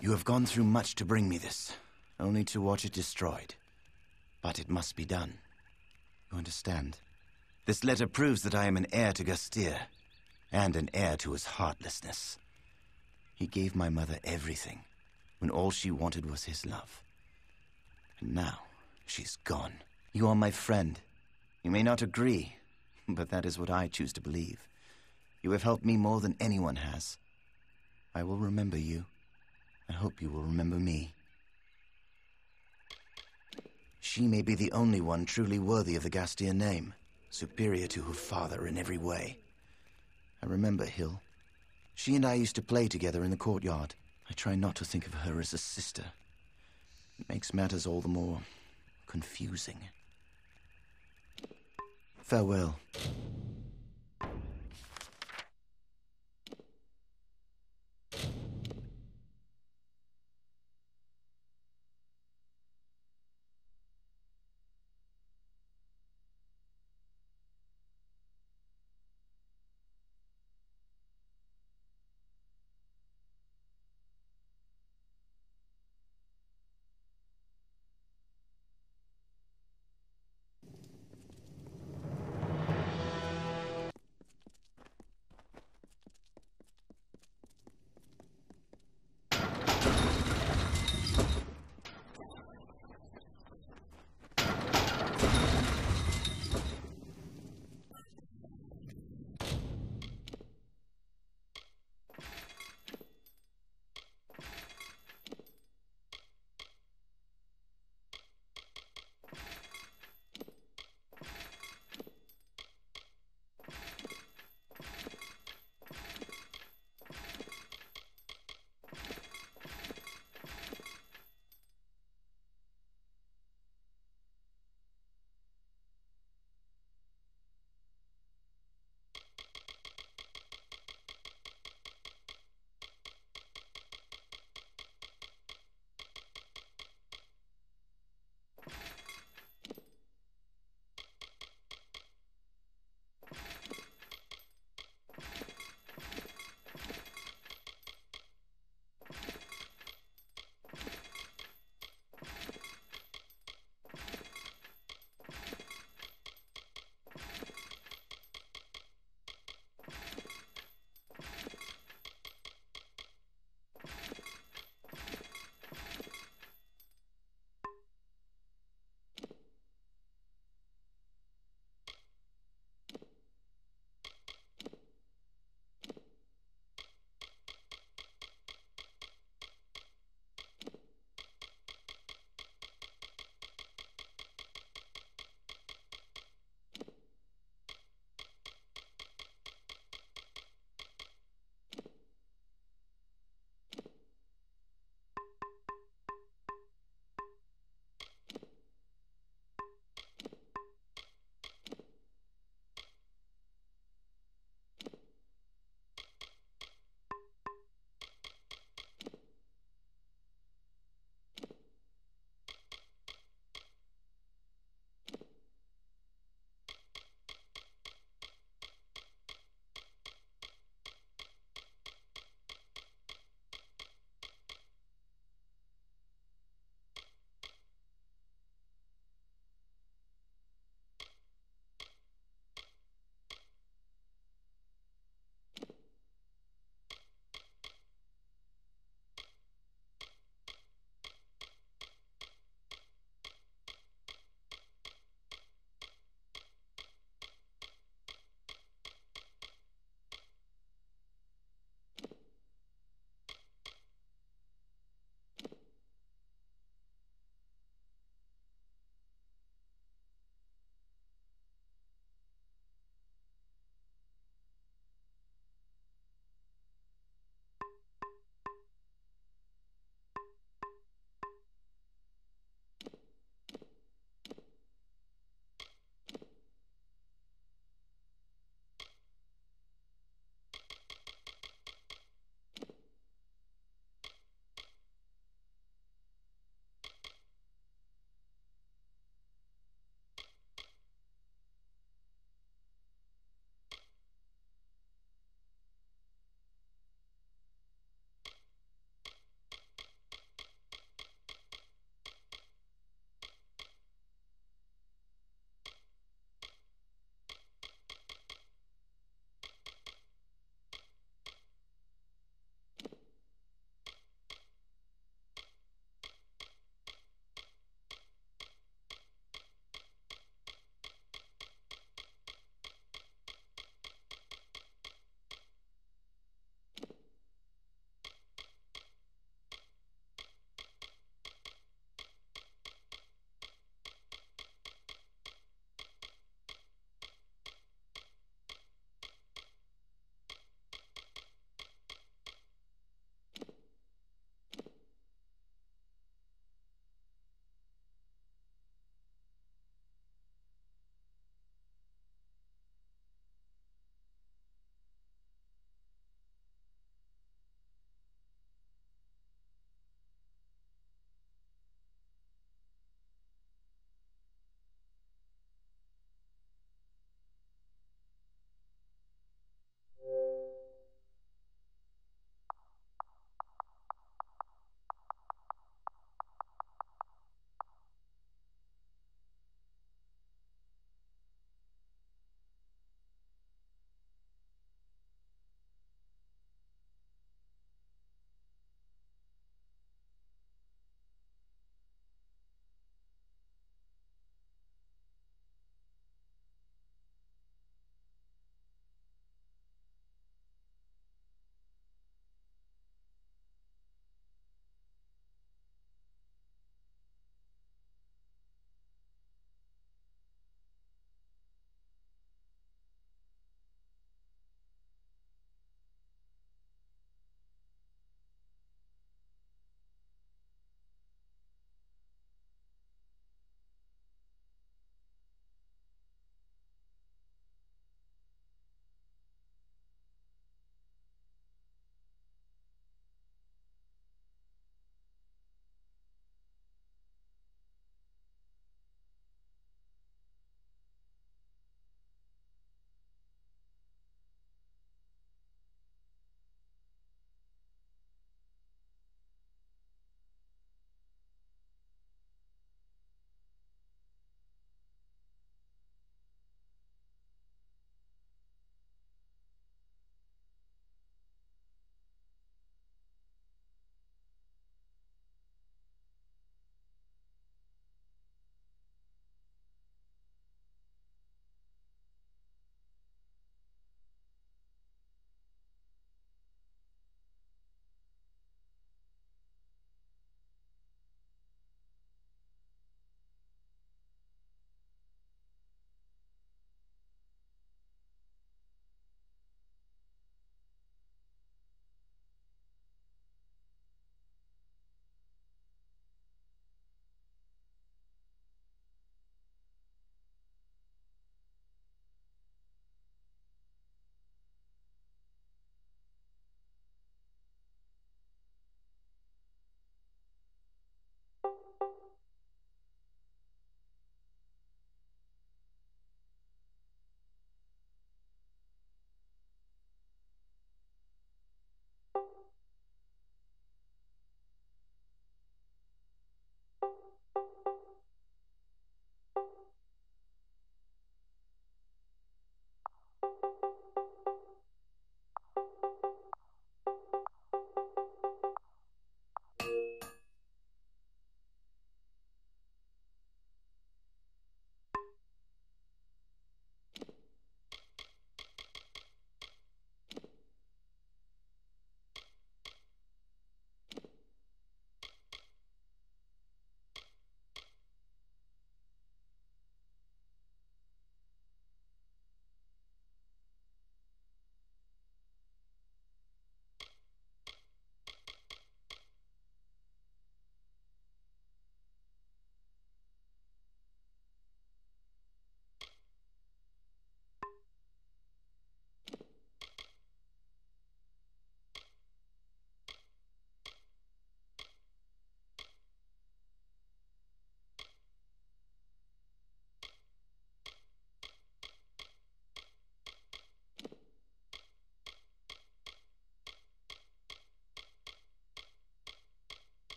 You have gone through much to bring me this, only to watch it destroyed. But it must be done. You understand? This letter proves that I am an heir to Gastir, and an heir to his heartlessness. He gave my mother everything, when all she wanted was his love. And now, she's gone. You are my friend. You may not agree, but that is what I choose to believe. You have helped me more than anyone has. I will remember you. I hope you will remember me. She may be the only one truly worthy of the Gastir name, superior to her father in every way. I remember Hill. She and I used to play together in the courtyard. I try not to think of her as a sister. It makes matters all the more confusing. Farewell.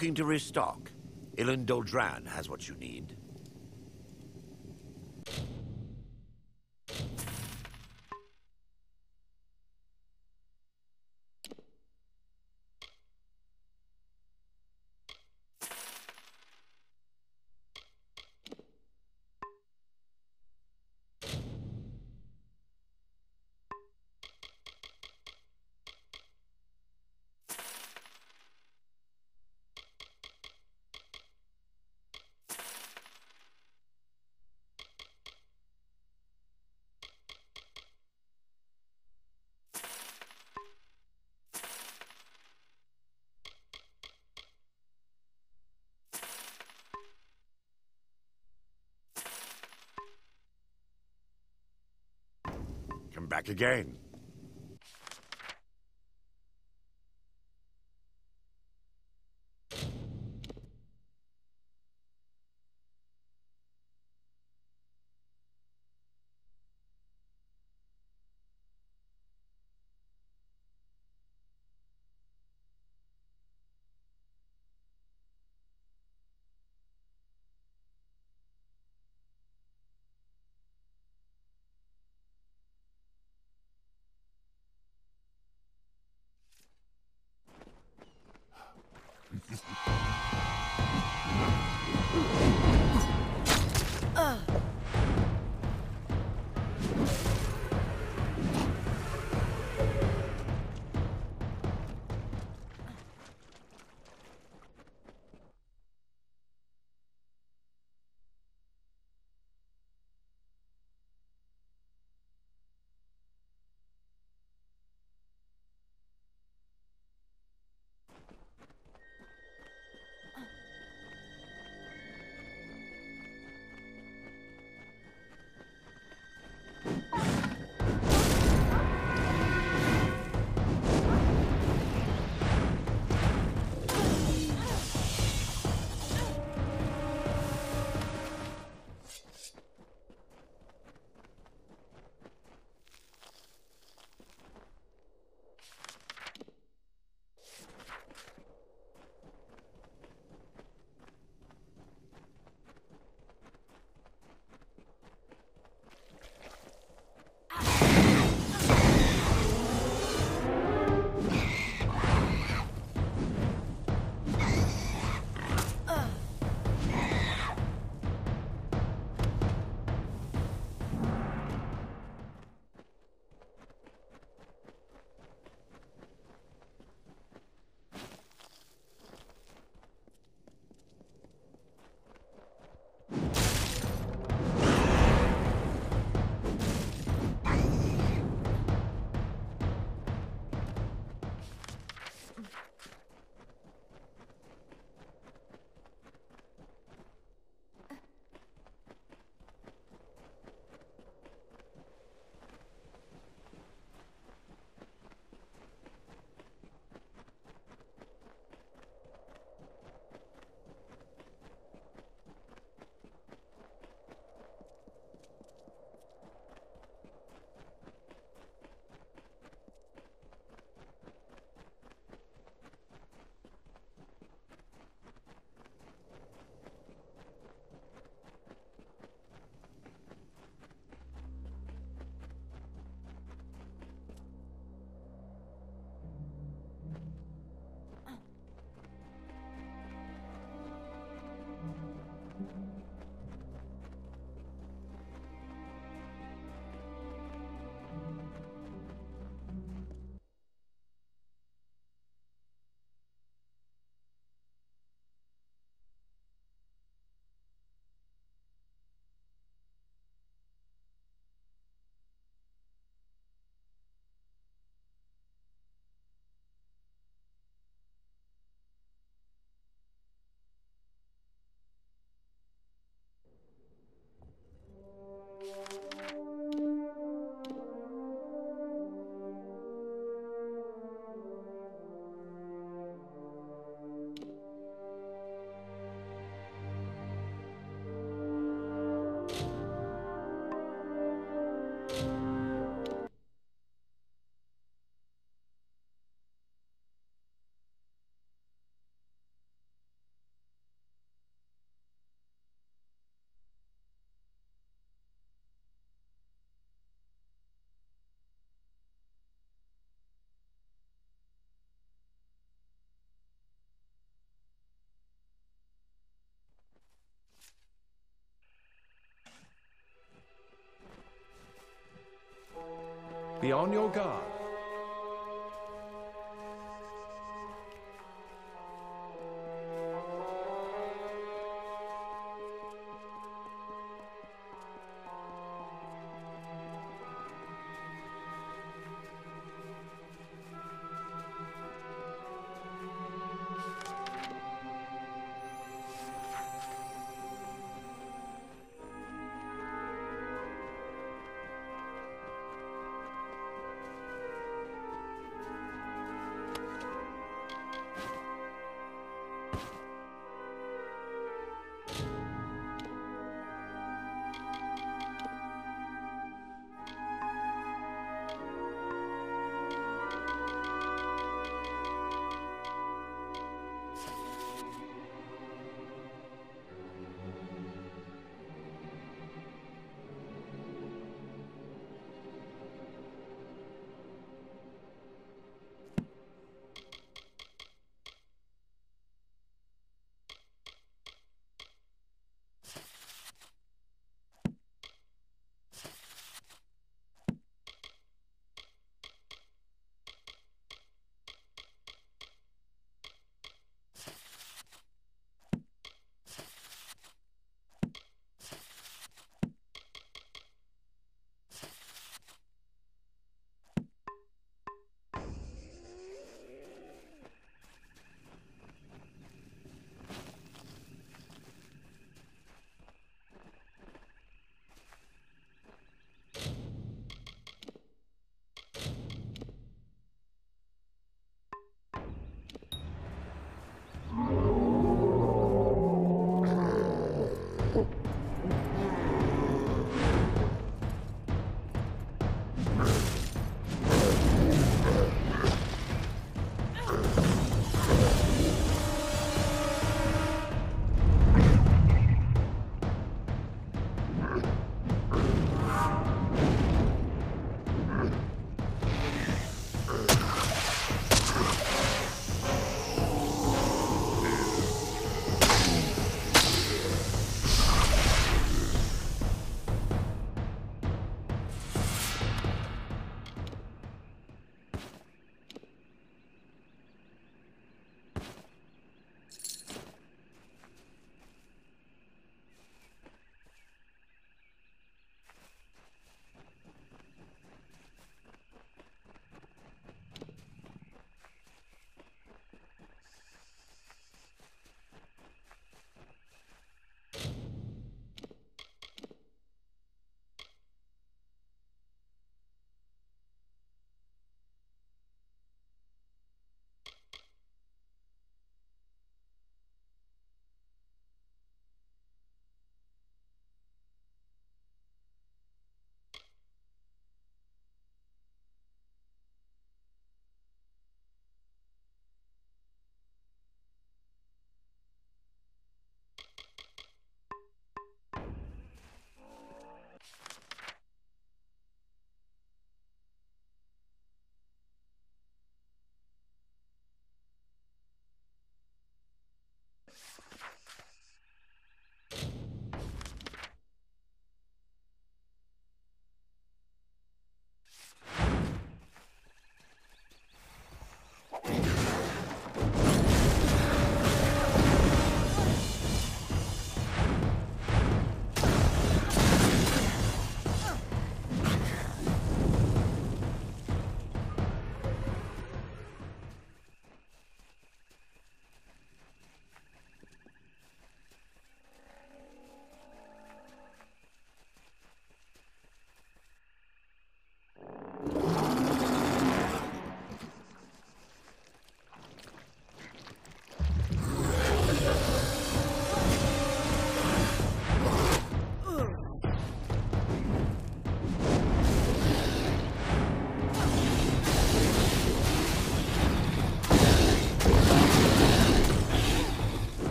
looking to restock, Ilan Doldran has what you need. Come back again. Be on your guard.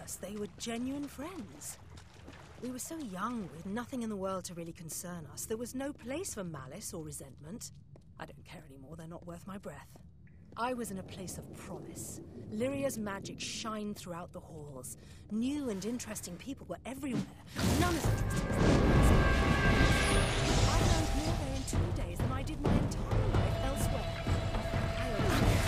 us, they were genuine friends. We were so young, with nothing in the world to really concern us. There was no place for malice or resentment. I don't care anymore, they're not worth my breath. I was in a place of promise. Lyria's magic shined throughout the halls. New and interesting people were everywhere. None as interesting as the I learned more there in 2 days than I did my entire life elsewhere. I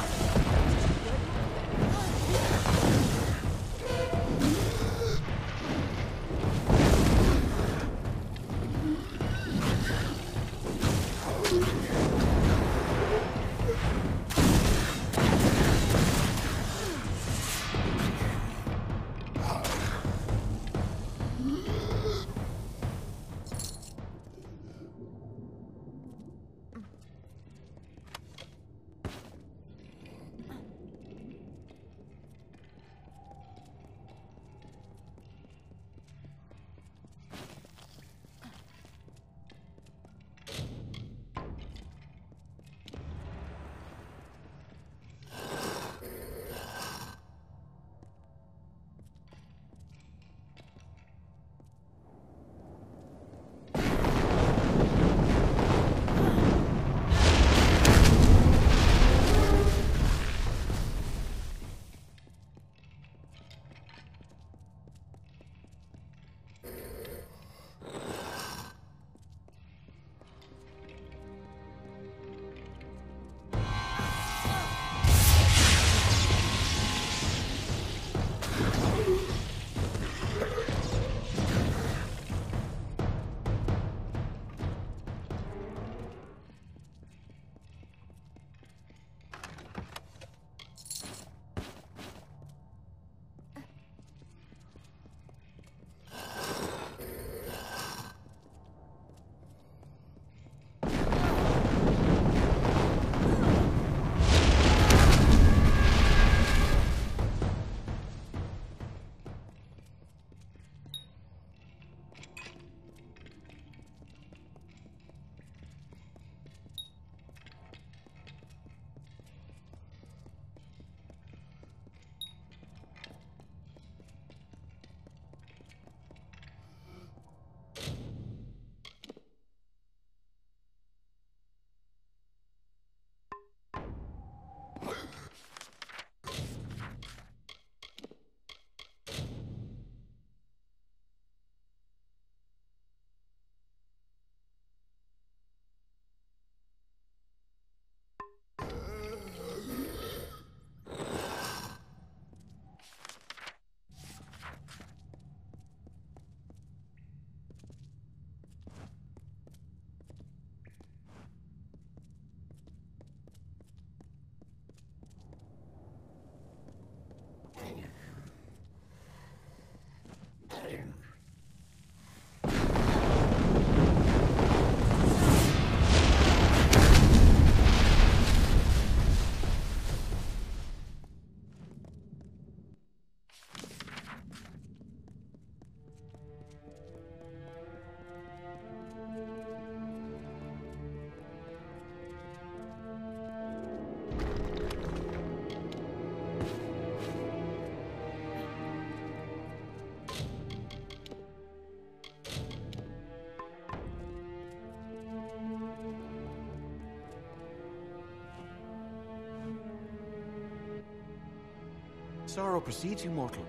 Sorrow precedes you, mortal.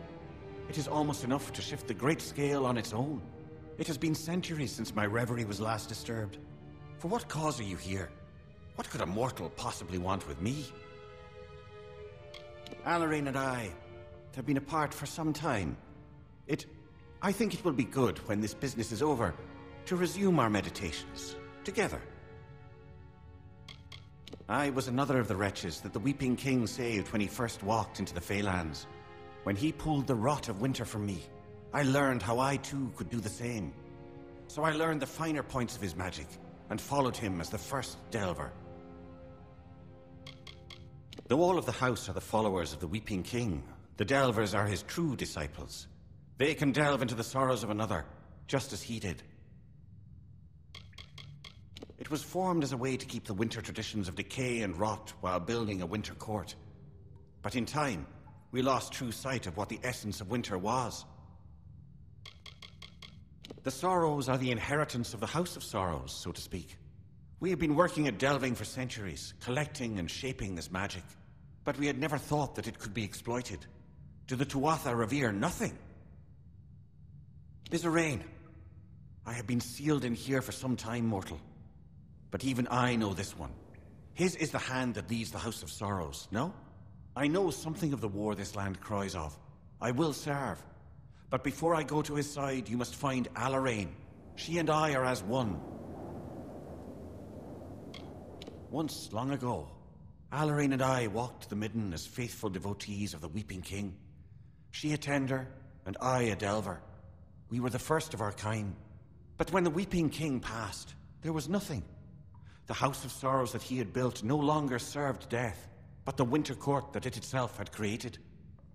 It is almost enough to shift the great scale on its own. It has been centuries since my reverie was last disturbed. For what cause are you here? What could a mortal possibly want with me? Amalur and I have been apart for some time. I think it will be good when this business is over to resume our meditations together. I was another of the wretches that the Weeping King saved when he first walked into the Feylands. When he pulled the rot of winter from me, I learned how I too could do the same. So I learned the finer points of his magic and followed him as the first delver. Though all of the house are the followers of the Weeping King, the delvers are his true disciples. They can delve into the sorrows of another, just as he did. It was formed as a way to keep the winter traditions of decay and rot while building a winter court. But in time, We lost true sight of what the essence of winter was. The Sorrows are the inheritance of the House of Sorrows, so to speak. We have been working at delving for centuries, collecting and shaping this magic. But we had never thought that it could be exploited. Do the Tuatha revere nothing? Bizarrain, I have been sealed in here for some time, mortal. But even I know this one. His is the hand that leads the House of Sorrows, no? I know something of the war this land cries of. I will serve. But before I go to his side, you must find Alarain. She and I are as one. Once, long ago, Alarain and I walked the midden as faithful devotees of the Weeping King. She a tender, and I a delver. We were the first of our kind. But when the Weeping King passed, there was nothing. The House of Sorrows that he had built no longer served death, but the winter court that it itself had created.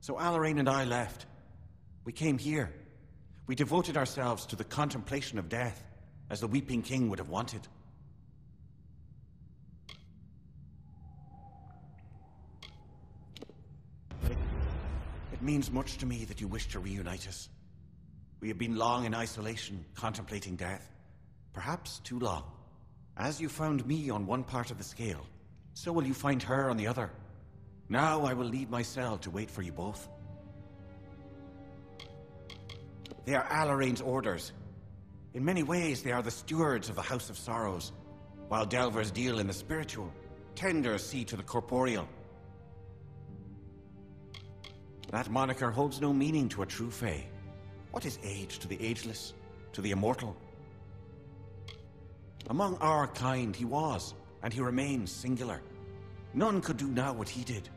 So Alarain and I left. We came here. We devoted ourselves to the contemplation of death, as the Weeping King would have wanted. It means much to me that you wish to reunite us. We have been long in isolation, contemplating death. Perhaps too long. As you found me on one part of the scale, so will you find her on the other. Now I will leave my cell to wait for you both. They are Alarain's orders. In many ways, they are the stewards of the House of Sorrows. While delvers deal in the spiritual, tenders see to the corporeal. That moniker holds no meaning to a true Fae. What is age to the ageless, to the immortal? Among our kind he was, and he remains singular. None could do now what he did,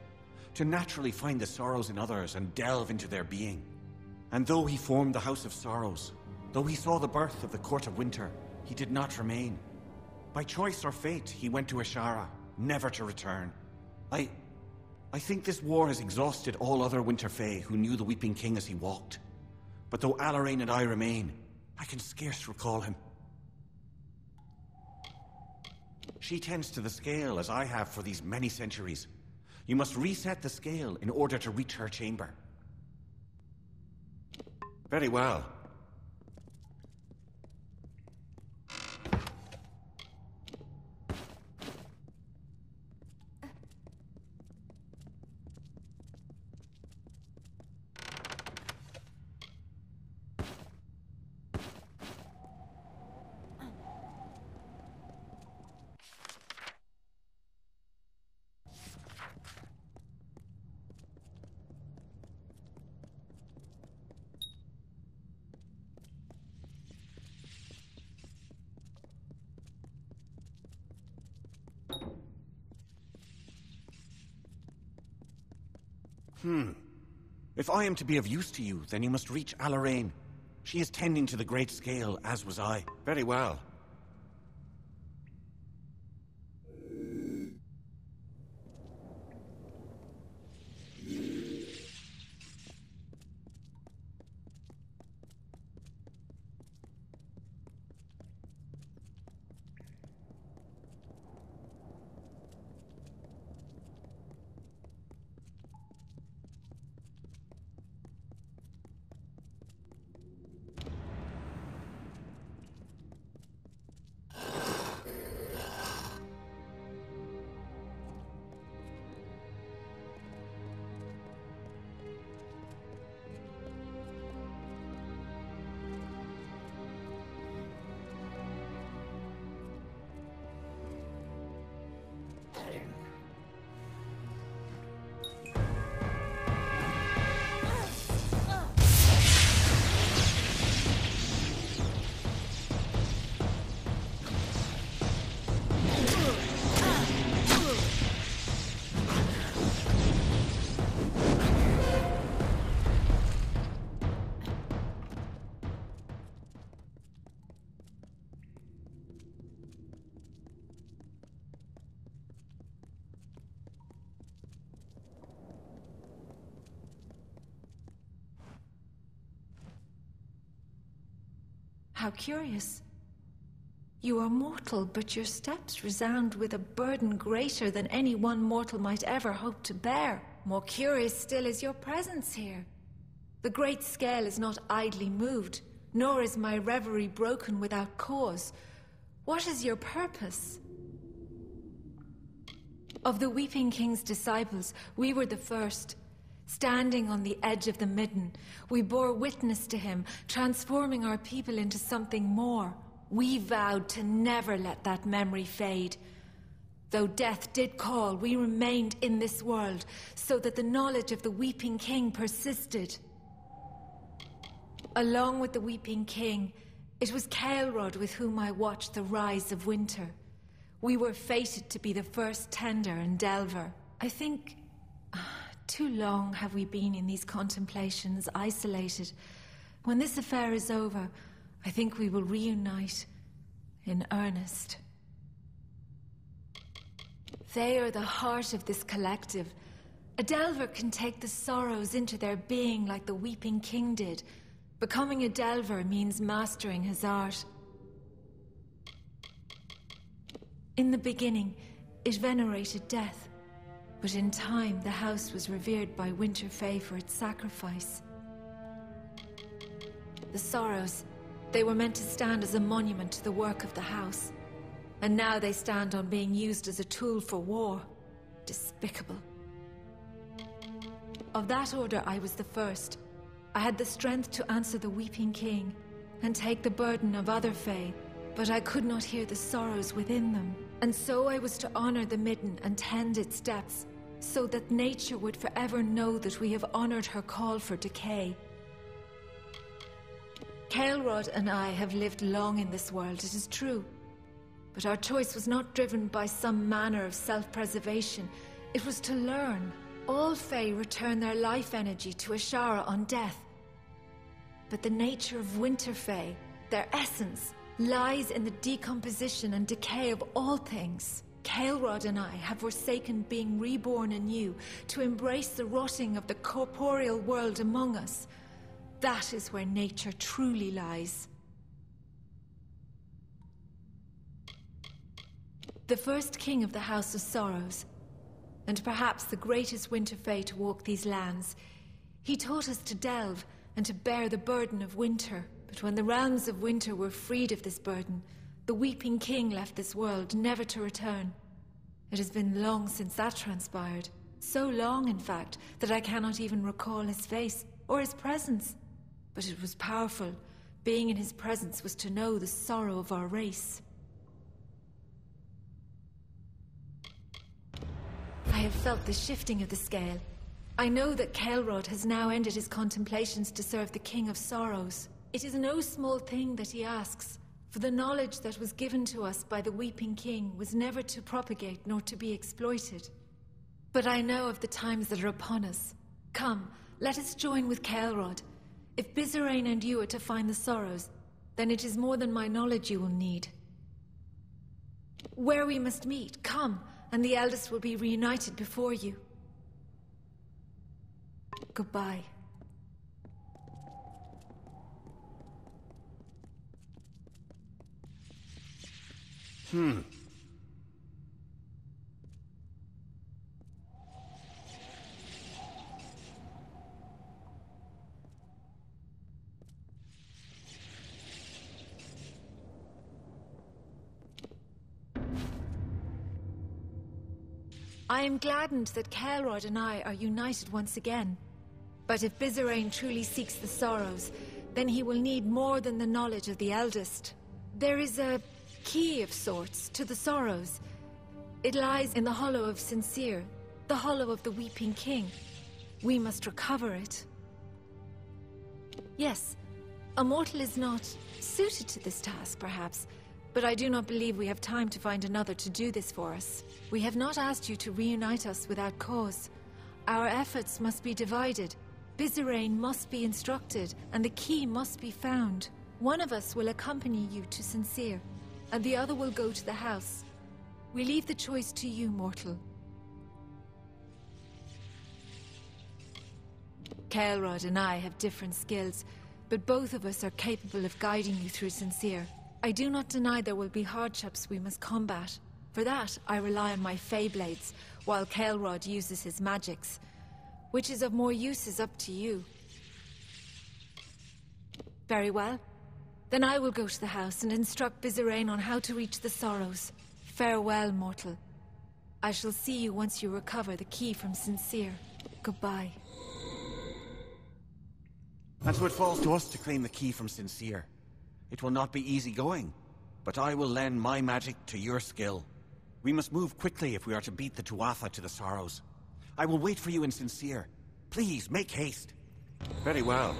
to naturally find the sorrows in others and delve into their being. And though he formed the House of Sorrows, though he saw the birth of the Court of Winter, he did not remain. By choice or fate, he went to Ashara, never to return. I think this war has exhausted all other Winter Fae who knew the Weeping King as he walked. But though Alarain and I remain, I can scarce recall him. She tends to the scale as I have for these many centuries. You must reset the scale in order to reach her chamber. Very well. If I am to be of use to you, then you must reach Alarain. She is tending to the great scale, as was I. Very well. How curious. You are mortal, but your steps resound with a burden greater than any one mortal might ever hope to bear. More curious still is your presence here. The great scale is not idly moved, nor is my reverie broken without cause. What is your purpose? Of the Weeping King's disciples, we were the first. Standing on the edge of the midden, we bore witness to him, transforming our people into something more. We vowed to never let that memory fade. Though death did call, we remained in this world, so that the knowledge of the Weeping King persisted. Along with the Weeping King, it was Caelrod with whom I watched the rise of winter. We were fated to be the first tender and delver. I think too long have we been in these contemplations, isolated. When this affair is over, I think we will reunite in earnest. They are the heart of this collective. A delver can take the sorrows into their being like the Weeping King did. Becoming a delver means mastering his art. In the beginning, it venerated death, but in time the house was revered by Winter Fae for its sacrifice. The sorrows, they were meant to stand as a monument to the work of the house, and now they stand on being used as a tool for war. Despicable. Of that order, I was the first. I had the strength to answer the Weeping King and take the burden of other Fae, but I could not hear the sorrows within them. And so I was to honor the midden and tend its depths, so that nature would forever know that we have honored her call for decay. Caelrod and I have lived long in this world, it is true. But our choice was not driven by some manner of self-preservation. It was to learn. All Fae return their life energy to Ashara on death. But the nature of Winter Fae, their essence, lies in the decomposition and decay of all things. Caelrod and I have forsaken being reborn anew to embrace the rotting of the corporeal world among us. That is where nature truly lies. The first king of the House of Sorrows, and perhaps the greatest Winter Fae to walk these lands, he taught us to delve and to bear the burden of winter. But when the realms of winter were freed of this burden, the Weeping King left this world, never to return. It has been long since that transpired. So long, in fact, that I cannot even recall his face or his presence. But it was powerful. Being in his presence was to know the sorrow of our race. I have felt the shifting of the scale. I know that Caelrod has now ended his contemplations to serve the King of Sorrows. It is no small thing that he asks, for the knowledge that was given to us by the Weeping King was never to propagate nor to be exploited. But I know of the times that are upon us. Come, let us join with Caelrod. If Bizerain and you are to find the Sorrows, then it is more than my knowledge you will need. Where we must meet, come, and the eldest will be reunited before you. Goodbye. I am gladdened that Caelrod and I are united once again. But if Bizerain truly seeks the Sorrows, then he will need more than the knowledge of the eldest. There is a key of sorts to the Sorrows. It lies in the hollow of Sincere, the hollow of the Weeping King. We must recover it. Yes, a mortal is not suited to this task, perhaps, but I do not believe we have time to find another to do this for us. We have not asked you to reunite us without cause. Our efforts must be divided. Bizerain must be instructed, and the key must be found. One of us will accompany you to Sincere, and the other will go to the house. We leave the choice to you, mortal. Caelrod and I have different skills, but both of us are capable of guiding you through Sincere. I do not deny there will be hardships we must combat. For that, I rely on my Fey Blades, while Kaelrod uses his magics. Which is of more use is up to you. Very well. Then I will go to the house and instruct Vizirain on how to reach the Sorrows. Farewell, mortal. I shall see you once you recover the key from Sincere. Goodbye. And so it falls to us to claim the key from Sincere. It will not be easy going, but I will lend my magic to your skill. We must move quickly if we are to beat the Tuatha to the Sorrows. I will wait for you in Sincere. Please, make haste. Very well.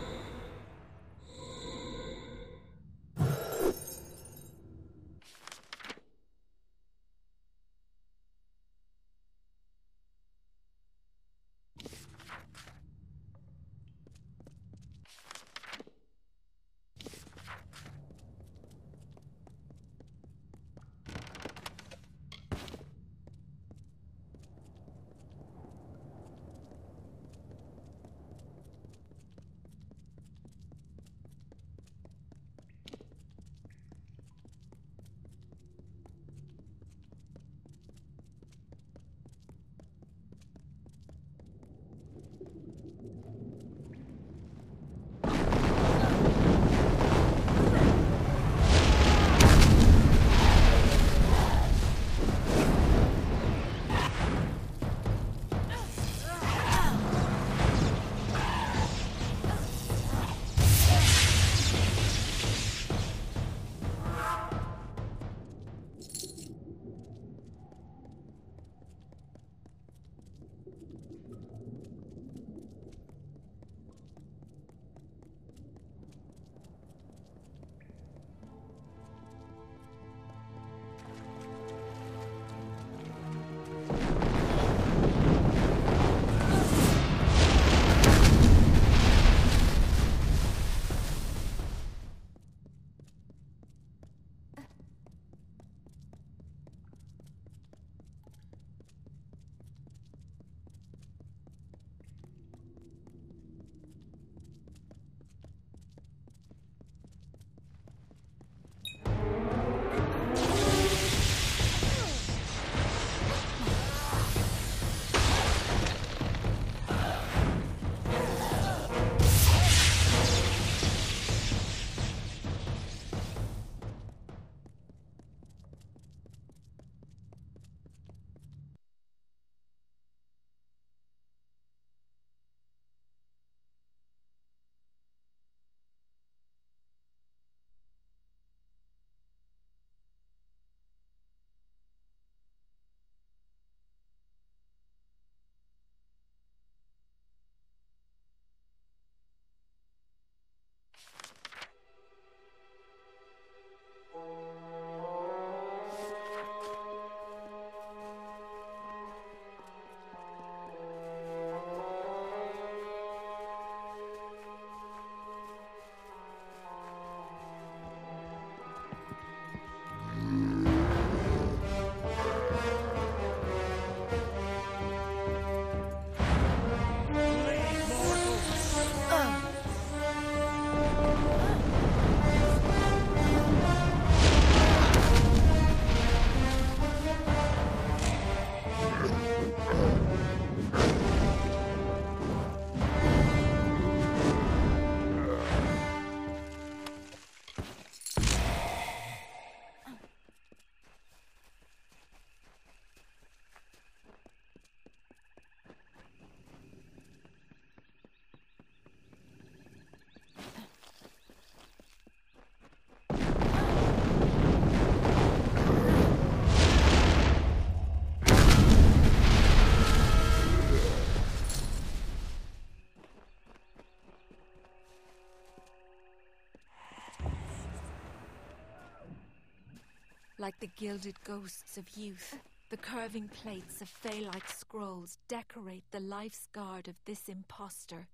Like the gilded ghosts of youth, the curving plates of fey-like scrolls decorate the life's guard of this impostor.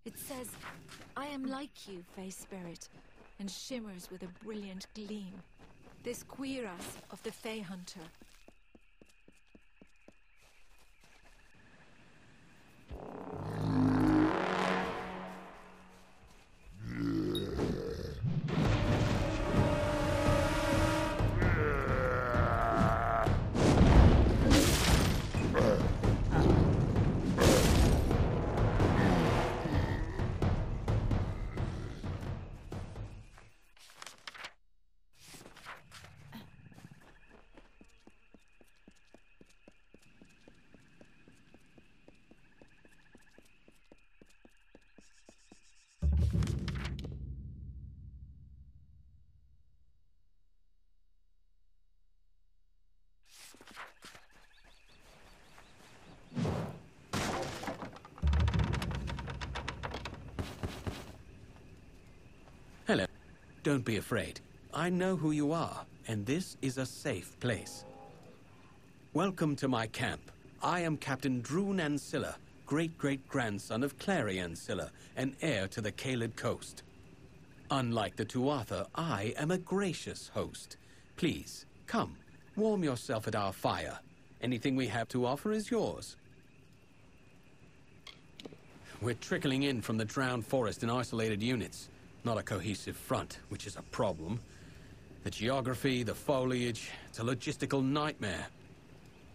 It says, "I am like you, Fey Spirit," and shimmers with a brilliant gleam. This cuirass of the Fey Hunter. Don't be afraid. I know who you are, and this is a safe place. Welcome to my camp. I am Captain Droon Ancilla, great-great-grandson of Clary Ancilla, and heir to the Caelid coast. Unlike the Tuatha, I am a gracious host. Please, come, warm yourself at our fire. Anything we have to offer is yours. We're trickling in from the drowned forest in isolated units. Not a cohesive front, which is a problem. The geography, the foliage, it's a logistical nightmare.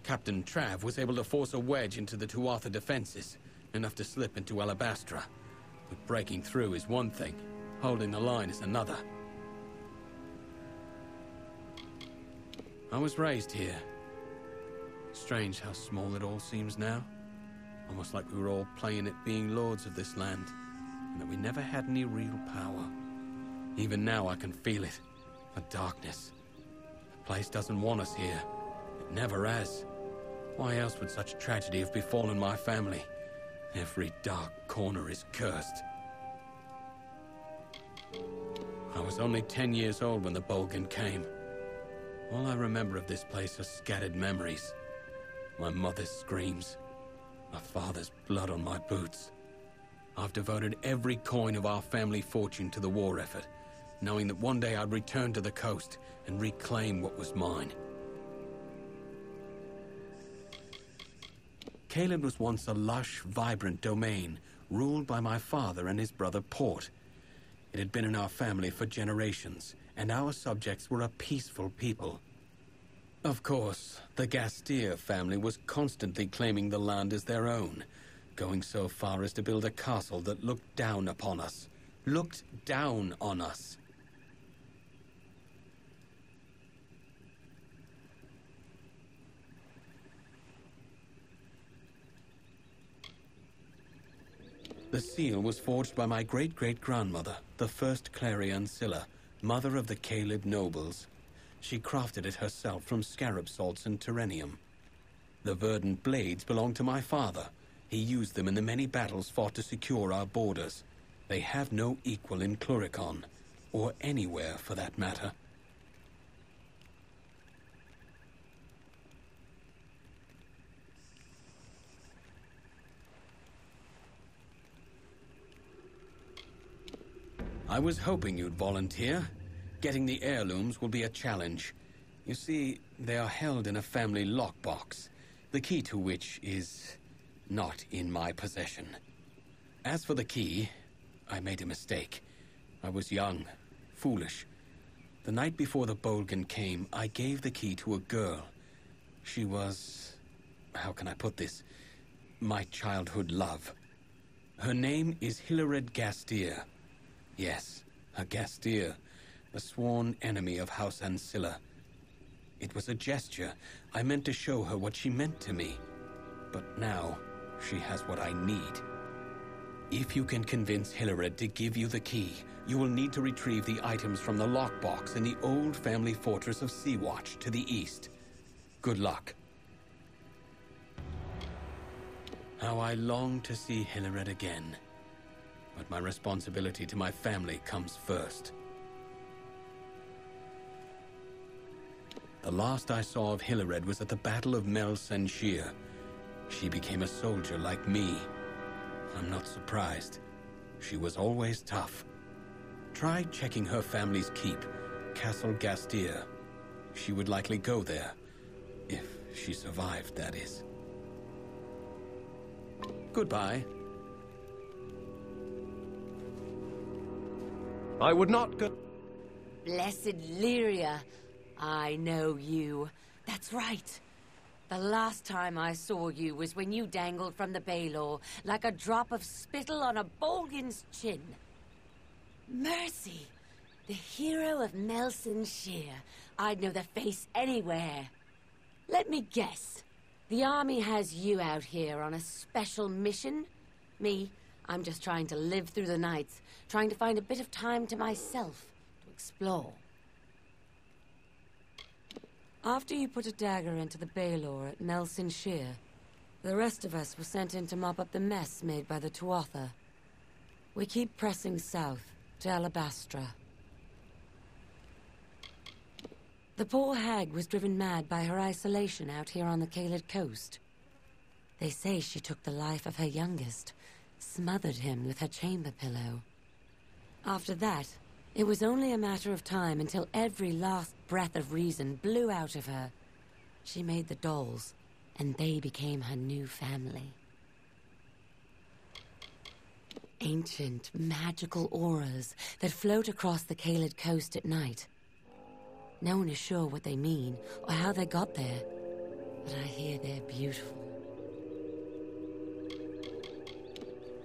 Captain Trav was able to force a wedge into the Tuatha defenses, enough to slip into Alabastra. But breaking through is one thing, holding the line is another. I was raised here. Strange how small it all seems now. Almost like we were all playing at being lords of this land, and that we never had any real power. Even now I can feel it. The darkness. The place doesn't want us here. It never has. Why else would such tragedy have befallen my family? Every dark corner is cursed. I was only 10 years old when the Bolgan came. All I remember of this place are scattered memories. My mother's screams. My father's blood on my boots. I've devoted every coin of our family fortune to the war effort, knowing that one day I'd return to the coast and reclaim what was mine. Caelid was once a lush, vibrant domain, ruled by my father and his brother Port. It had been in our family for generations, and our subjects were a peaceful people. Of course, the Gastier family was constantly claiming the land as their own, going so far as to build a castle that looked down upon us. Looked down on us. The seal was forged by my great-great-grandmother, the first Clary Ancilla, mother of the Caelid nobles. She crafted it herself from scarab salts and terrenium. The verdant blades belonged to my father. He used them in the many battles fought to secure our borders. They have no equal in Cluricon, or anywhere for that matter. I was hoping you'd volunteer. Getting the heirlooms will be a challenge. You see, they are held in a family lockbox, the key to which is not in my possession. As for the key, I made a mistake. I was young, foolish. The night before the Bolgan came, I gave the key to a girl. She was... how can I put this? My childhood love. Her name is Hilared Gastier. Yes, a Gastier, a sworn enemy of House Ancilla. It was a gesture. I meant to show her what she meant to me. But now, she has what I need. If you can convince Hilared to give you the key, you will need to retrieve the items from the lockbox in the old family fortress of Seawatch to the east. Good luck. How I long to see Hilared again. But my responsibility to my family comes first. The last I saw of Hilared was at the Battle of Mel Senshir. She became a soldier like me. I'm not surprised. She was always tough. Try checking her family's keep, Castle Gastier. She would likely go there. If she survived, that is. Goodbye. I would not go... Blessed Lyria. I know you. That's right. The last time I saw you was when you dangled from the Baelor like a drop of spittle on a Bolgan's chin. Mercy! The hero of Melson Shear. I'd know the face anywhere. Let me guess. The army has you out here on a special mission? Me, I'm just trying to live through the nights, trying to find a bit of time to myself, to explore. After you put a dagger into the Baelor at Melson Shear, the rest of us were sent in to mop up the mess made by the Tuatha. We keep pressing south to Alabastra. The poor hag was driven mad by her isolation out here on the Caelid coast. They say she took the life of her youngest, smothered him with her chamber pillow. After that, it was only a matter of time until every last breath of reason blew out of her. She made the dolls, and they became her new family. Ancient, magical auras that float across the Caelid coast at night. No one is sure what they mean or how they got there, but I hear they're beautiful.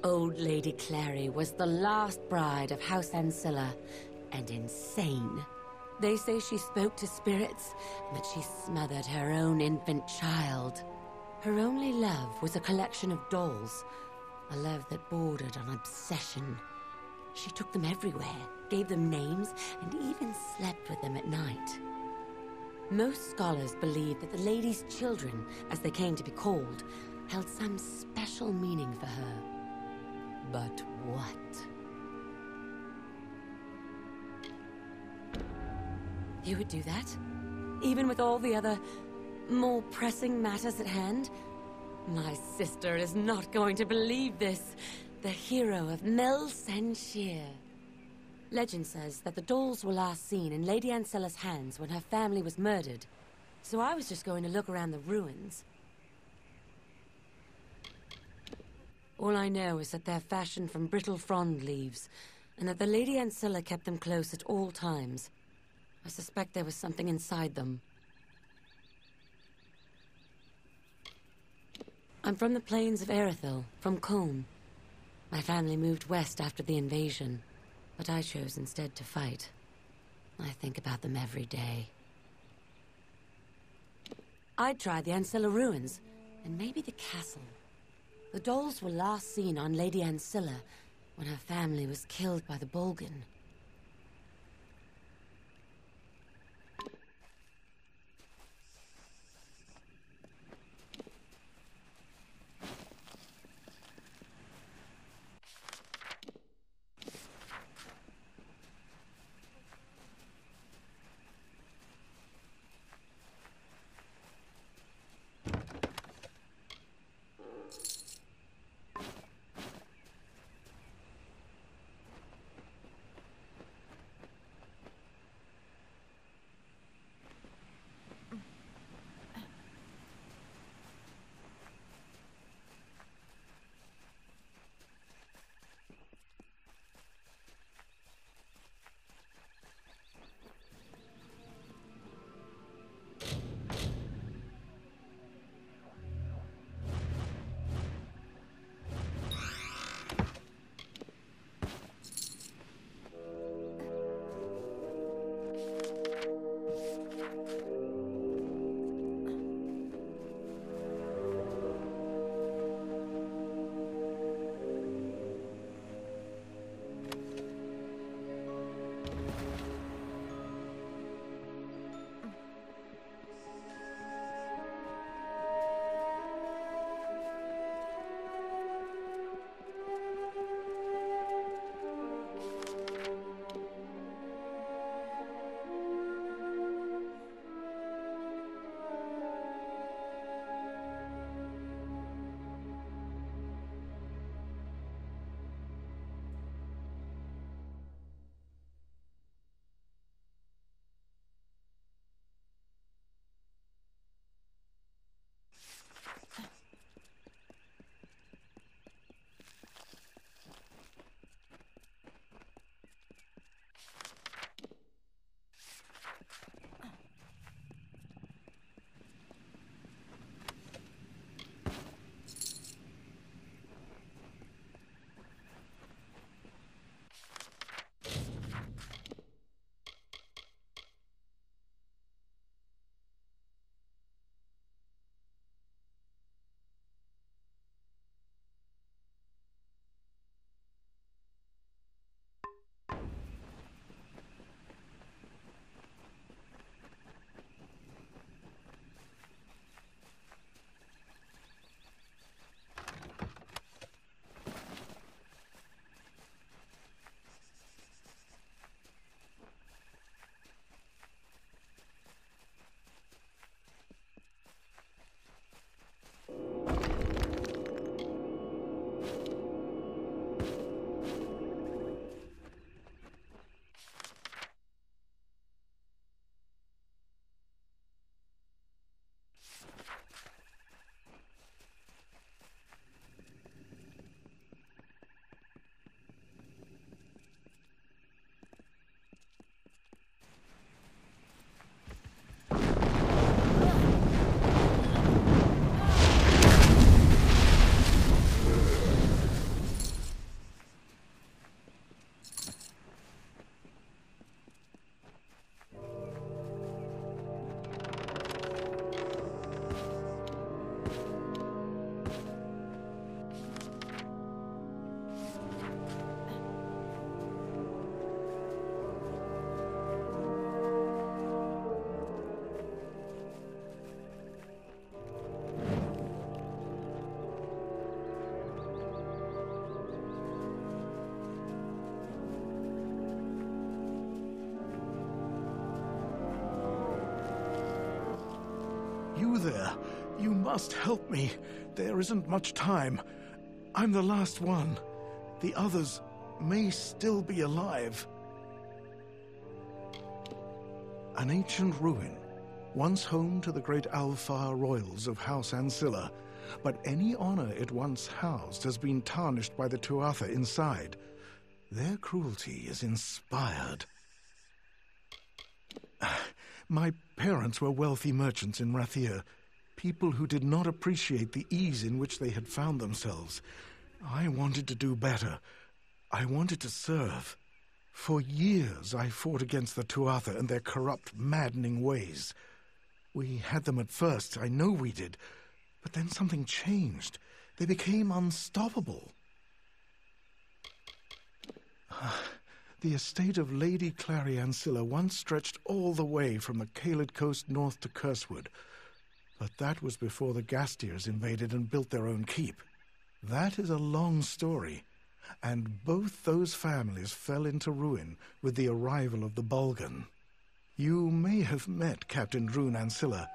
Old Lady Clary was the last bride of House Ancilla, and insane. They say she spoke to spirits, and that she smothered her own infant child. Her only love was a collection of dolls, a love that bordered on obsession. She took them everywhere, gave them names, and even slept with them at night. Most scholars believe that the lady's children, as they came to be called, held some special meaning for her. But what? You would do that? Even with all the other, more pressing matters at hand? My sister is not going to believe this. The hero of Mel Senshir. Legend says that the dolls were last seen in Lady Ancilla's hands when her family was murdered. So I was just going to look around the ruins. All I know is that they're fashioned from brittle frond leaves, and that the Lady Ancilla kept them close at all times. I suspect there was something inside them. I'm from the plains of Erethil, from Colne. My family moved west after the invasion, but I chose instead to fight. I think about them every day. I'd try the Ancilla ruins, and maybe the castle. The dolls were last seen on Lady Ancilla when her family was killed by the Bolgan. You must help me. There isn't much time. I'm the last one. The others may still be alive. An ancient ruin, once home to the great Alfar royals of House Ancilla, but any honor it once housed has been tarnished by the Tuatha inside. Their cruelty is inspired. My parents were wealthy merchants in Rathir, people who did not appreciate the ease in which they had found themselves. I wanted to do better. I wanted to serve. For years I fought against the Tuatha and their corrupt, maddening ways. We had them at first, I know we did, but then something changed. They became unstoppable. The estate of Lady Clary Ancilla once stretched all the way from the Caelid coast north to Cursewood, but that was before the Gastiers invaded and built their own keep. That is a long story, and both those families fell into ruin with the arrival of the Bulgan. You may have met Captain Rune Ancilla.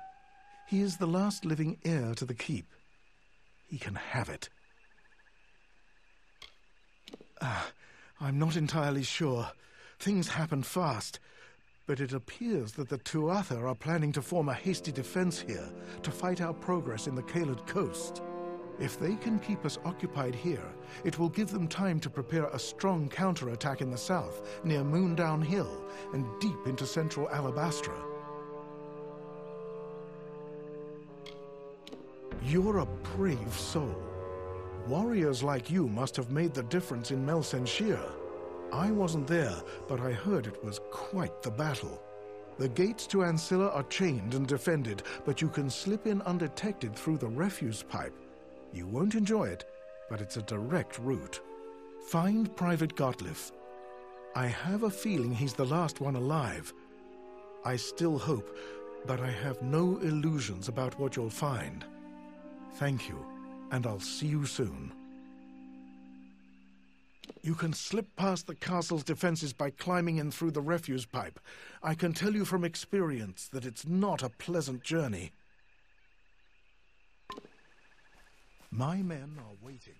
He is the last living heir to the keep. He can have it. I'm not entirely sure. Things happen fast, but it appears that the Tuatha are planning to form a hasty defense here to fight our progress in the Caelid coast. If they can keep us occupied here, it will give them time to prepare a strong counterattack in the south, near Moondown Hill, and deep into central Alabastra. You're a brave soul. Warriors like you must have made the difference in Melsenshir. I wasn't there, but I heard it was quite the battle. The gates to Ancilla are chained and defended, but you can slip in undetected through the refuse pipe. You won't enjoy it, but it's a direct route. Find Private Gottlieb. I have a feeling he's the last one alive. I still hope, but I have no illusions about what you'll find. Thank you, and I'll see you soon. You can slip past the castle's defenses by climbing in through the refuse pipe. I can tell you from experience that it's not a pleasant journey. My men are waiting.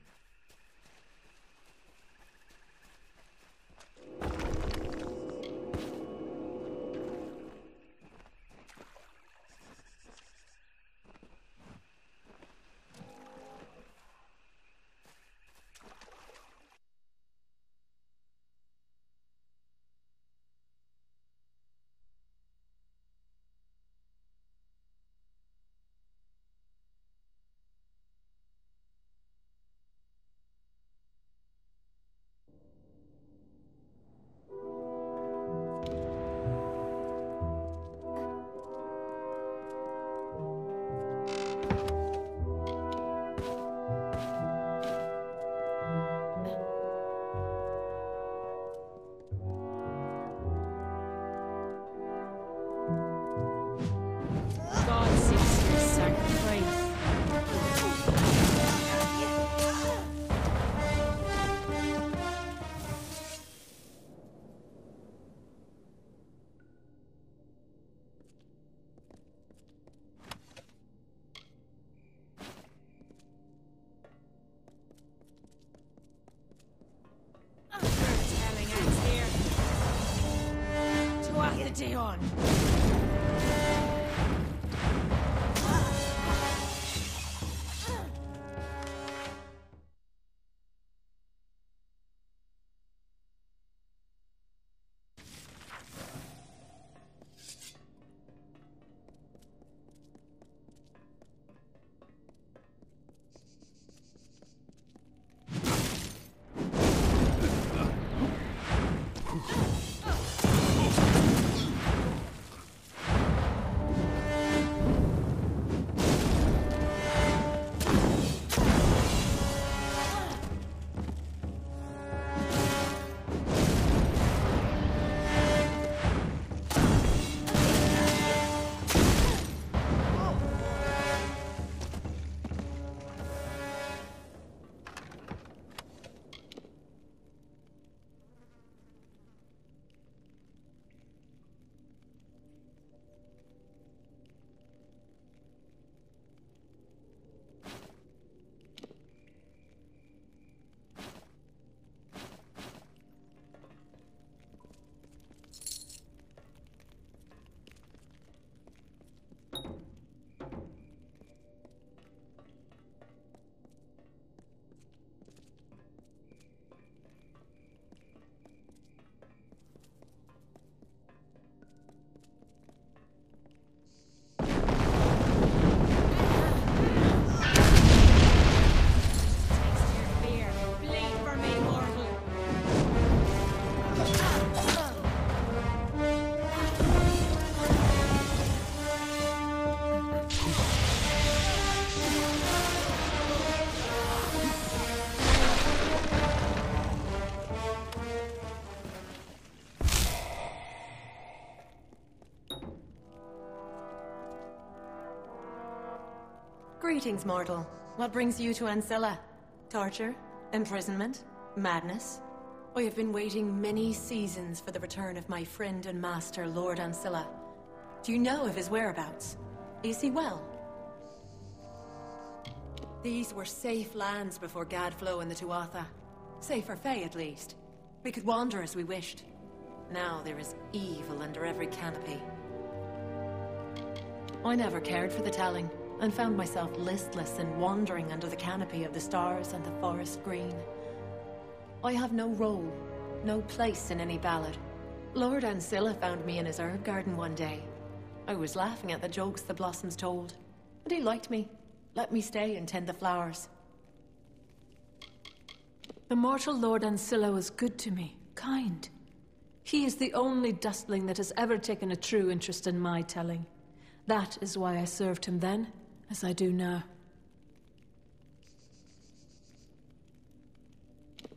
Dion. Greetings, mortal. What brings you to Ancilla? Torture? Imprisonment? Madness? I have been waiting many seasons for the return of my friend and master, Lord Ancilla. Do you know of his whereabouts? Is he well? These were safe lands before Gadflow and the Tuatha. Safe for Fae, at least. We could wander as we wished. Now there is evil under every canopy. I never cared for the telling, and found myself listless and wandering under the canopy of the stars and the forest green. I have no role, no place in any ballad. Lord Ancilla found me in his herb garden one day. I was laughing at the jokes the blossoms told, and he liked me, let me stay and tend the flowers. The mortal Lord Ancilla was good to me, kind. He is the only dustling that has ever taken a true interest in my telling. That is why I served him then, as I do now.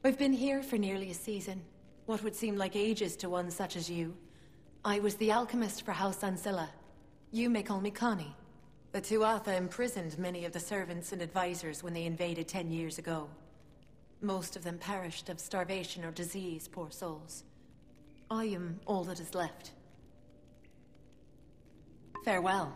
I've been here for nearly a season. What would seem like ages to one such as you. I was the alchemist for House Ancilla. You may call me Connie. The Tuatha imprisoned many of the servants and advisors when they invaded 10 years ago. Most of them perished of starvation or disease, poor souls. I am all that is left. Farewell.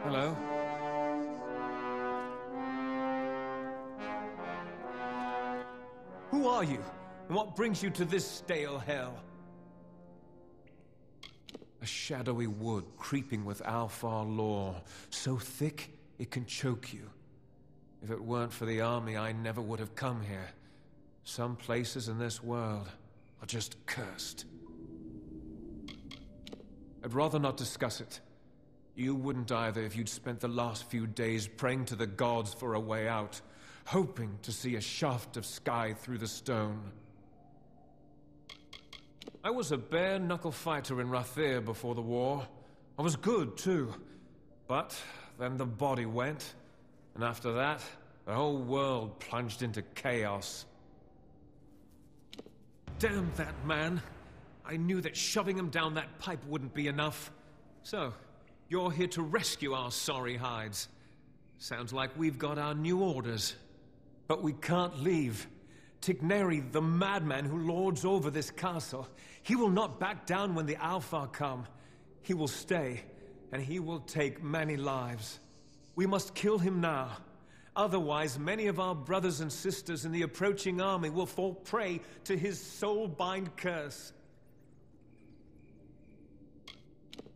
Hello? Who are you? And what brings you to this stale hell? A shadowy wood creeping with Alfar lore, so thick it can choke you. If it weren't for the army, I never would have come here. Some places in this world are just cursed. I'd rather not discuss it. You wouldn't either if you'd spent the last few days praying to the gods for a way out, hoping to see a shaft of sky through the stone. I was a bare-knuckle fighter in Rathir before the war. I was good, too. But then the body went, and after that, the whole world plunged into chaos. Damn that man! I knew that shoving him down that pipe wouldn't be enough. So, you're here to rescue our sorry hides. Sounds like we've got our new orders. But we can't leave. Tigneri, the madman who lords over this castle, he will not back down when the Alfar come. He will stay, and he will take many lives. We must kill him now. Otherwise, many of our brothers and sisters in the approaching army will fall prey to his soul-bind curse.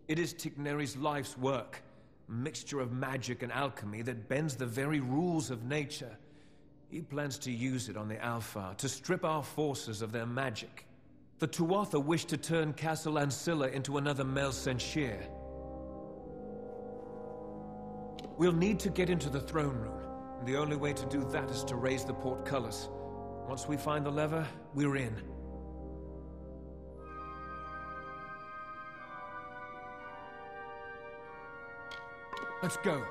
It is Tigneri's life's work, a mixture of magic and alchemy that bends the very rules of nature. He plans to use it on the Alfar to strip our forces of their magic. The Tuatha wish to turn Castle Ancilla into another Mel Senshir. We'll need to get into the throne room, and the only way to do that is to raise the portcullis. Once we find the lever, we're in. Let's go.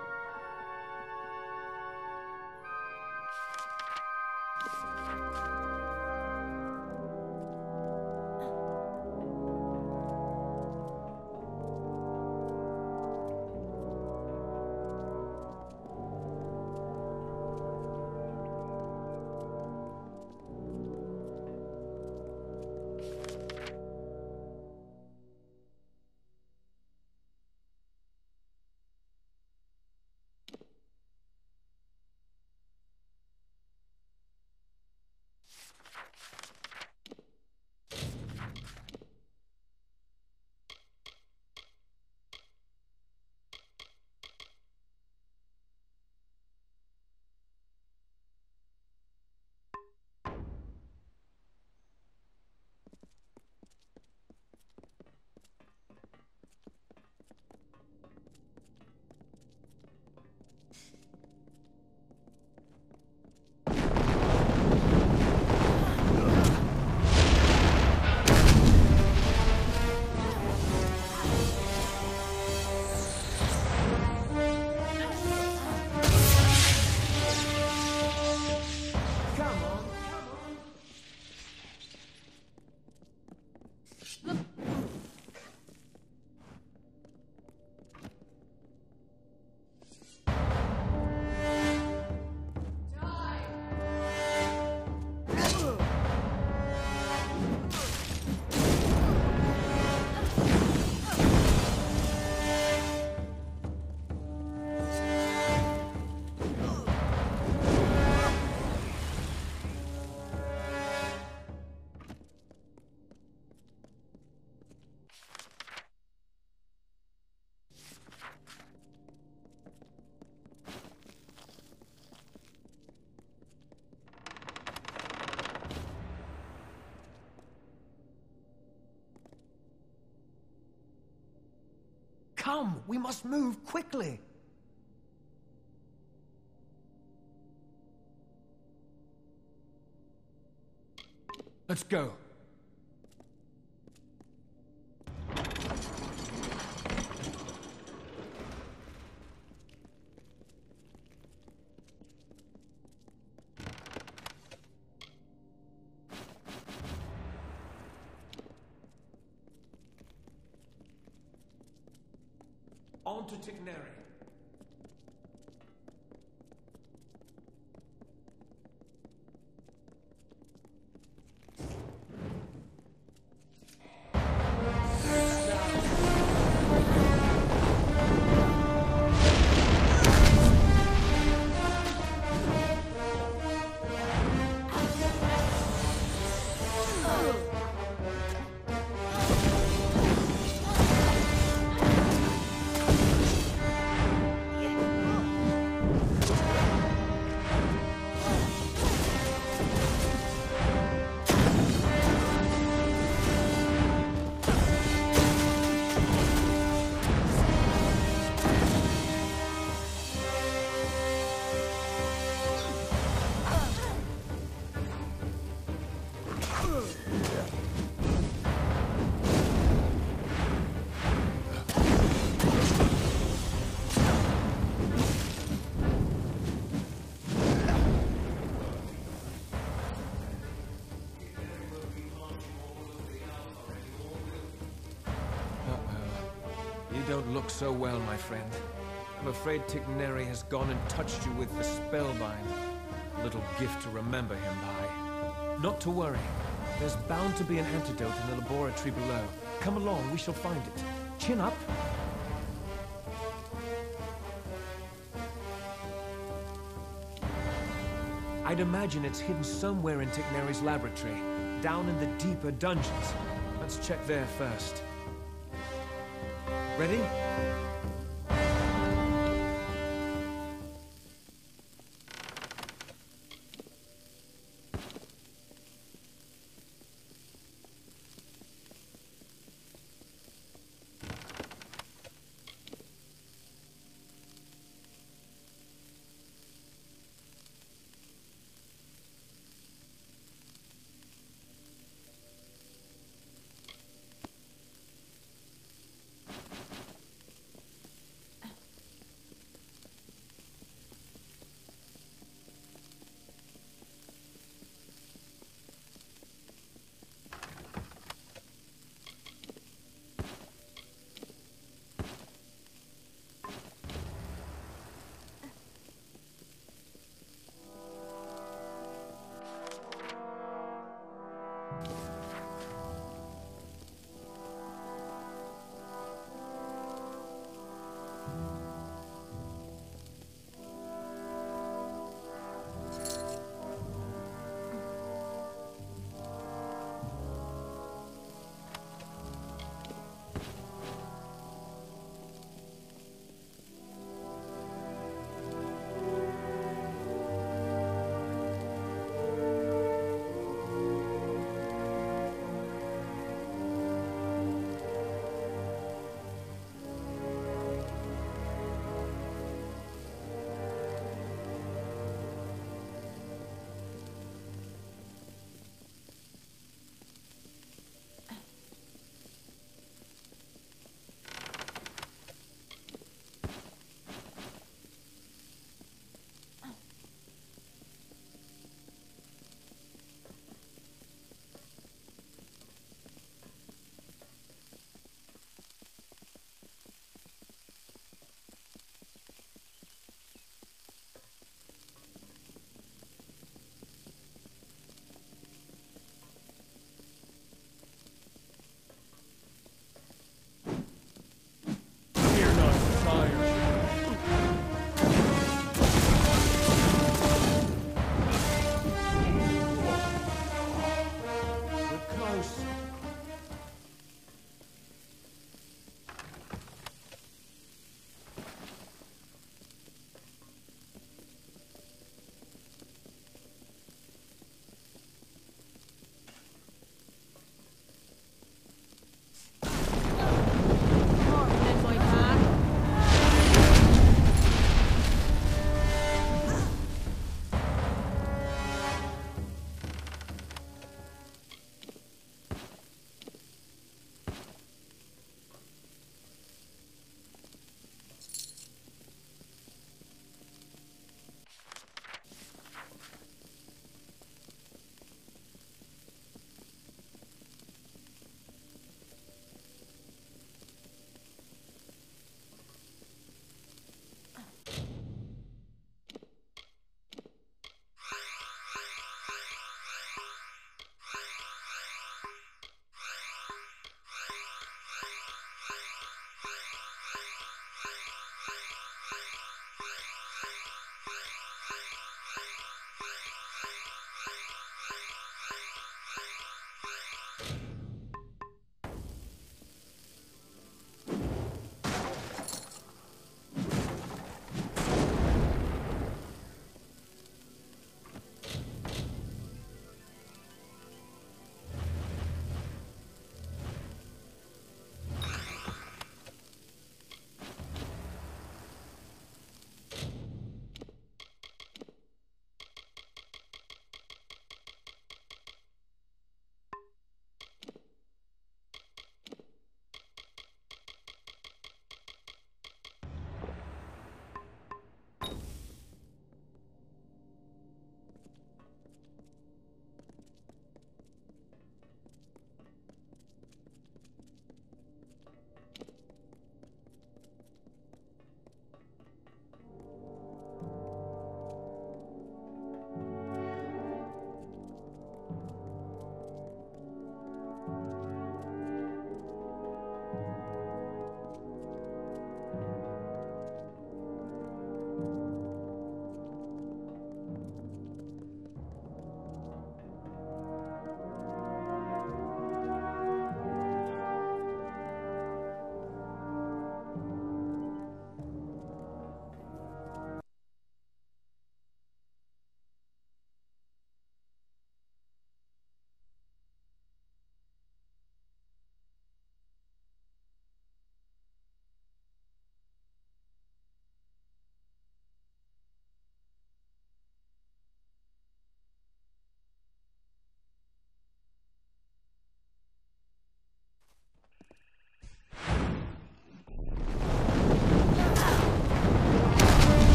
Come, we must move quickly. Let's go. On to Tigneri. Don't look so well, my friend. I'm afraid Tigneri has gone and touched you with the spellbind. A little gift to remember him by. Not to worry. There's bound to be an antidote in the laboratory below. Come along, we shall find it. Chin up. I'd imagine it's hidden somewhere in Tigneri's laboratory, down in the deeper dungeons. Let's check there first. Ready?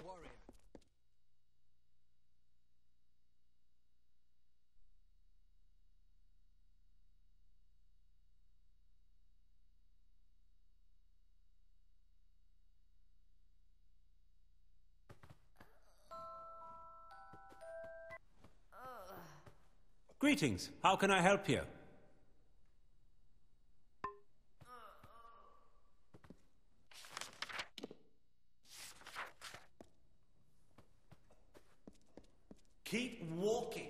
warrior. Greetings. How can I help you? Keep walking.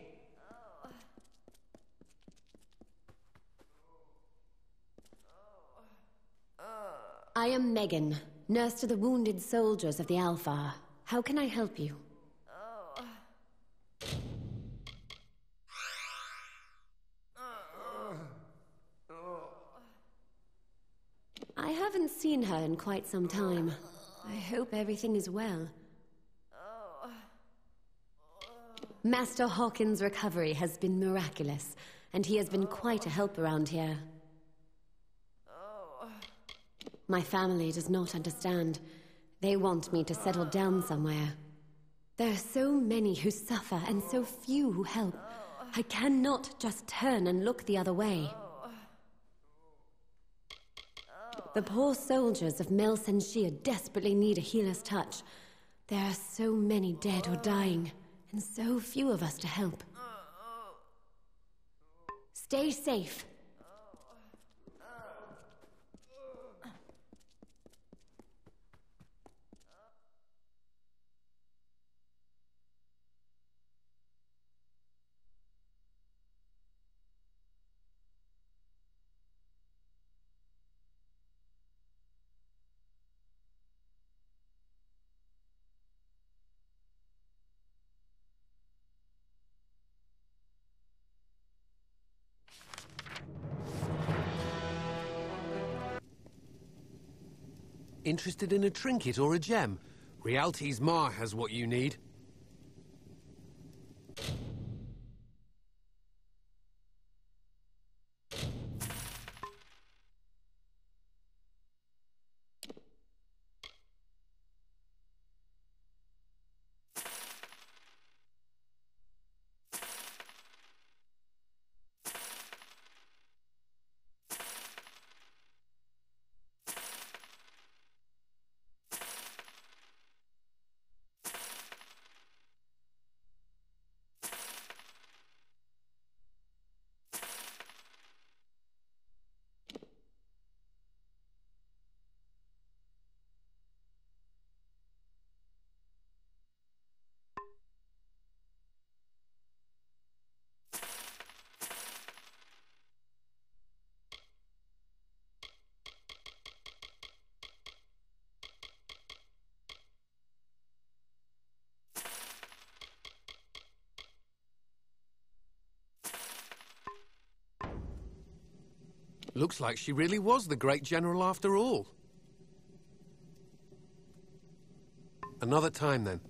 I am Megan, nurse to the wounded soldiers of the Alpha. How can I help you? I haven't seen her in quite some time. I hope everything is well. Master Hawkins' recovery has been miraculous, and he has been quite a help around here. My family does not understand. They want me to settle down somewhere. There are so many who suffer and so few who help. I cannot just turn and look the other way. The poor soldiers of Mel Senshir desperately need a healer's touch. There are so many dead or dying, and so few of us to help. Stay safe. Interested in a trinket or a gem? Rialti's Ma has what you need. Looks like she really was the great general after all. Another time, then.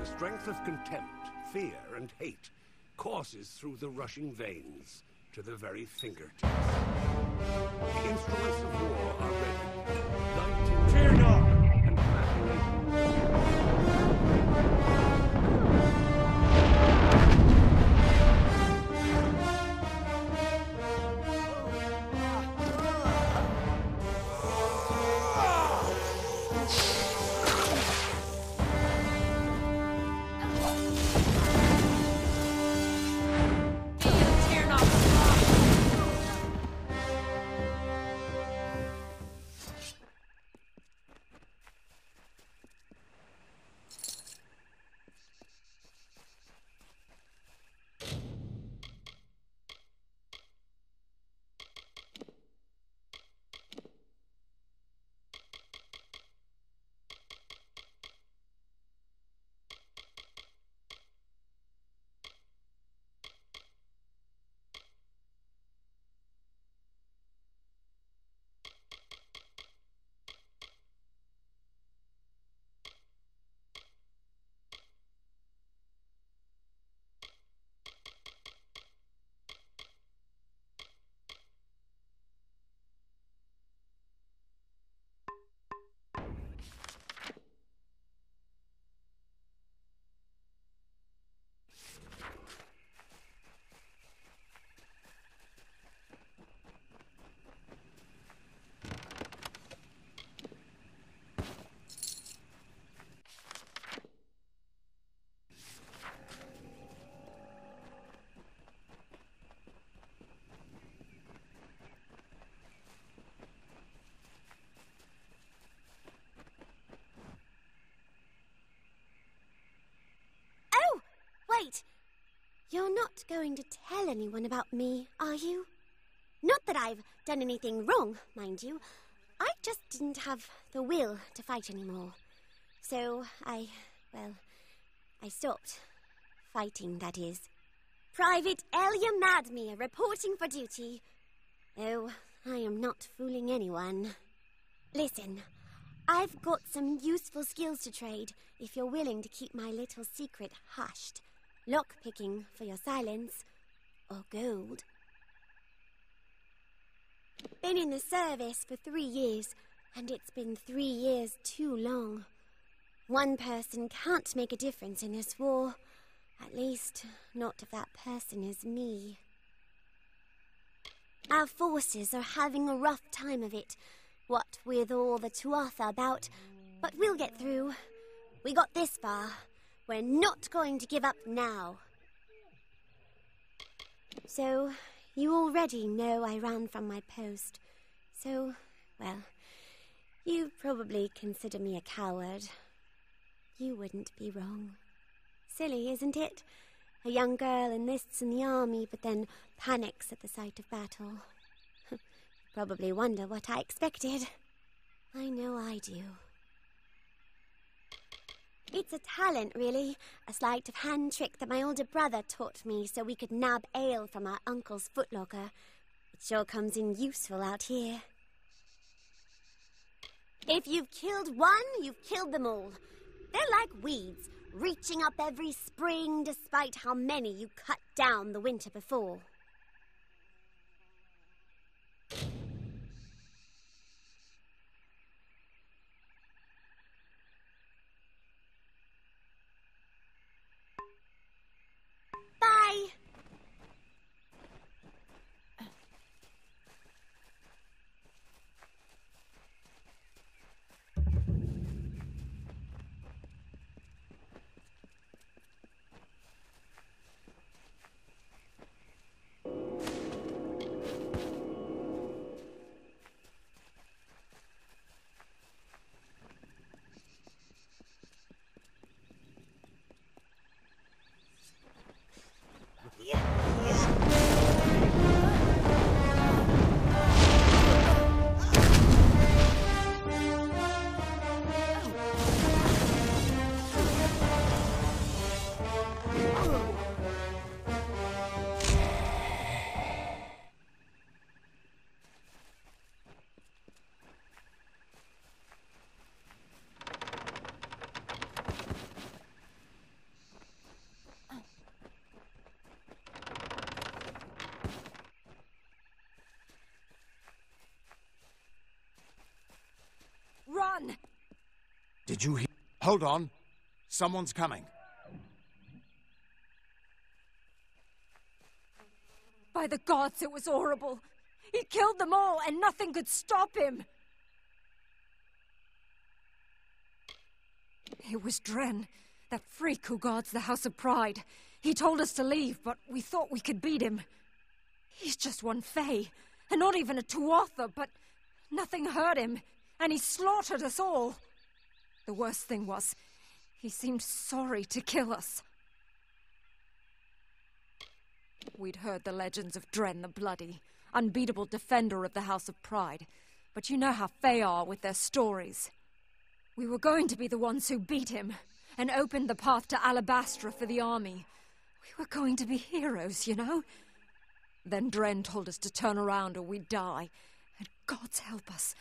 The strength of contempt, fear, and hate courses through the rushing veins to the very fingertips. The instruments of war are ready. Light, fear not, and magic. Wait! You're not going to tell anyone about me, are you? Not that I've done anything wrong, mind you. I just didn't have the will to fight anymore. So I stopped. Fighting, that is. Private Elia Madmere, reporting for duty. Oh, I am not fooling anyone. Listen, I've got some useful skills to trade if you're willing to keep my little secret hushed. Lock-picking for your silence, or gold. Been in the service for 3 years, and it's been 3 years too long. One person can't make a difference in this war. At least, not if that person is me. Our forces are having a rough time of it, what with all the Tuatha about, but we'll get through. We got this far. We're not going to give up now. So, you already know I ran from my post. So, well, you probably consider me a coward. You wouldn't be wrong. Silly, isn't it? A young girl enlists in the army, but then panics at the sight of battle. You probably wonder what I expected. I know I do. It's a talent, really. A sleight of hand trick that my older brother taught me so we could nab ale from our uncle's footlocker. It sure comes in useful out here. If you've killed one, you've killed them all. They're like weeds, reaching up every spring despite how many you cut down the winter before. Bye! Did you hear? Hold on. Someone's coming. By the gods, it was horrible. He killed them all, and nothing could stop him. It was Dren, that freak who guards the House of Pride. He told us to leave, but we thought we could beat him. He's just one Fae, and not even a Tuatha, but nothing hurt him, and he slaughtered us all. The worst thing was, he seemed sorry to kill us. We'd heard the legends of Dren the Bloody, unbeatable defender of the House of Pride, but you know how Fae are with their stories. We were going to be the ones who beat him, and opened the path to Alabastra for the army. We were going to be heroes, you know? Then Dren told us to turn around or we'd die. And God's help us,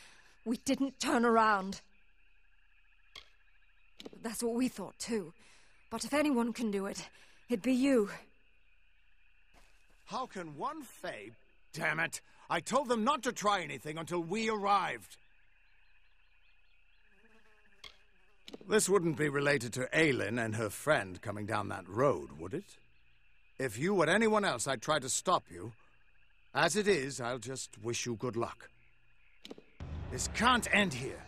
we didn't turn around. That's what we thought too. But if anyone can do it, it'd be you. How can one Fae... Damn it! I told them not to try anything until we arrived. This wouldn't be related to Aylin and her friend coming down that road, would it? If you were anyone else, I'd try to stop you. As it is, I'll just wish you good luck. This can't end here.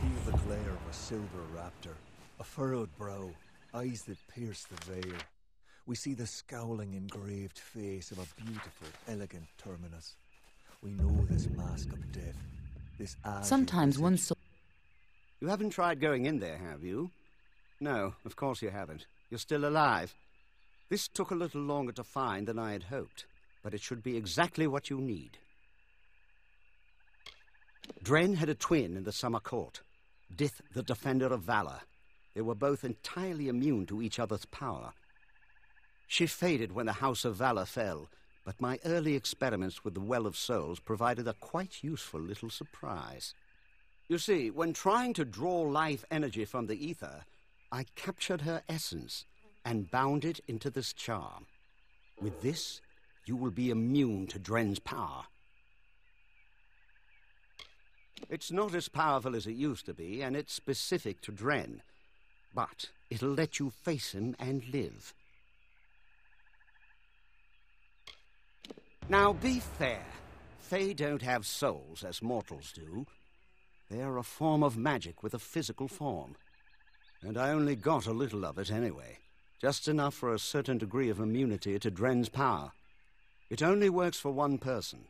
Feel the glare of a silver raptor, a furrowed brow, eyes that pierce the veil. We see the scowling, engraved face of a beautiful, elegant terminus. We know this mask of death, this Sometimes one soul... You haven't tried going in there, have you? No, of course you haven't. You're still alive. This took a little longer to find than I had hoped, but it should be exactly what you need. Dren had a twin in the Summer Court, Dith the Defender of Valor. They were both entirely immune to each other's power. She faded when the House of Valor fell, but my early experiments with the Well of Souls provided a quite useful little surprise. You see, when trying to draw life energy from the ether, I captured her essence and bound it into this charm. With this, you will be immune to Dren's power. It's not as powerful as it used to be, and it's specific to Dren, but it'll let you face him and live. Now, be fair. Fae don't have souls as mortals do. They're a form of magic with a physical form. And I only got a little of it anyway. Just enough for a certain degree of immunity to Dren's power. It only works for one person,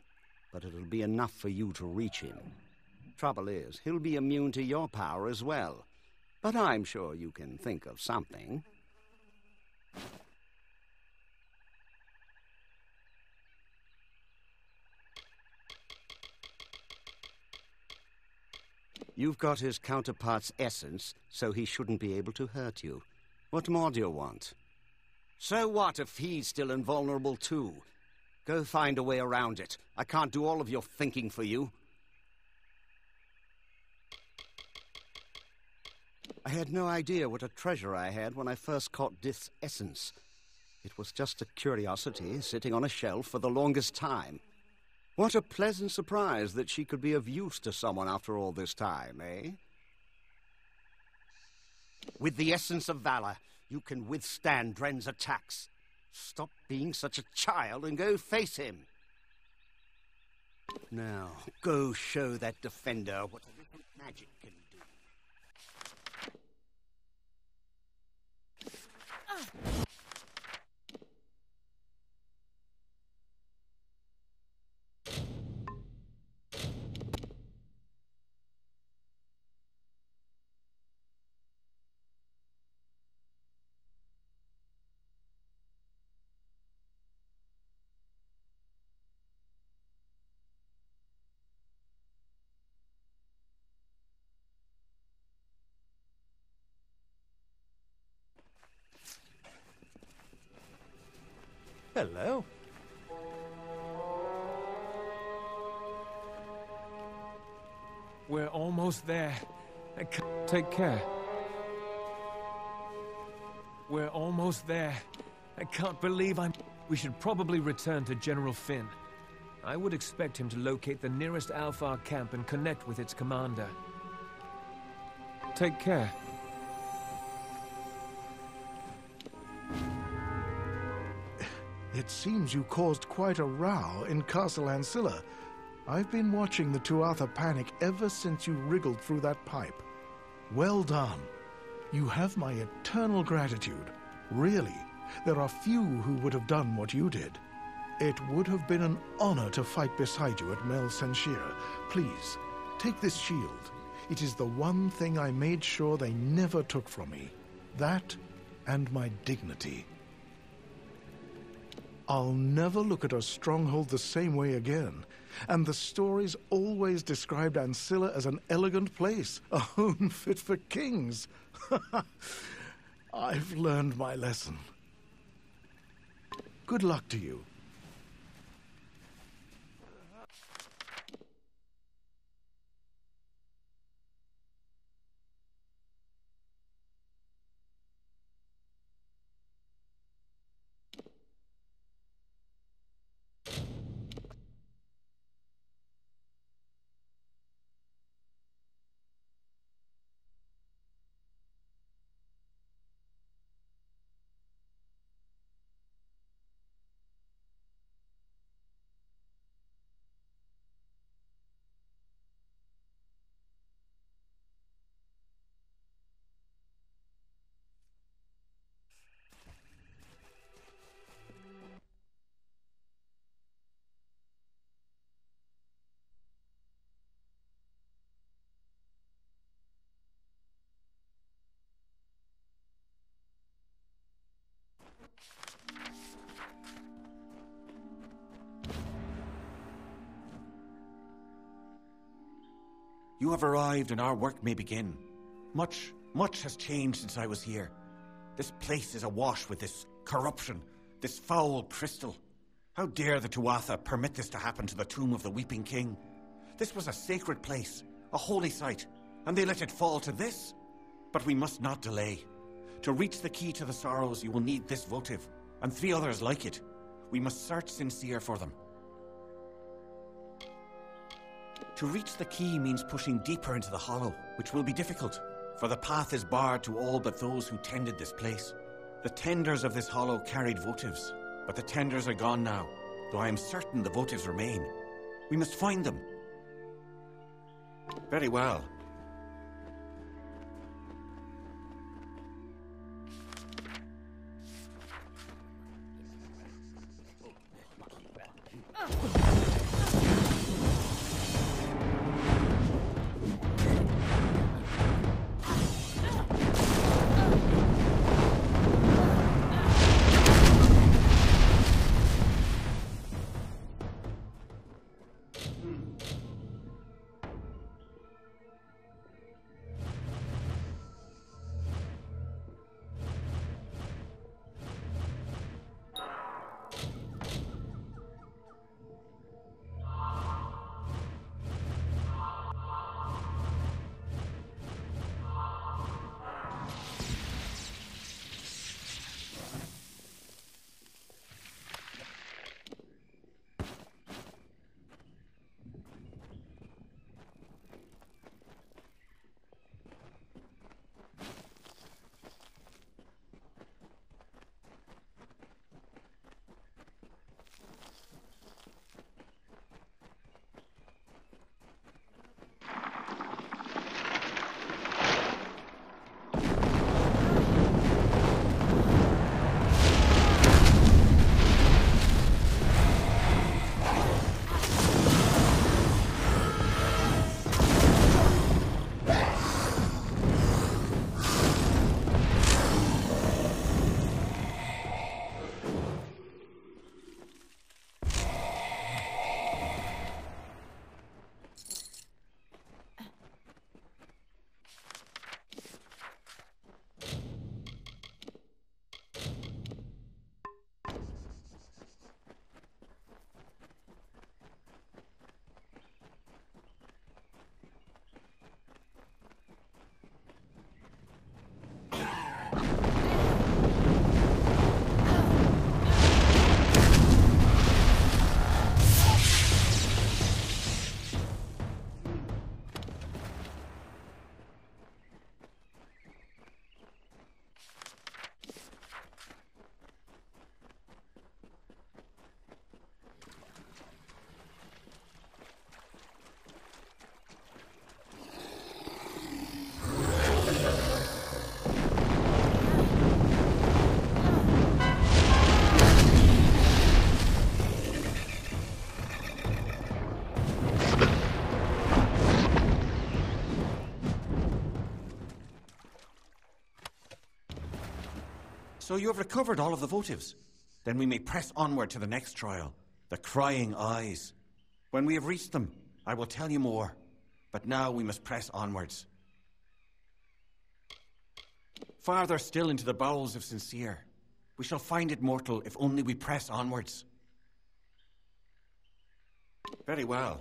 but it'll be enough for you to reach him. Trouble is, he'll be immune to your power as well. But I'm sure you can think of something. You've got his counterpart's essence, so he shouldn't be able to hurt you. What more do you want? So what if he's still invulnerable too? Go find a way around it. I can't do all of your thinking for you. I had no idea what a treasure I had when I first caught Dith's essence. It was just a curiosity sitting on a shelf for the longest time. What a pleasant surprise that she could be of use to someone after all this time, eh? With the essence of valor, you can withstand Dren's attacks. Stop being such a child and go face him. Now, go show that defender what a little magic can do. Hello. We're almost there. Take care. We're almost there. I can't believe I'm... We should probably return to General Finn. I would expect him to locate the nearest Alfar camp and connect with its commander. Take care. It seems you caused quite a row in Castle Ancilla. I've been watching the Tuatha panic ever since you wriggled through that pipe. Well done. You have my eternal gratitude. Really, there are few who would have done what you did. It would have been an honor to fight beside you at Mel Senshir. Please, take this shield. It is the one thing I made sure they never took from me. That and my dignity. I'll never look at a stronghold the same way again. And the stories always described Ancilla as an elegant place, a home fit for kings. I've learned my lesson. Good luck to you. You have arrived and our work may begin. Much has changed since I was here. This place is awash with this corruption, this foul crystal. How dare the Tuatha permit this to happen to the tomb of the Weeping King? This was a sacred place, a holy site, and they let it fall to this? But we must not delay. To reach the key to the sorrows, you will need this votive, and 3 others like it. We must search Sincere for them. To reach the key means pushing deeper into the hollow, which will be difficult, for the path is barred to all but those who tended this place. The tenders of this hollow carried votives, but the tenders are gone now, though I am certain the votives remain. We must find them. Very well. So you have recovered all of the votives. Then we may press onward to the next trial, the Crying Eyes. When we have reached them, I will tell you more. But now we must press onwards. Farther still into the bowels of Sincere. We shall find it mortal if only we press onwards. Very well.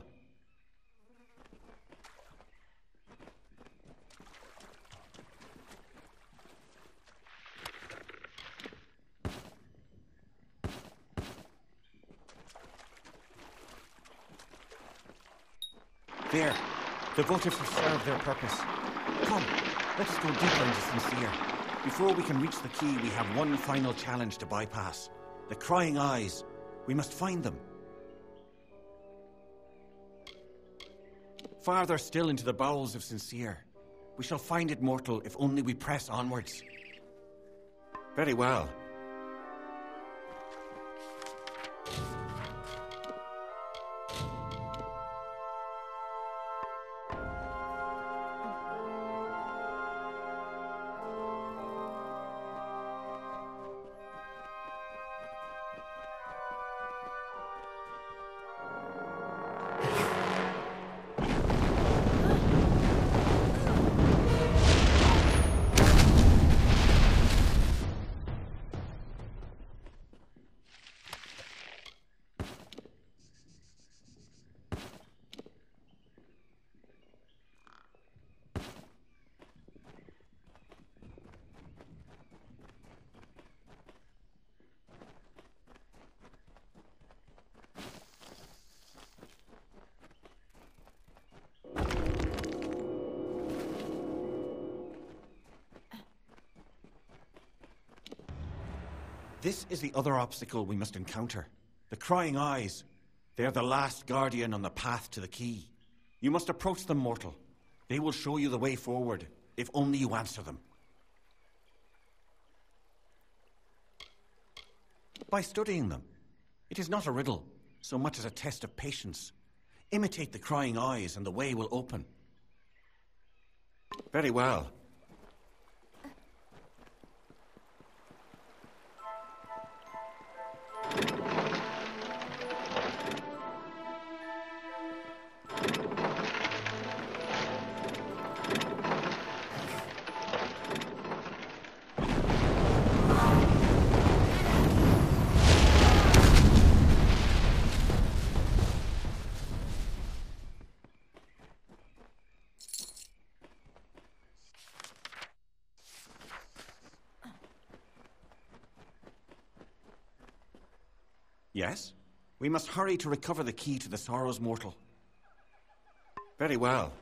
There. The votives have served their purpose. Come, let us go deeper into Sincere. Before we can reach the key, we have one final challenge to bypass. The Crying Eyes. We must find them. Farther still into the bowels of Sincere. We shall find it mortal if only we press onwards. Very well. This is the other obstacle we must encounter. The Crying Eyes. They're the last guardian on the path to the key. You must approach them, mortal. They will show you the way forward, if only you answer them. By studying them. It is not a riddle, so much as a test of patience. Imitate the Crying Eyes and the way will open. Very well. Yes? We must hurry to recover the key to the Sorrows Mortal. Very well.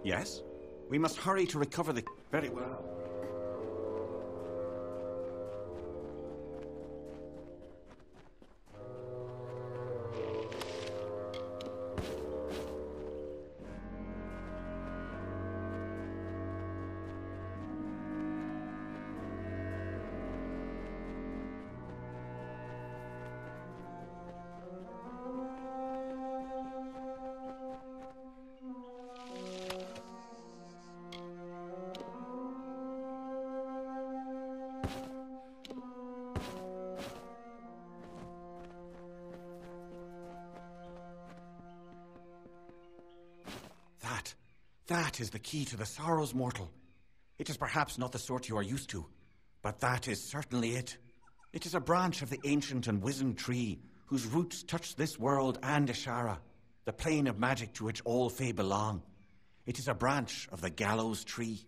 Yes? We must hurry to recover the... Very well. That is the key to the sorrows, mortal. It is perhaps not the sort you are used to, but that is certainly it. It is a branch of the ancient and wizened tree whose roots touch this world and Ishara, the plane of magic to which all Fae belong. It is a branch of the gallows tree.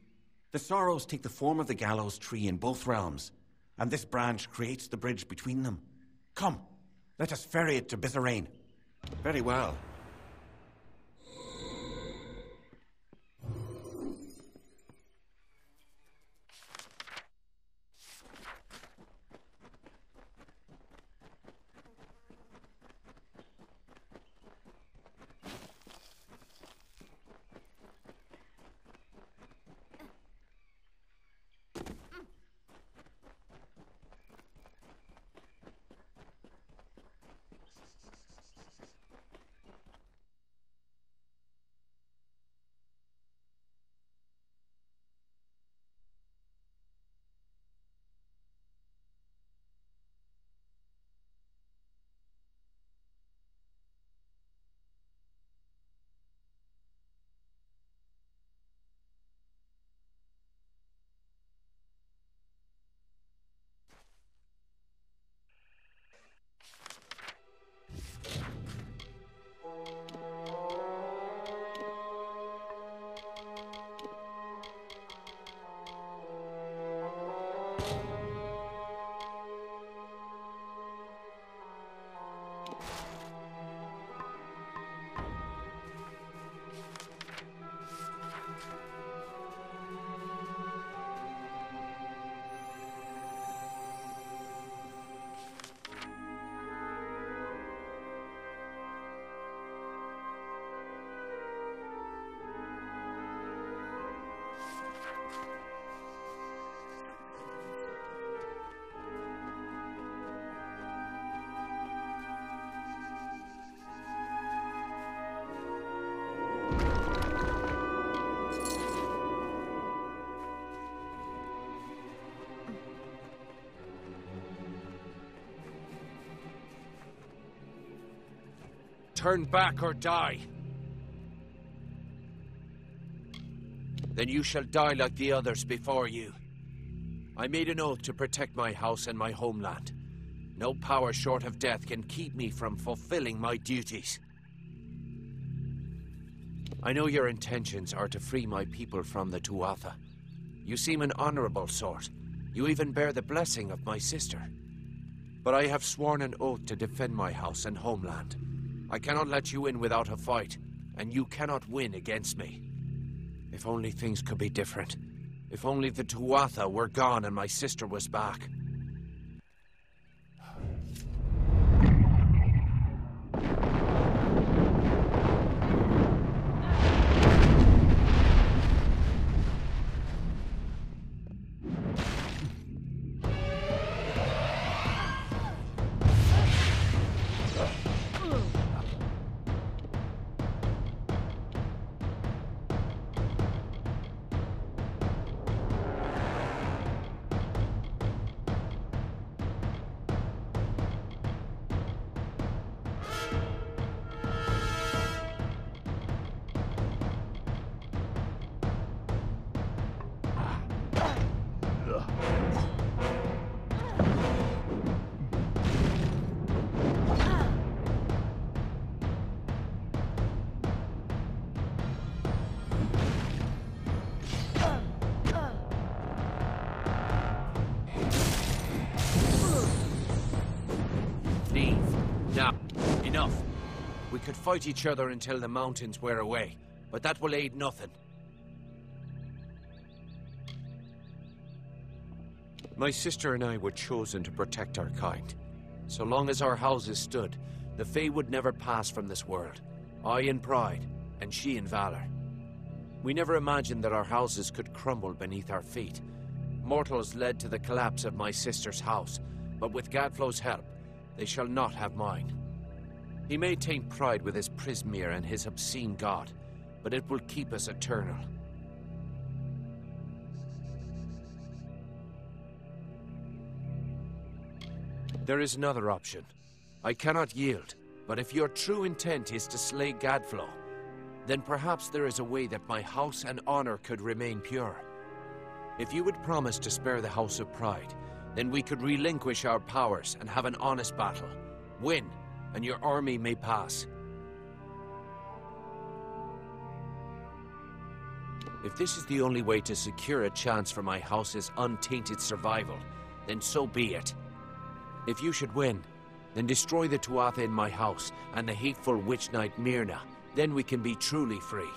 The sorrows take the form of the gallows tree in both realms, and this branch creates the bridge between them. Come, let us ferry it to Bizarrain. Very well. Turn back or die. Then you shall die like the others before you. I made an oath to protect my house and my homeland. No power short of death can keep me from fulfilling my duties. I know your intentions are to free my people from the Tuatha. You seem an honorable sort. You even bear the blessing of my sister. But I have sworn an oath to defend my house and homeland. I cannot let you in without a fight, and you cannot win against me. If only things could be different. If only the Tuatha were gone and my sister was back. Enough. We could fight each other until the mountains wear away, but that will aid nothing. My sister and I were chosen to protect our kind. So long as our houses stood, the Fae would never pass from this world. I in pride, and she in valor. We never imagined that our houses could crumble beneath our feet. Mortals led to the collapse of my sister's house, but with Gadflow's help, they shall not have mine. He may taint pride with his Prismere and his obscene god, but it will keep us eternal. There is another option. I cannot yield, but if your true intent is to slay Gadflow, then perhaps there is a way that my house and honor could remain pure. If you would promise to spare the House of Pride, then we could relinquish our powers and have an honest battle. Win, and your army may pass. If this is the only way to secure a chance for my house's untainted survival, then so be it. If you should win, then destroy the Tuatha in my house and the hateful witch knight Myrna. Then we can be truly free.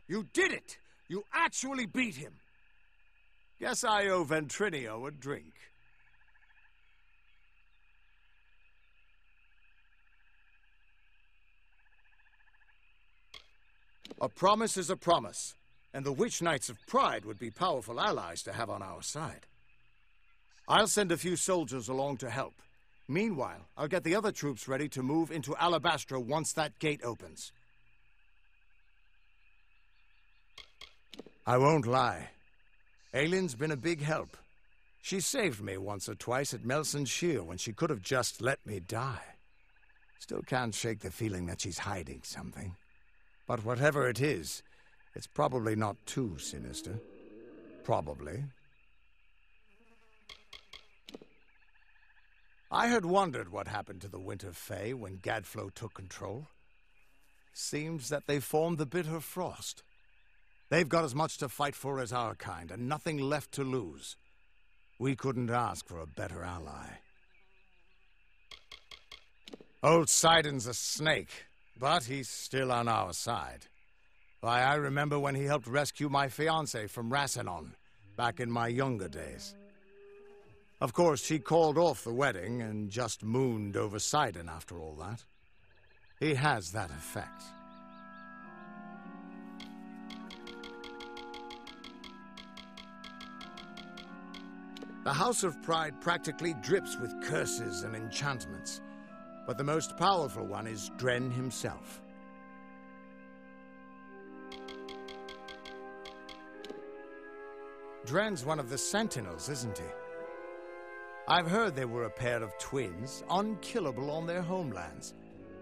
You did it! You actually beat him! Guess I owe Ventrinio a drink. A promise is a promise, and the Witch Knights of Pride would be powerful allies to have on our side. I'll send a few soldiers along to help. Meanwhile, I'll get the other troops ready to move into Alabastra once that gate opens. I won't lie. Aylin's been a big help. She saved me once or twice at Melson Shear when she could have just let me die. Still can't shake the feeling that she's hiding something. But whatever it is, it's probably not too sinister. Probably. I had wondered what happened to the Winter Fae when Gadflow took control. Seems that they formed the Bitter Frost. They've got as much to fight for as our kind, and nothing left to lose. We couldn't ask for a better ally. Old Sidon's a snake, but he's still on our side. Why, I remember when he helped rescue my fiancée from Rassanon, back in my younger days. Of course, she called off the wedding and just mooned over Sidon after all that. He has that effect. The House of Pride practically drips with curses and enchantments, but the most powerful one is Dren himself. Dren's one of the Sentinels, isn't he? I've heard they were a pair of twins, unkillable on their homelands,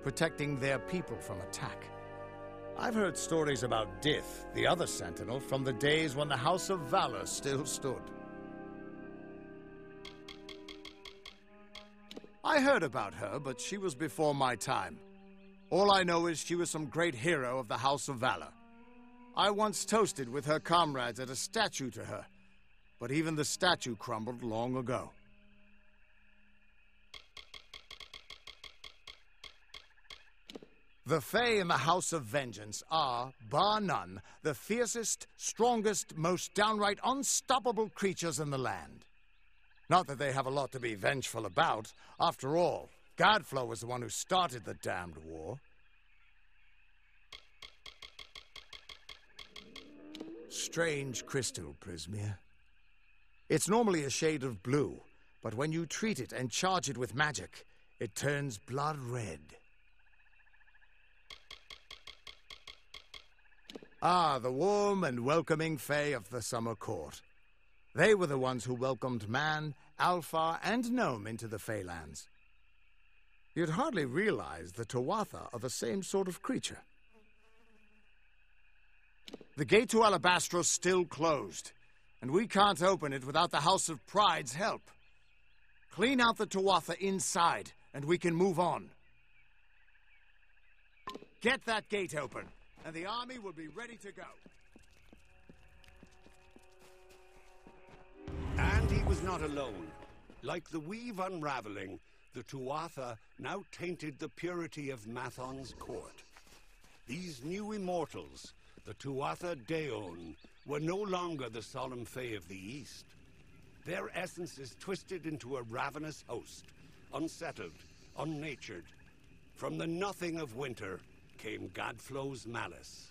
protecting their people from attack. I've heard stories about Dith, the other Sentinel, from the days when the House of Valor still stood. I heard about her, but she was before my time. All I know is she was some great hero of the House of Valor. I once toasted with her comrades at a statue to her, but even the statue crumbled long ago. The Fae in the House of Vengeance are, bar none, the fiercest, strongest, most downright unstoppable creatures in the land. Not that they have a lot to be vengeful about. After all, Gadflow was the one who started the damned war. Strange crystal, Prismia. It's normally a shade of blue, but when you treat it and charge it with magic, it turns blood red. Ah, the warm and welcoming Fae of the Summer Court. They were the ones who welcomed man, Alpha, and Gnome into the Faelands. You'd hardly realize the Tuatha are the same sort of creature. The gate to Alabastra's still closed, and we can't open it without the House of Pride's help. Clean out the Tuatha inside, and we can move on. Get that gate open, and the army will be ready to go. And he was not alone. Like the weave unraveling, The Tuatha now tainted the purity of Mathon's court. These new immortals, the Tuatha Daon, were no longer the solemn Fae of the East. Their essence is twisted into a ravenous host, unsettled, unnatured. From the nothing of winter came Godflow's malice.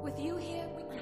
With you here, we can...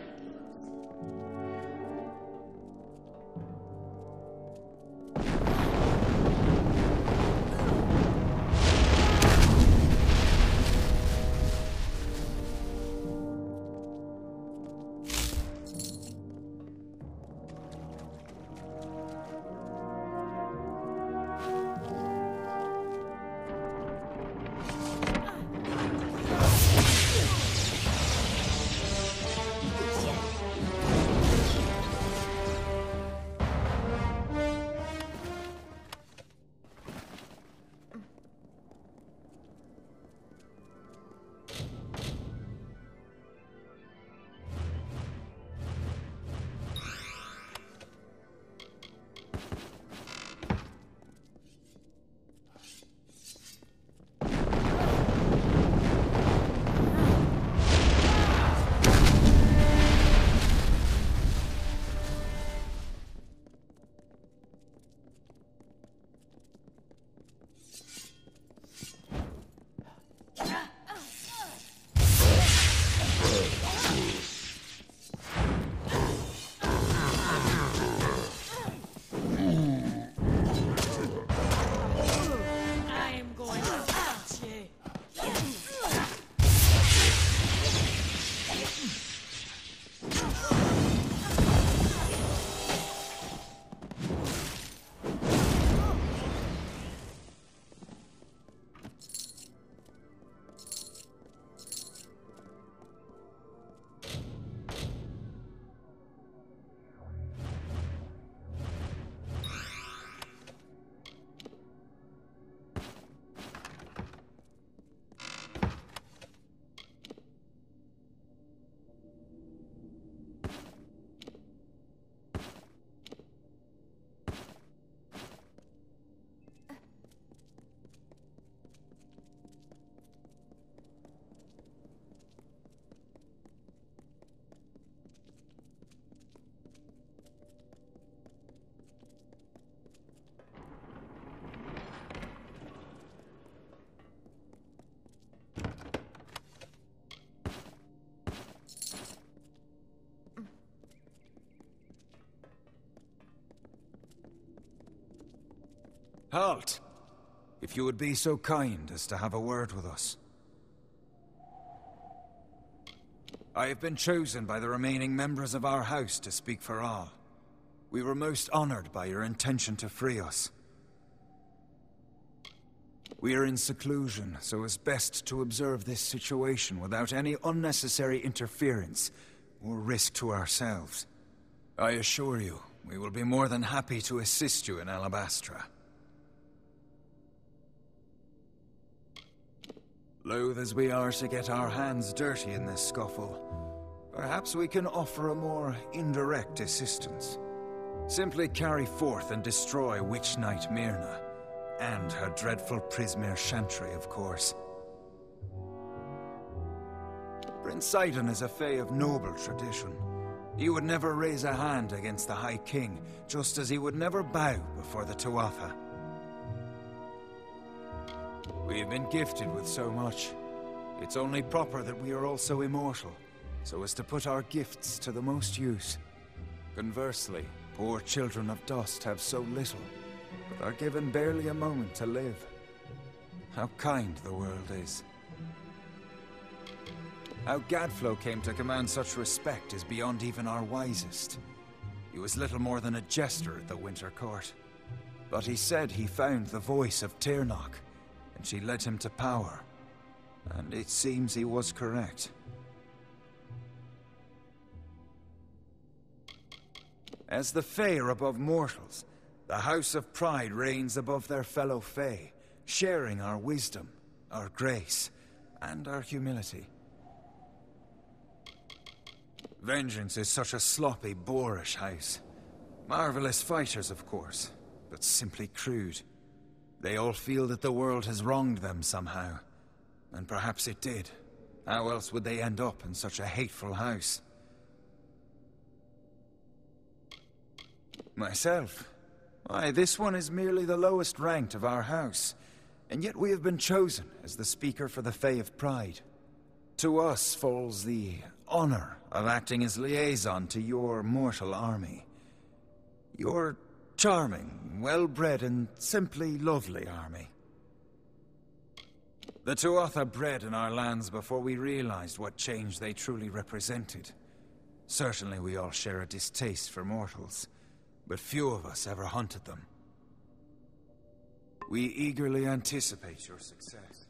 Halt! If you would be so kind as to have a word with us. I have been chosen by the remaining members of our house to speak for all. We were most honored by your intention to free us. We are in seclusion, so it's best to observe this situation without any unnecessary interference or risk to ourselves. I assure you, we will be more than happy to assist you in Alabastra. Loath as we are to get our hands dirty in this scuffle, perhaps we can offer a more indirect assistance. Simply carry forth and destroy Witch Knight Myrna, and her dreadful Prismere Chantry, of course. Prince Sidon is a Fae of noble tradition. He would never raise a hand against the High King, just as he would never bow before the Tuatha. We have been gifted with so much. It's only proper that we are also immortal, so as to put our gifts to the most use. Conversely, poor children of dust have so little, but are given barely a moment to live. How kind the world is. How Gadflow came to command such respect is beyond even our wisest. He was little more than a jester at the Winter Court. But he said he found the voice of Tirnoch, and she led him to power. And it seems he was correct. As the Fae are above mortals, the House of Pride reigns above their fellow Fae, sharing our wisdom, our grace, and our humility. Vengeance is such a sloppy, boorish house. Marvelous fighters, of course, but simply crude. They all feel that the world has wronged them somehow. And perhaps it did. How else would they end up in such a hateful house? Myself? Why, this one is merely the lowest ranked of our house. And yet we have been chosen as the speaker for the Fae of Pride. To us falls the honor of acting as liaison to your mortal army. Your charming, well-bred, and simply lovely army. The Tuatha bred in our lands before we realized what change they truly represented. Certainly we all share a distaste for mortals, but few of us ever hunted them. We eagerly anticipate your success.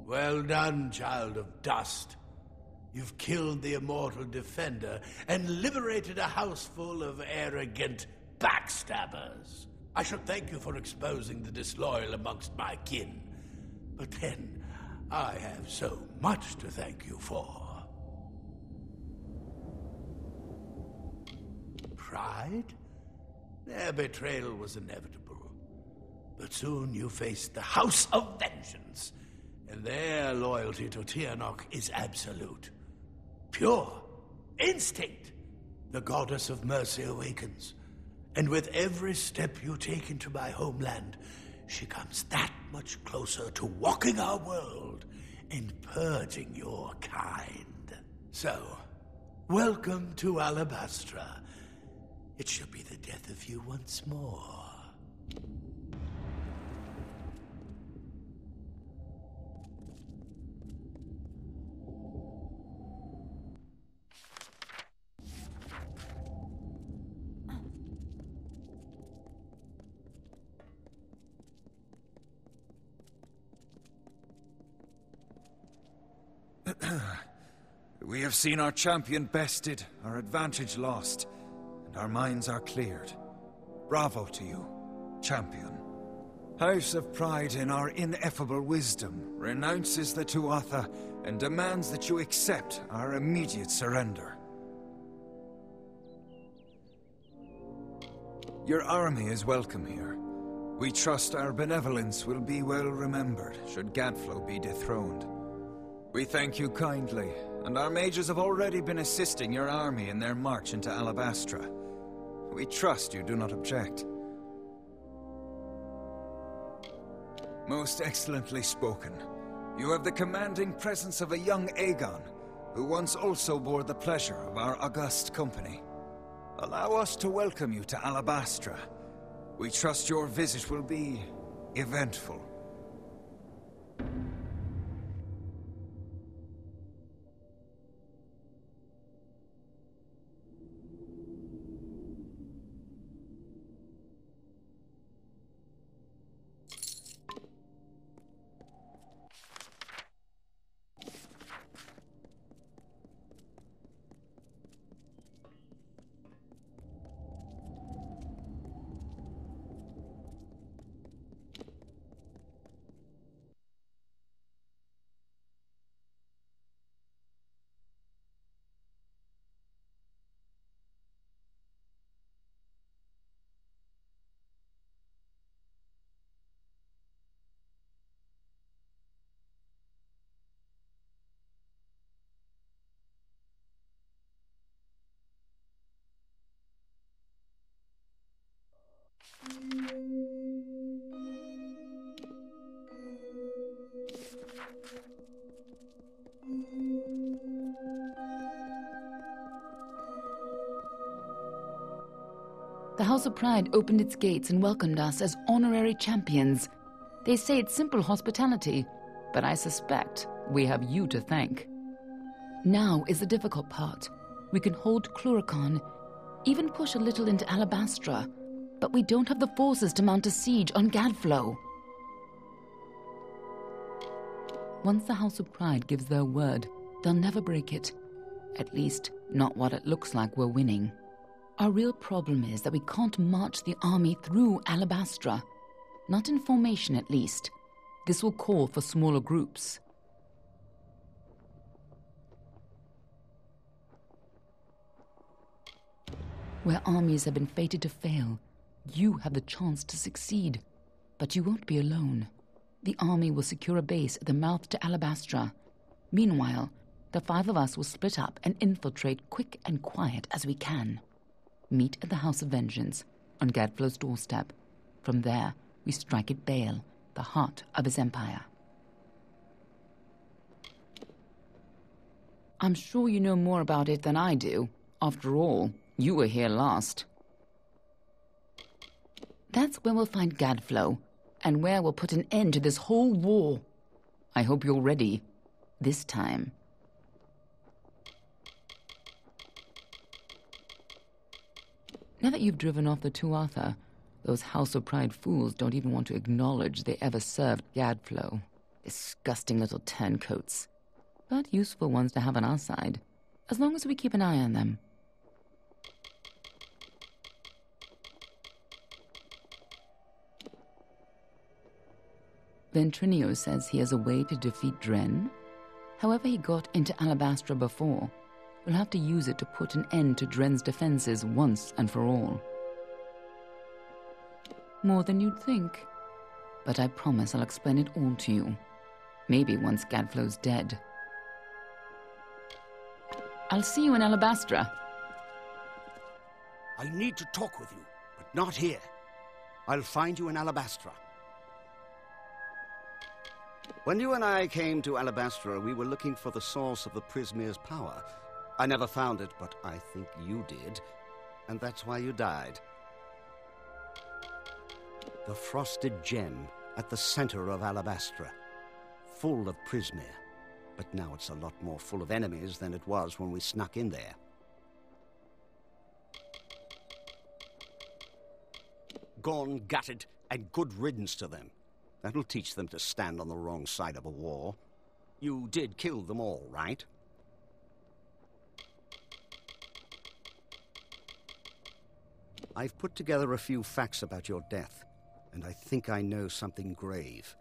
Well done, child of dust. You've killed the immortal defender and liberated a house full of arrogant backstabbers. I should thank you for exposing the disloyal amongst my kin. But then, I have so much to thank you for. Pride? Their betrayal was inevitable. But soon you faced the House of Vengeance, and their loyalty to Tianok is absolute. Pure. Instinct. The goddess of mercy awakens. And with every step you take into my homeland, she comes that much closer to walking our world and purging your kind. So, welcome to Alabastra. It shall be the death of you once more. We have seen our champion bested, our advantage lost, and our minds are cleared. Bravo to you, champion. House of Pride, in our ineffable wisdom, renounces the Tuatha and demands that you accept our immediate surrender. Your army is welcome here. We trust our benevolence will be well remembered should Gadflow be dethroned. We thank you kindly, and our mages have already been assisting your army in their march into Alabastra. We trust you do not object. Most excellently spoken. You have the commanding presence of a young Aegon, who once also bore the pleasure of our august company. Allow us to welcome you to Alabastra. We trust your visit will be eventful. The House of Pride opened its gates and welcomed us as honorary champions. They say it's simple hospitality, but I suspect we have you to thank. Now is the difficult part. We can hold Cluricon, even push a little into Alabastra, but we don't have the forces to mount a siege on Gadflow. Once the House of Pride gives their word, they'll never break it. At least, not while it looks like we're winning. Our real problem is that we can't march the army through Alabastra. Not in formation, at least. This will call for smaller groups. Where armies have been fated to fail, you have the chance to succeed. But you won't be alone. The army will secure a base at the mouth to Alabastra. Meanwhile, the 5 of us will split up and infiltrate quick and quiet as we can. Meet at the House of Vengeance, on Gadflow's doorstep. From there, we strike at Bale, the heart of his empire. I'm sure you know more about it than I do. After all, you were here last. That's where we'll find Gadflow, and where we'll put an end to this whole war. I hope you're ready. This time. Now that you've driven off the Tuatha, those House of Pride fools don't even want to acknowledge they ever served Gadflow. Disgusting little turncoats. But useful ones to have on our side, as long as we keep an eye on them. Ventrinio says he has a way to defeat Dren. However he got into Alabastra before, we'll have to use it to put an end to Dren's defenses once and for all. More than you'd think. But I promise I'll explain it all to you. Maybe once Gadflow's dead. I'll see you in Alabastra. I need to talk with you, but not here. I'll find you in Alabastra. When you and I came to Alabastra, we were looking for the source of the Prismere's power. I never found it, but I think you did, and that's why you died. The frosted gem at the center of Alabastra, full of Prismere, but now it's a lot more full of enemies than it was when we snuck in there. Gone, gutted, and good riddance to them. That'll teach them to stand on the wrong side of a war. You did kill them all, right? I've put together a few facts about your death, and I think I know something grave.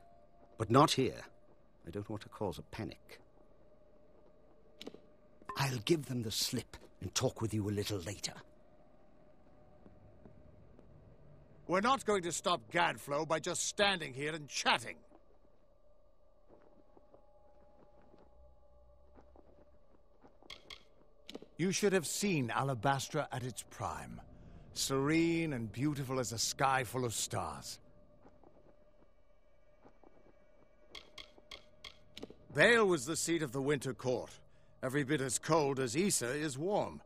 But not here. I don't want to cause a panic. I'll give them the slip and talk with you a little later. We're not going to stop Gadflow by just standing here and chatting. You should have seen Alabastra at its prime. Serene and beautiful as a sky full of stars. Vale was the seat of the Winter Court. Every bit as cold as Issa is warm.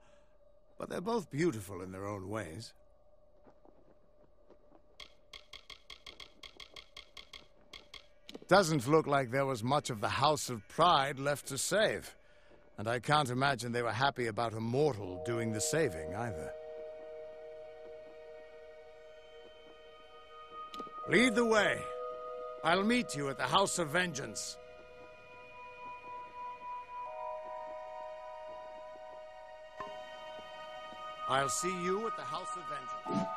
But they're both beautiful in their own ways. Doesn't look like there was much of the House of Pride left to save. And I can't imagine they were happy about a mortal doing the saving, either. Lead the way. I'll meet you at the House of Vengeance. I'll see you at the House of Vengeance.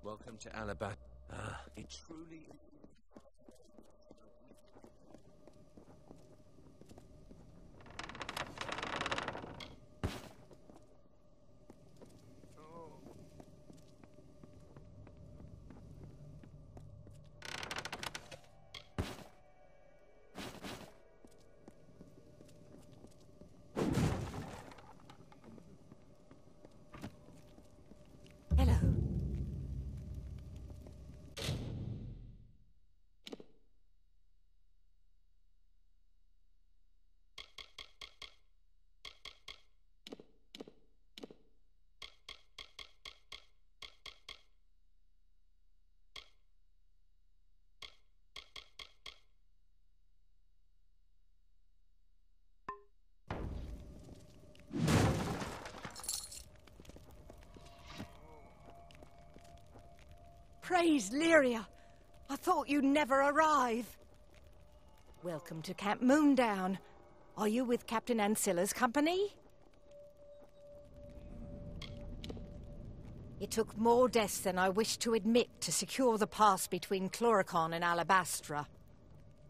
Welcome to Alabama. It truly... Praise Lyria! I thought you'd never arrive. Welcome to Camp Moondown. Are you with Captain Ancilla's company? It took more deaths than I wished to admit to secure the pass between Chloricon and Alabastra.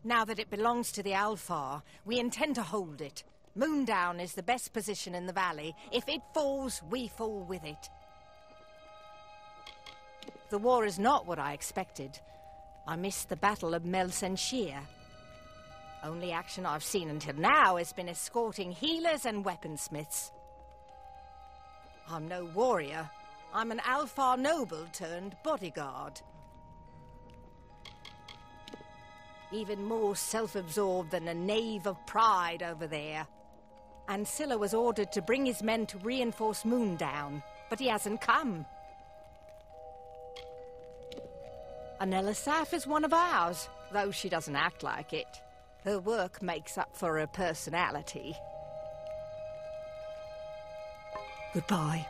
Now that it belongs to the Alfar, we intend to hold it. Moondown is the best position in the valley. If it falls, we fall with it. The war is not what I expected. I missed the Battle of Melsenshir. Only action I've seen until now has been escorting healers and weaponsmiths. I'm no warrior. I'm an Alfar noble turned bodyguard. Even more self-absorbed than a knave of pride over there. Ancilla was ordered to bring his men to reinforce Moondown, but he hasn't come. Anella Saf is one of ours, though she doesn't act like it. Her work makes up for her personality. Goodbye.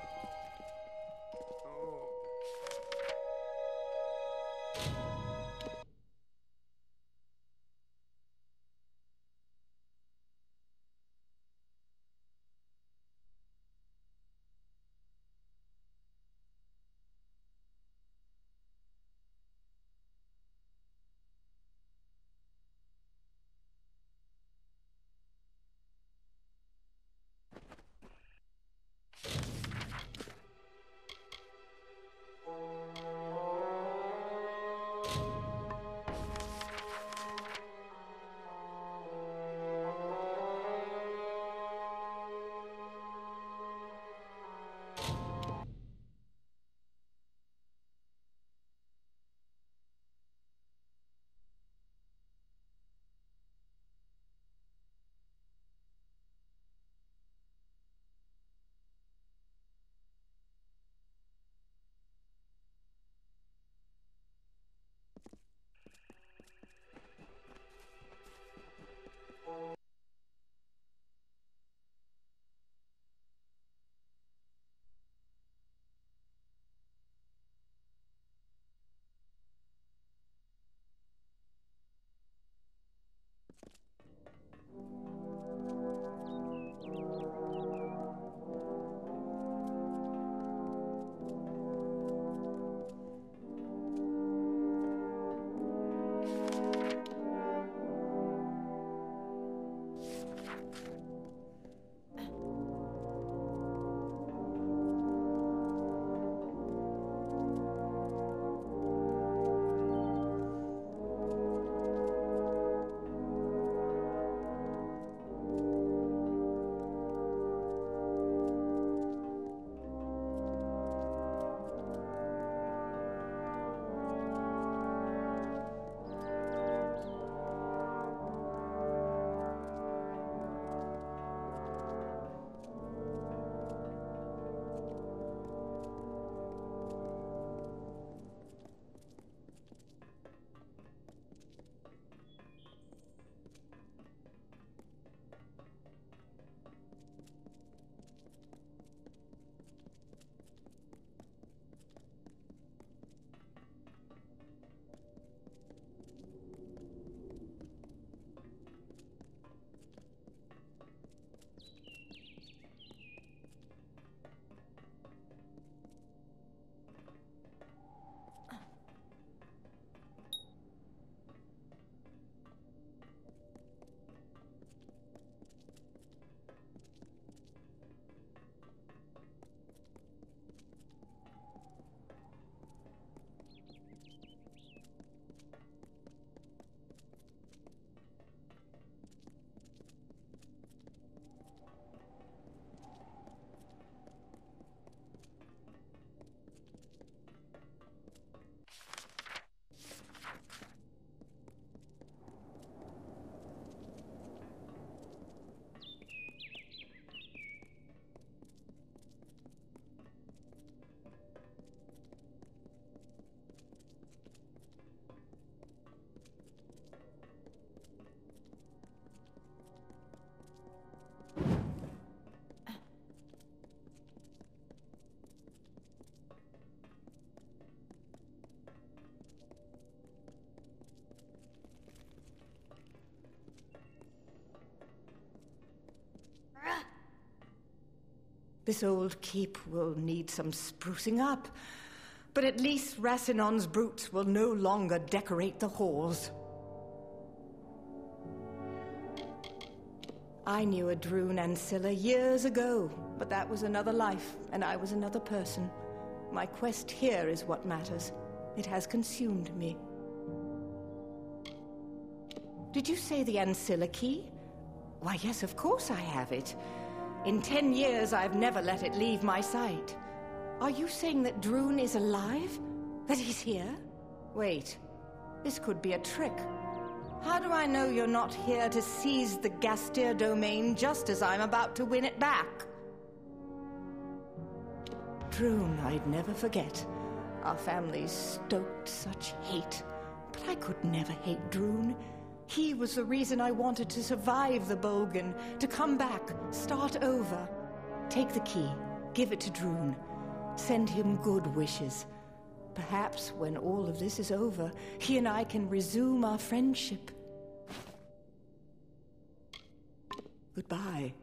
This old keep will need some sprucing up, but at least Racinon's brutes will no longer decorate the halls. I knew a Droon Ancilla years ago, but that was another life, and I was another person. My quest here is what matters. It has consumed me. Did you say the Ancilla key? Why, yes, of course I have it. In 10 years, I've never let it leave my sight. Are you saying that Droon is alive? That he's here? Wait, this could be a trick. How do I know you're not here to seize the Gastir domain just as I'm about to win it back? Droon, I'd never forget. Our families stoked such hate. But I could never hate Droon. He was the reason I wanted to survive the Bolgan, to come back, start over. Take the key, give it to Droon. Send him good wishes. Perhaps when all of this is over, he and I can resume our friendship. Goodbye.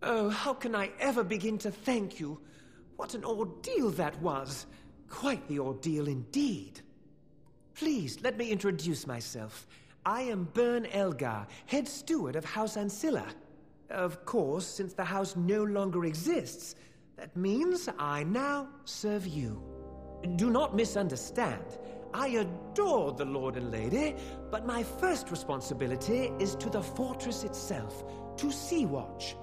Oh, how can I ever begin to thank you? What an ordeal that was. Quite the ordeal indeed. Please, let me introduce myself. I am Bern Elgar, head steward of House Ancilla. Of course, since the house no longer exists, that means I now serve you. Do not misunderstand. I adore the Lord and Lady, but my first responsibility is to the fortress itself, to Sea-Watch.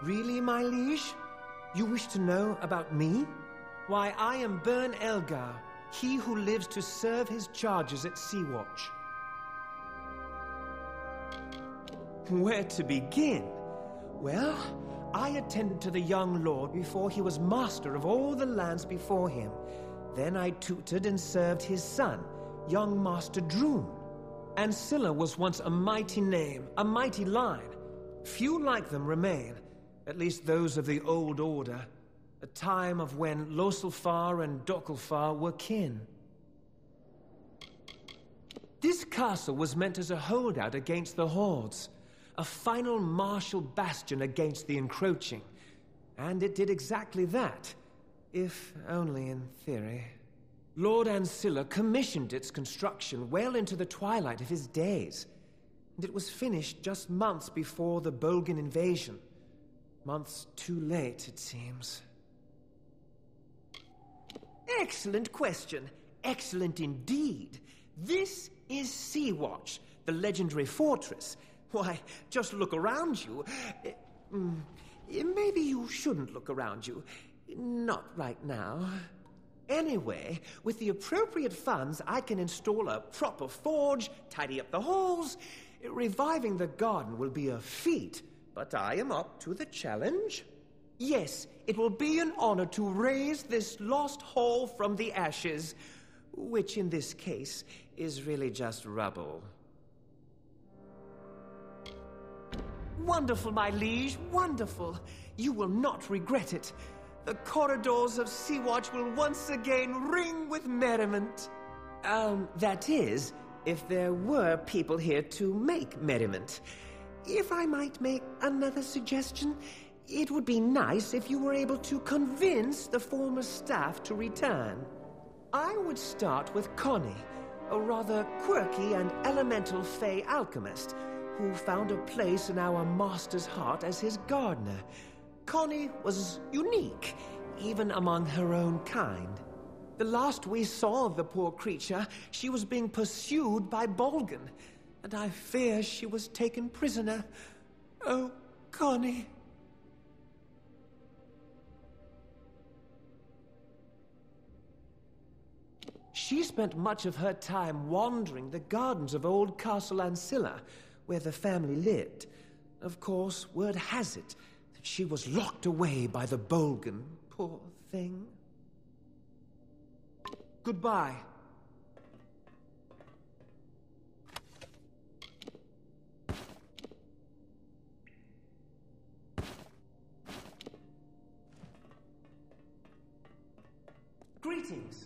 Really, my liege? You wish to know about me? Why, I am Bern Elgar, he who lives to serve his charges at Sea-Watch. Where to begin? Well, I attended to the young lord before he was master of all the lands before him. Then I tutored and served his son, young Master Droon. Ancilla was once a mighty name, a mighty line. Few like them remain, at least those of the old order, a time of when Loselfar and Dokelfar were kin. This castle was meant as a holdout against the hordes, a final martial bastion against the encroaching. And it did exactly that, if only in theory. Lord Ancilla commissioned its construction well into the twilight of his days, and it was finished just months before the Bolgan invasion. Months too late, it seems. Excellent question. Excellent indeed. This is Sea-Watch, the legendary fortress. Why, just look around you. Maybe you shouldn't look around you. Not right now. Anyway, with the appropriate funds, I can install a proper forge, tidy up the halls. Reviving the garden will be a feat, but I am up to the challenge. Yes, it will be an honor to raise this lost hall from the ashes, which in this case is really just rubble. Wonderful, my liege, wonderful. You will not regret it. The corridors of Sea-Watch will once again ring with merriment. That is, if there were people here to make merriment. If I might make another suggestion, it would be nice if you were able to convince the former staff to return. I would start with Connie, a rather quirky and elemental Fey alchemist, who found a place in our master's heart as his gardener. Connie was unique, even among her own kind. The last we saw of the poor creature, she was being pursued by Bolgan, and I fear she was taken prisoner. Oh, Connie. She spent much of her time wandering the gardens of old Castle Ancilla, where the family lived. Of course, word has it that she was locked away by the Bolgan, poor thing. Goodbye. Greetings.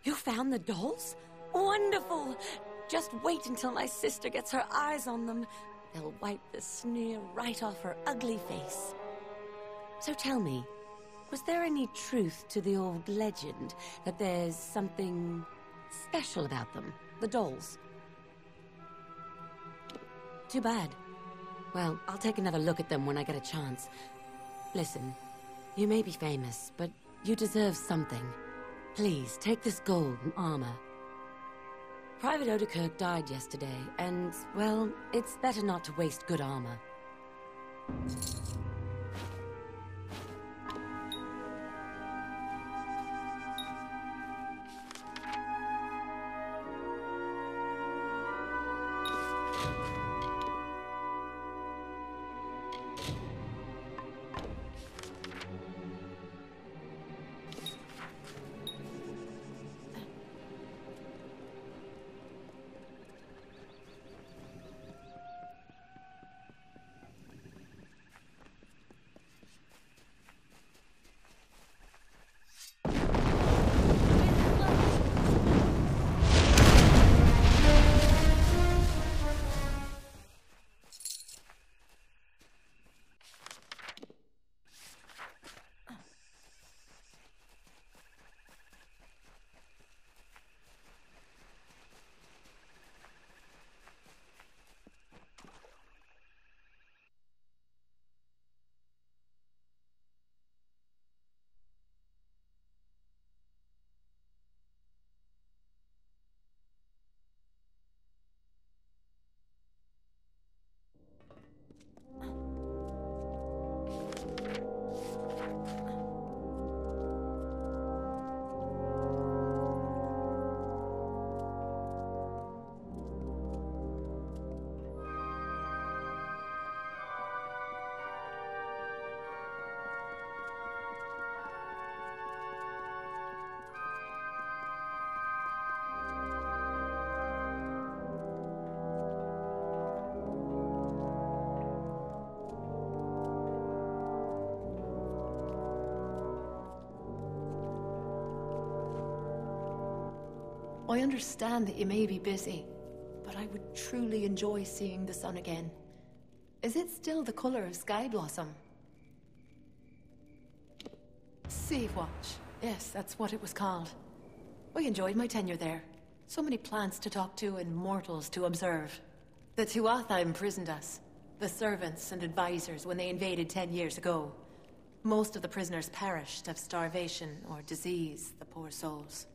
You found the dolls? Wonderful! Just wait until my sister gets her eyes on them. They'll wipe the sneer right off her ugly face. So tell me, was there any truth to the old legend that there's something special about them, the dolls? Too bad. Well, I'll take another look at them when I get a chance. Listen, you may be famous, but you deserve something. Please, take this gold and armor. Private Odekirk died yesterday, and, well, it's better not to waste good armor. I understand that you may be busy, but I would truly enjoy seeing the sun again. Is it still the color of Sky Blossom? Sea Watch. Yes, that's what it was called. I enjoyed my tenure there. So many plants to talk to and mortals to observe. The Tuatha imprisoned us, the servants and advisors, when they invaded 10 years ago. Most of the prisoners perished of starvation or disease, the poor souls.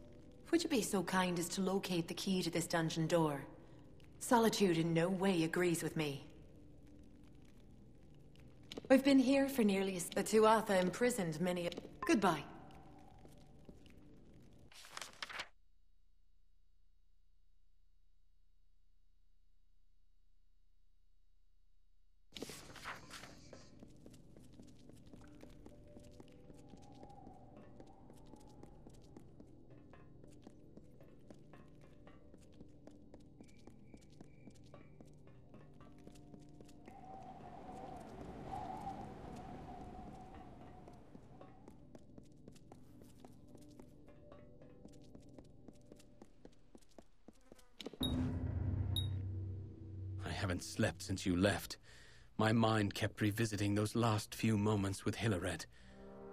Would you be so kind as to locate the key to this dungeon door? Solitude in no way agrees with me. I've been here for nearly the Tuatha imprisoned many. Goodbye. haven't slept since you left. My mind kept revisiting those last few moments with Hilaret.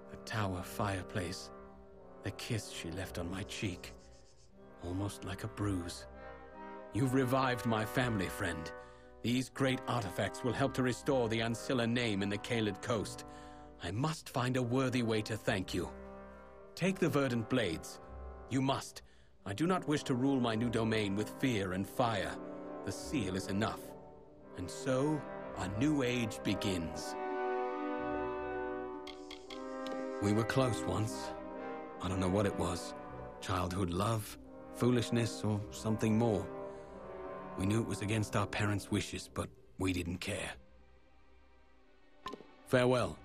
The tower fireplace. The kiss she left on my cheek. Almost like a bruise. You've revived my family, friend. These great artifacts will help to restore the Ancilla name in the Caelid coast. I must find a worthy way to thank you. Take the verdant blades. You must. I do not wish to rule my new domain with fear and fire. The seal is enough. And so, a new age begins. We were close once. I don't know what it was. Childhood love, foolishness, or something more. We knew it was against our parents' wishes, but we didn't care. Farewell.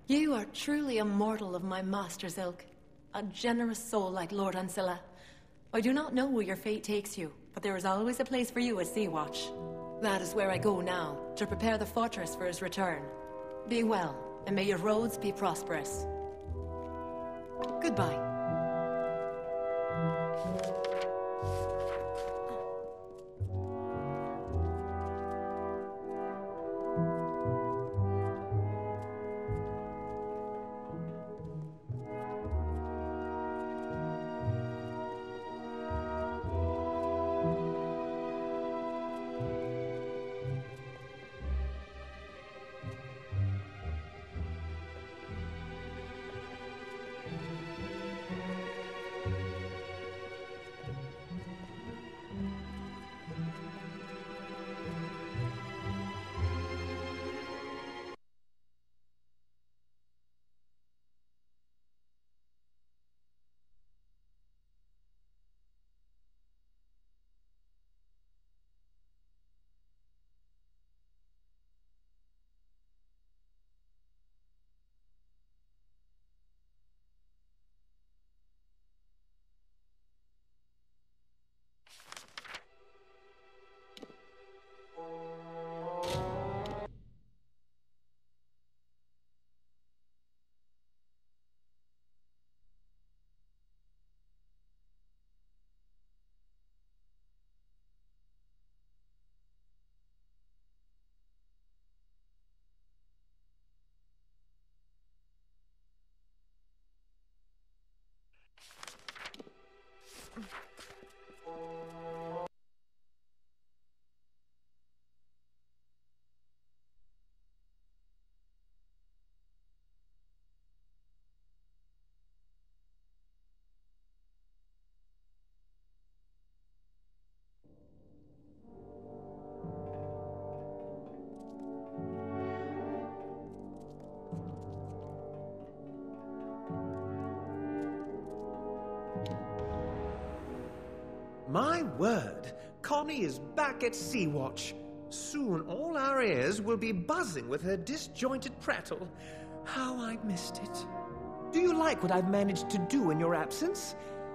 You are truly a mortal of my master's ilk. A generous soul like Lord Ancilla. I do not know where your fate takes you, but there is always a place for you at Sea-Watch. That is where I go now, to prepare the fortress for his return. Be well, and may your roads be prosperous. Goodbye. My word, Connie is back at Sea-Watch. Soon all our ears will be buzzing with her disjointed prattle. How I missed it. Do you like what I've managed to do in your absence?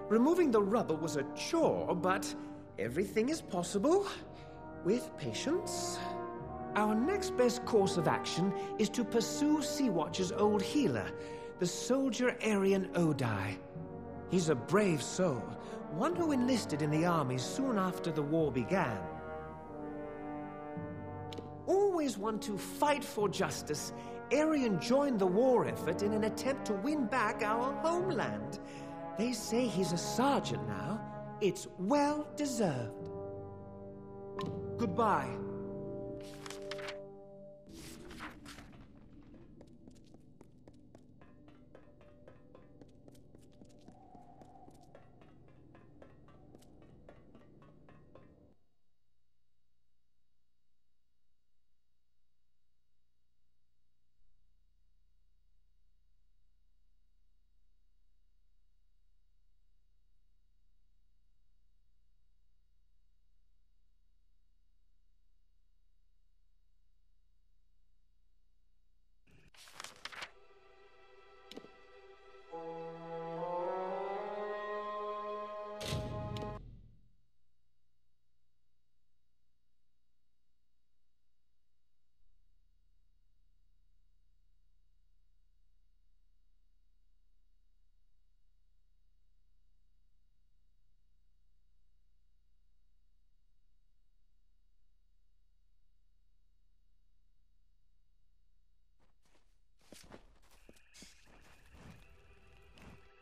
Removing the rubble was a chore, but everything is possible with patience. Our next best course of action is to pursue Sea-Watch's old healer, the soldier Aryan Odai. He's a brave soul, one who enlisted in the army soon after the war began. Always want to fight for justice, Aryan joined the war effort in an attempt to win back our homeland. They say he's a sergeant now. It's well deserved. Goodbye.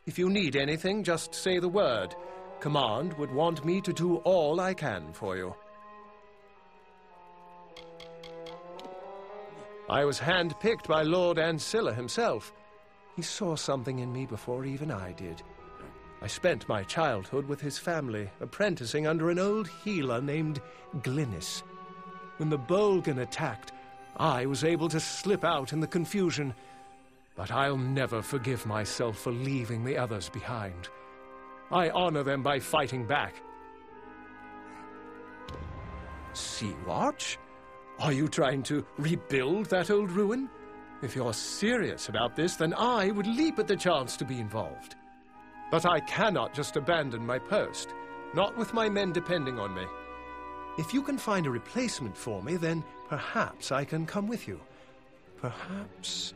If you need anything, just say the word. Command would want me to do all I can for you. I was handpicked by Lord Ancilla himself. He saw something in me before even I did. I spent my childhood with his family, apprenticing under an old healer named Glynis. When the Bolgan attacked, I was able to slip out in the confusion. But I'll never forgive myself for leaving the others behind. I honor them by fighting back. Sea-Watch? Are you trying to rebuild that old ruin? If you're serious about this, then I would leap at the chance to be involved. But I cannot just abandon my post, not with my men depending on me. If you can find a replacement for me, then perhaps I can come with you. Perhaps...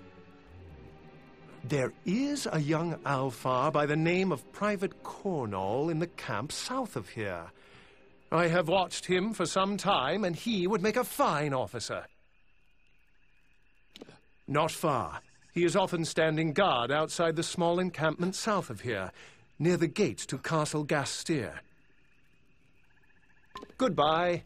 There is a young Alfar by the name of Private Cornall in the camp south of here. I have watched him for some time, and he would make a fine officer. Not far. He is often standing guard outside the small encampment south of here, near the gates to Castle Gastier. Goodbye.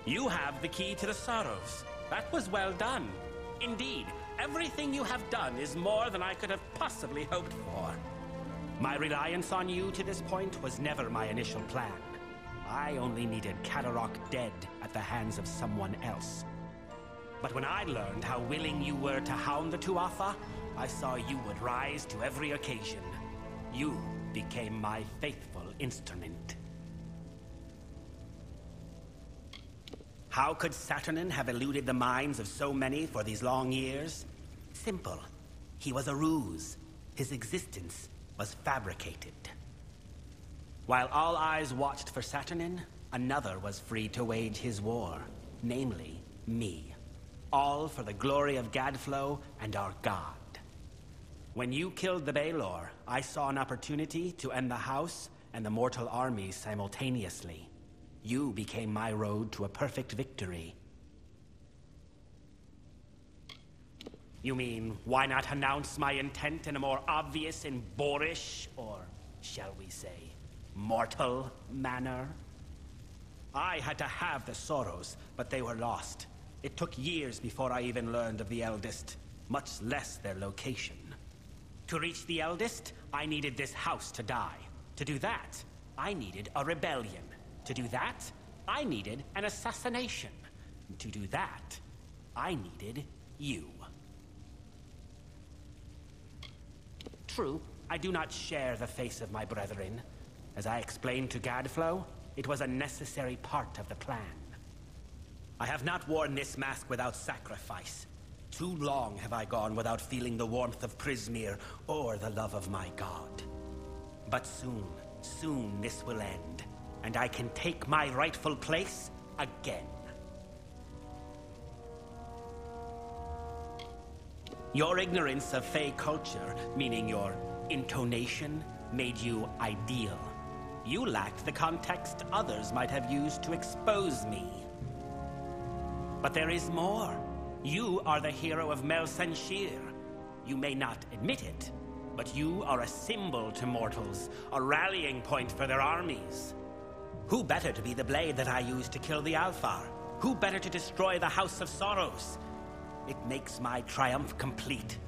You have the key to the Sorrows. That was well done. Indeed, everything you have done is more than I could have possibly hoped for. My reliance on you to this point was never my initial plan. I only needed Kadarok dead at the hands of someone else. But when I learned how willing you were to hound the Tuatha, I saw you would rise to every occasion. You became my faithful instrument. How could Saturnin have eluded the minds of so many for these long years? Simple. He was a ruse. His existence was fabricated. While all eyes watched for Saturnin, another was free to wage his war, namely me. All for the glory of Gadflow and our god. When you killed the Baelor, I saw an opportunity to end the house and the mortal armies simultaneously. You became my road to a perfect victory. You mean, why not announce my intent in a more obvious and boorish, or shall we say, mortal manner? I had to have the Sorrows, but they were lost. It took years before I even learned of the Eldest, much less their location. To reach the Eldest, I needed this house to die. To do that, I needed a rebellion. To do that, I needed an assassination. To do that, I needed you. True, I do not share the face of my brethren. As I explained to Gadflow, it was a necessary part of the plan. I have not worn this mask without sacrifice. Too long have I gone without feeling the warmth of Prismeer or the love of my god. But soon this will end, and I can take my rightful place again. Your ignorance of Fey culture, meaning your intonation, made you ideal. You lacked the context others might have used to expose me. But there is more. You are the hero of Mel-Senshir. You may not admit it, but you are a symbol to mortals, a rallying point for their armies. Who better to be the blade that I used to kill the Alfar? Who better to destroy the House of Sorrows? It makes my triumph complete.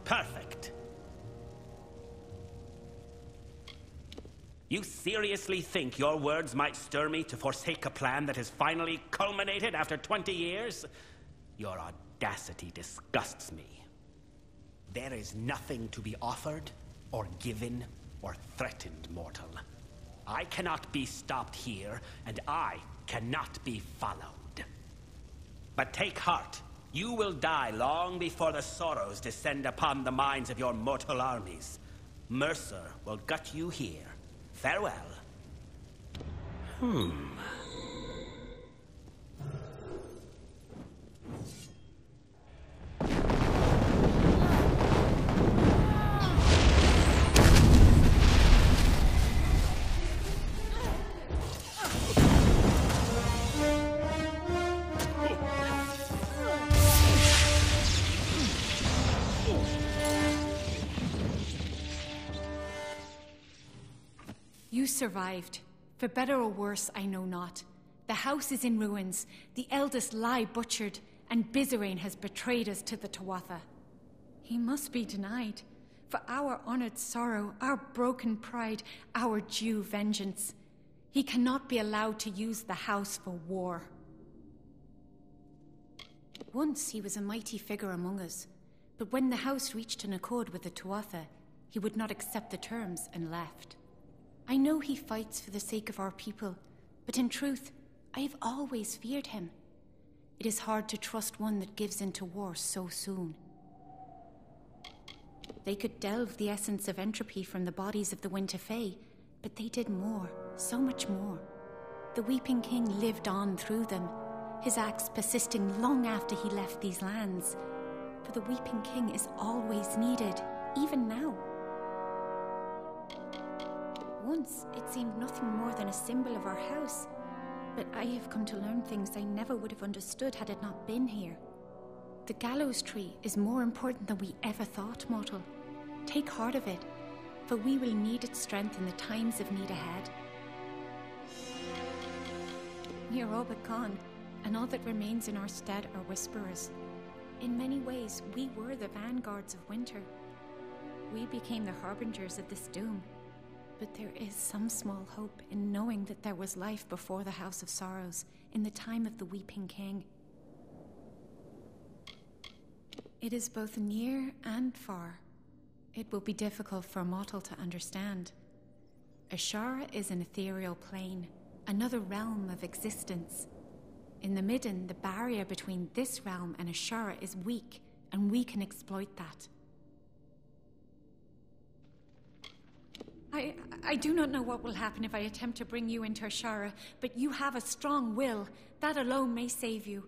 Perfect. You seriously think your words might stir me to forsake a plan that has finally culminated after 20 years? Your audacity disgusts me. There is nothing to be offered, or given, or threatened, mortal. I cannot be stopped here, and I cannot be followed. But take heart. You will die long before the Sorrows descend upon the minds of your mortal armies. Mercer will gut you here. Farewell. You survived. For better or worse, I know not. The house is in ruins, the eldest lie butchered, and Bizarane has betrayed us to the Tuatha. He must be denied. For our honored sorrow, our broken pride, our due vengeance. He cannot be allowed to use the house for war. Once he was a mighty figure among us, but when the house reached an accord with the Tuatha, he would not accept the terms and left. I know he fights for the sake of our people, but in truth, I have always feared him. It is hard to trust one that gives into war so soon. They could delve the essence of entropy from the bodies of the Winter Fae, but they did more, so much more. The Weeping King lived on through them, his acts persisting long after he left these lands. For the Weeping King is always needed, even now. Once, it seemed nothing more than a symbol of our house, but I have come to learn things I never would have understood had it not been here. The gallows tree is more important than we ever thought, mortal. Take heart of it, for we will need its strength in the times of need ahead. We are all but gone, and all that remains in our stead are whisperers. In many ways, we were the vanguards of winter. We became the harbingers of this doom. But there is some small hope in knowing that there was life before the House of Sorrows, in the time of the Weeping King. It is both near and far. It will be difficult for a mortal to understand. Ashara is an ethereal plane, another realm of existence. In the Midden, the barrier between this realm and Ashara is weak, and we can exploit that. I do not know what will happen if I attempt to bring you into Ashara, but you have a strong will. That alone may save you.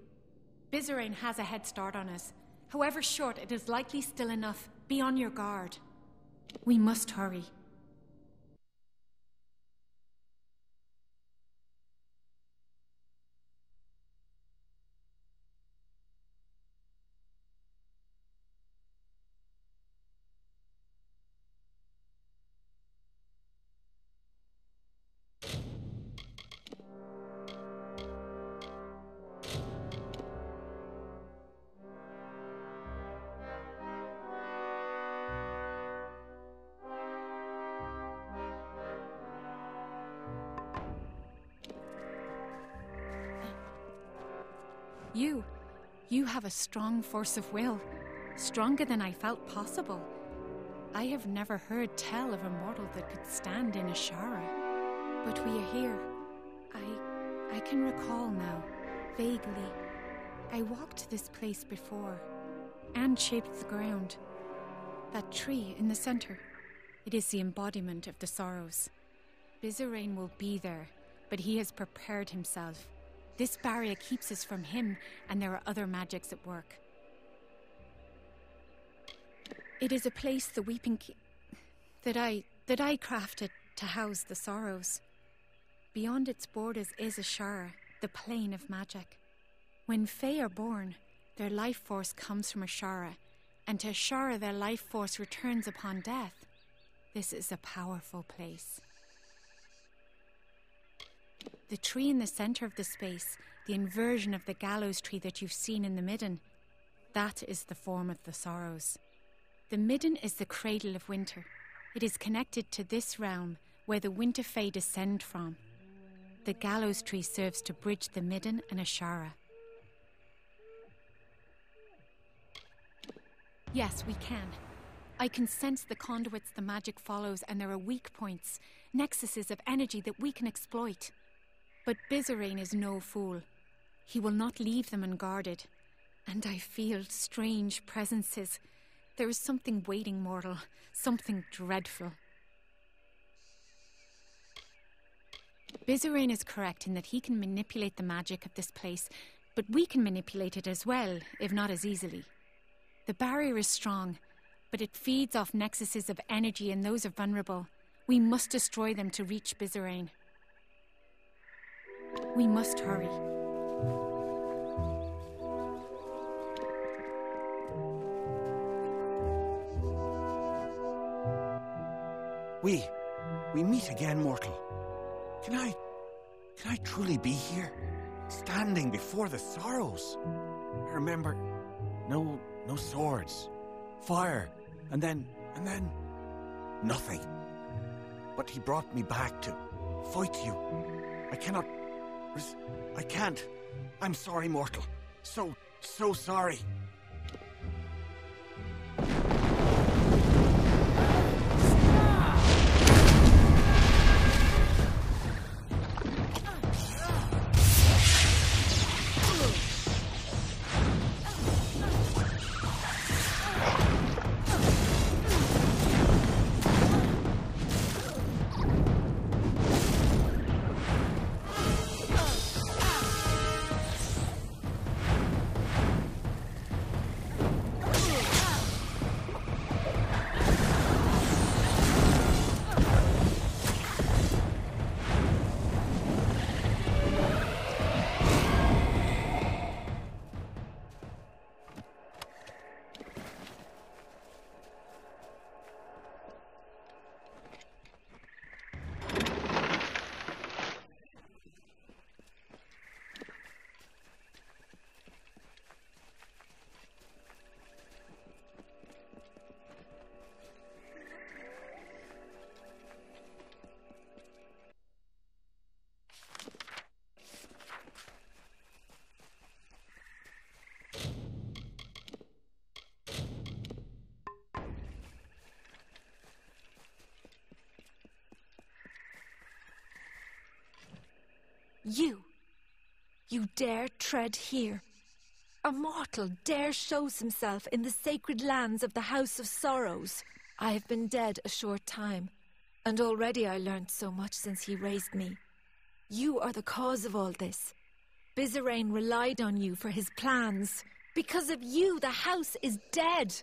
Bizerain has a head start on us. However short, it is likely still enough. Be on your guard. We must hurry. You have a strong force of will, stronger than I felt possible. I have never heard tell of a mortal that could stand in Ashara. But we are here. I can recall now, vaguely. I walked this place before, and shaped the ground. That tree in the center, it is the embodiment of the sorrows. Bizerain will be there, but he has prepared himself. This barrier keeps us from him, and there are other magics at work. It is a place the Weeping King that I crafted to house the sorrows. Beyond its borders is Ashara, the plane of magic. When Fae are born, their life force comes from Ashara, and to Ashara their life force returns upon death. This is a powerful place. The tree in the center of the space, the inversion of the gallows tree that you've seen in the Midden, that is the form of the sorrows. The Midden is the cradle of winter. It is connected to this realm where the winter fae descend from. The gallows tree serves to bridge the Midden and Ashara. Yes, we can. I can sense the conduits the magic follows, and there are weak points, nexuses of energy that we can exploit. But Bizerain is no fool. He will not leave them unguarded. And I feel strange presences. There is something waiting, mortal. Something dreadful. Bizerain is correct in that he can manipulate the magic of this place, but we can manipulate it as well, if not as easily. The barrier is strong, but it feeds off nexuses of energy, and those are vulnerable. We must destroy them to reach Bizerain. We must hurry. We meet again, mortal. Can I truly be here, standing before the sorrows? I remember, no swords, fire, and then nothing. But he brought me back to fight you. I can't. I'm sorry, mortal. So sorry. You dare tread here. A mortal dare shows himself in the sacred lands of the House of Sorrows. I have been dead a short time, and already I learned so much since he raised me. You are the cause of all this. Bizerain relied on you for his plans. Because of you, the house is dead.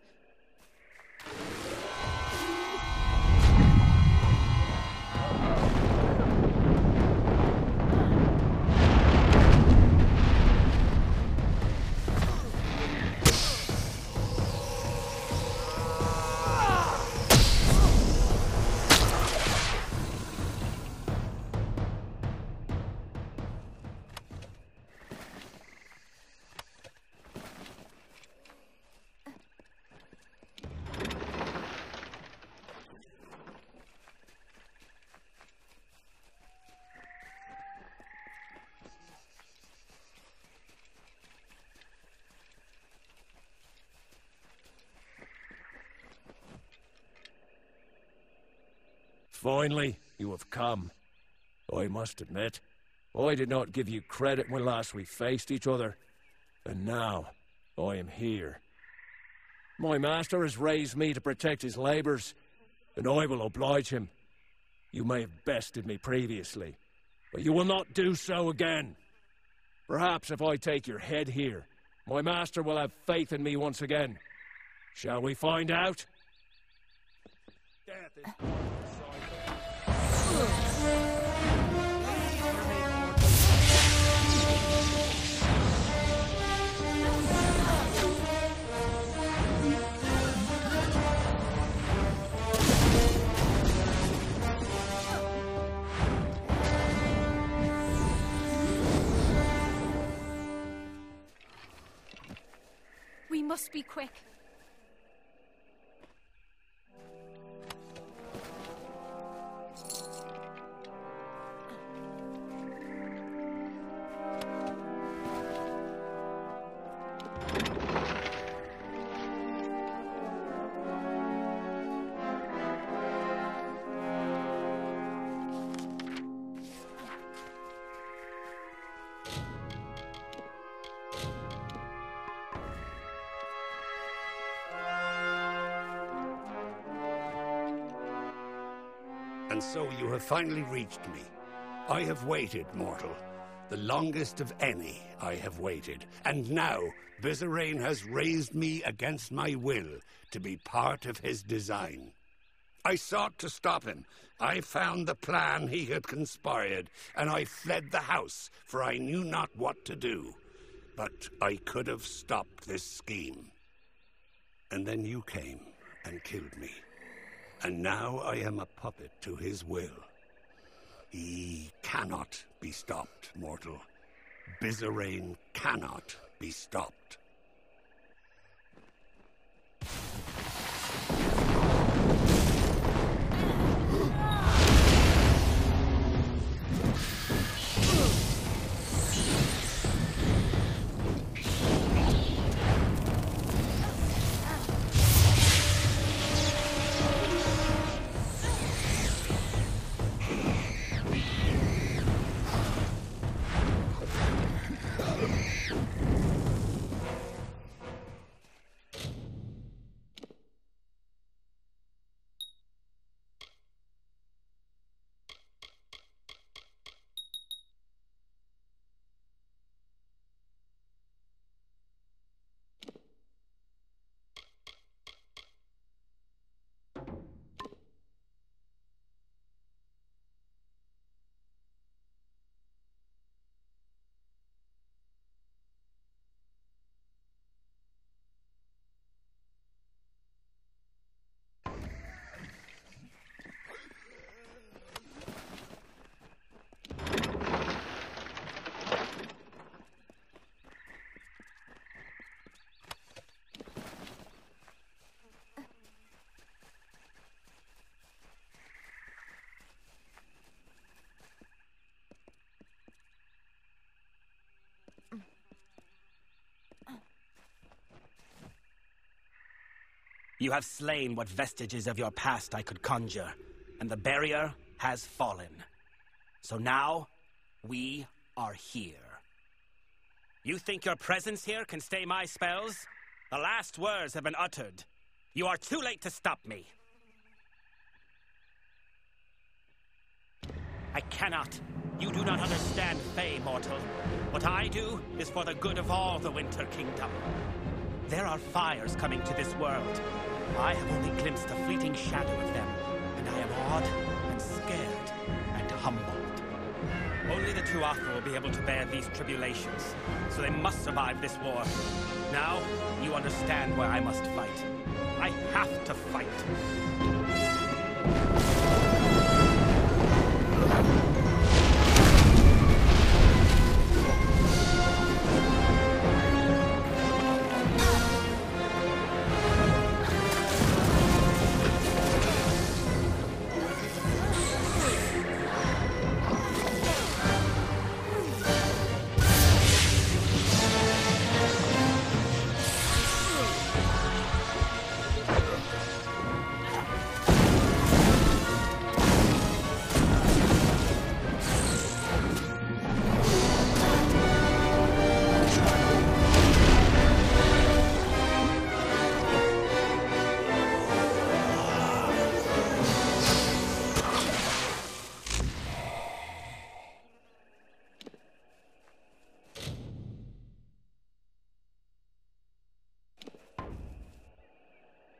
Finally, you have come. I must admit, I did not give you credit when last we faced each other. And now, I am here. My master has raised me to protect his labours, and I will oblige him. You may have bested me previously, but you will not do so again. Perhaps if I take your head here, my master will have faith in me once again. Shall we find out? Death is We must be quick. And so you have finally reached me. I have waited, mortal. The longest of any I have waited. And now, Bizerain has raised me against my will to be part of his design. I sought to stop him. I found the plan he had conspired, and I fled the house, for I knew not what to do. But I could have stopped this scheme. And then you came and killed me. And now I am a puppet to his will. He cannot be stopped, mortal. Bizerain cannot be stopped. You have slain what vestiges of your past I could conjure, and the barrier has fallen. So now, we are here. You think your presence here can stay my spells? The last words have been uttered. You are too late to stop me. I cannot. You do not understand, Fey mortal. What I do is for the good of all the Winter Kingdom. There are fires coming to this world. I have only glimpsed a fleeting shadow of them, and I am awed and scared and humbled. Only the Tuatha will be able to bear these tribulations, so they must survive this war. Now, you understand why I must fight. I have to fight.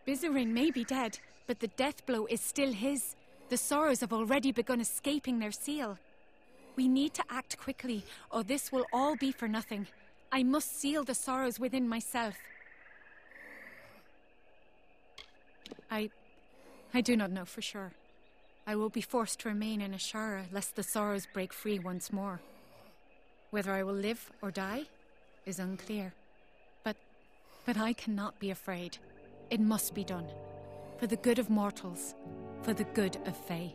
Bizarin may be dead, but the death blow is still his. The Sorrows have already begun escaping their seal. We need to act quickly, or this will all be for nothing. I must seal the Sorrows within myself. I do not know for sure. I will be forced to remain in Ashara, lest the Sorrows break free once more. Whether I will live or die is unclear. But I cannot be afraid. It must be done. For the good of mortals. For the good of Fae.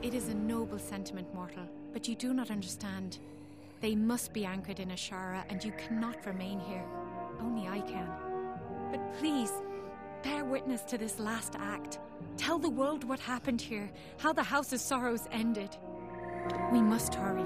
It is a noble sentiment, mortal, but you do not understand. They must be anchored in Ashara, and you cannot remain here. Only I can. But please, bear witness to this last act. Tell the world what happened here, how the House of Sorrows ended. We must hurry.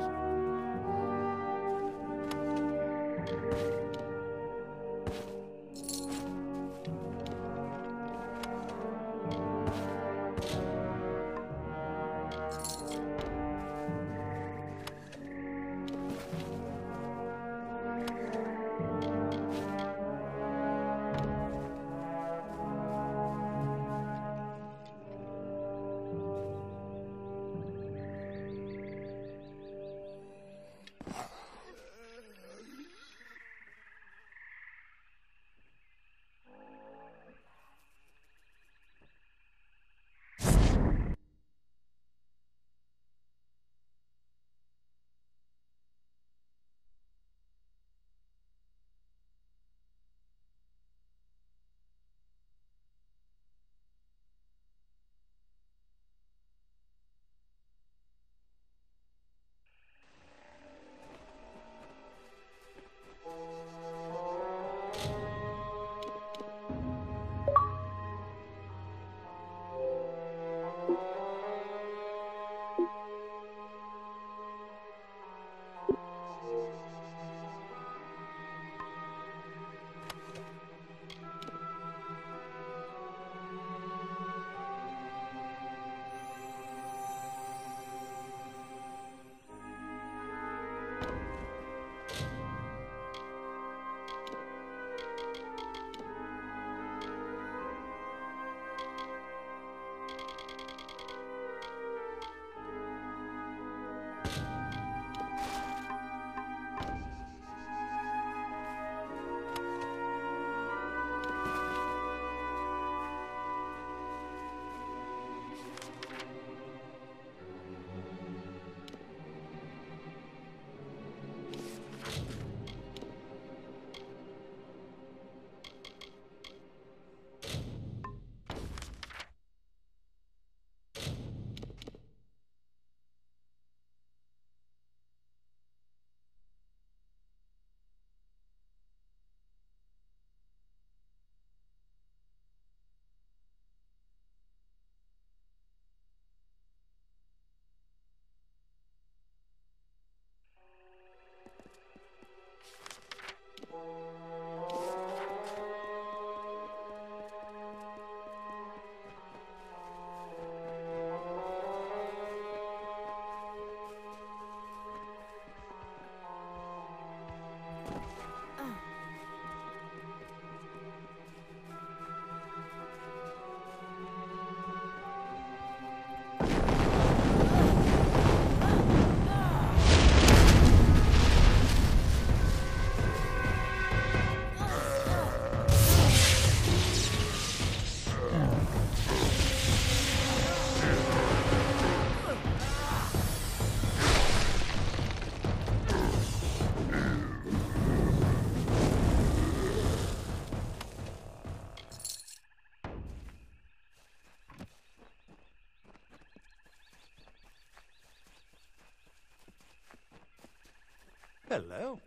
Hello.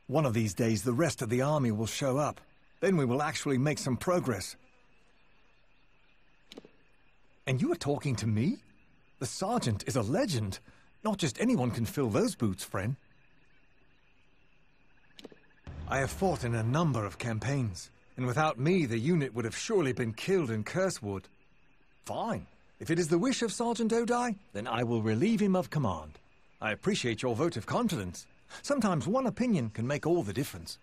One of these days, the rest of the army will show up. Then we will actually make some progress. And you are talking to me? The sergeant is a legend. Not just anyone can fill those boots, friend. I have fought in a number of campaigns, and without me, the unit would have surely been killed in Cursewood. Fine. If it is the wish of Sergeant Odai, then I will relieve him of command. I appreciate your vote of confidence. Sometimes one opinion can make all the difference.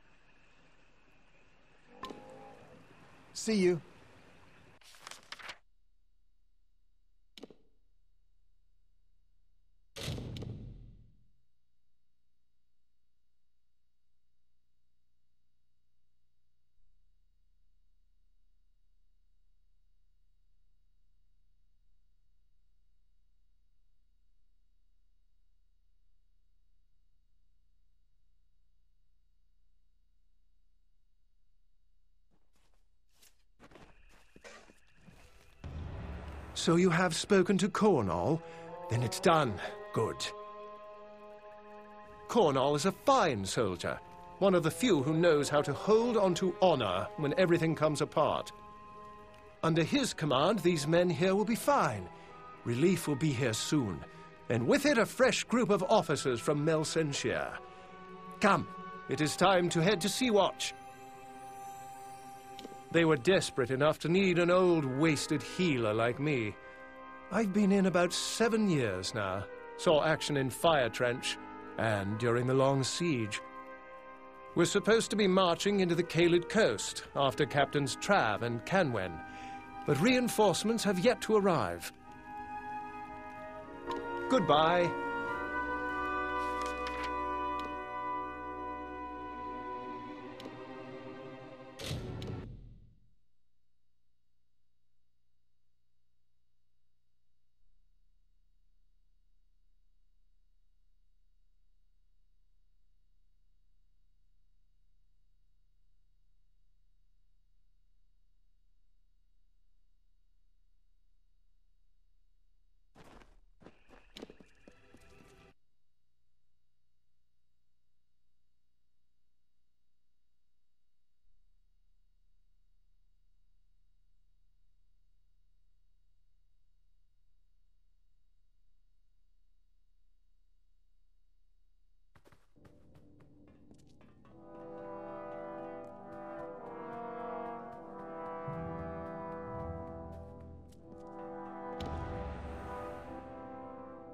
See you. So you have spoken to Cornall? Then it's done. Good. Cornall is a fine soldier. One of the few who knows how to hold on to honor when everything comes apart. Under his command, these men here will be fine. Relief will be here soon. And with it, a fresh group of officers from Melsenshire. Come, it is time to head to Sea-Watch. They were desperate enough to need an old, wasted healer like me. I've been in about 7 years now. Saw action in Fire Trench, and during the Long Siege. We're supposed to be marching into the Caelid coast after Captains Trav and Canwen, but reinforcements have yet to arrive. Goodbye.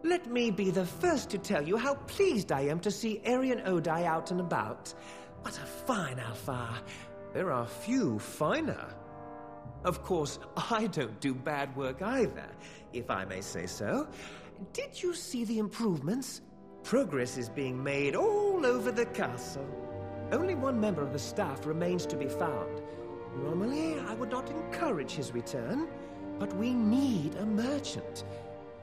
Let me be the first to tell you how pleased I am to see Arian Odai out and about. What a fine Alfar. There are few finer. Of course, I don't do bad work either, if I may say so. Did you see the improvements? Progress is being made all over the castle. Only one member of the staff remains to be found. Normally, I would not encourage his return, but we need a merchant.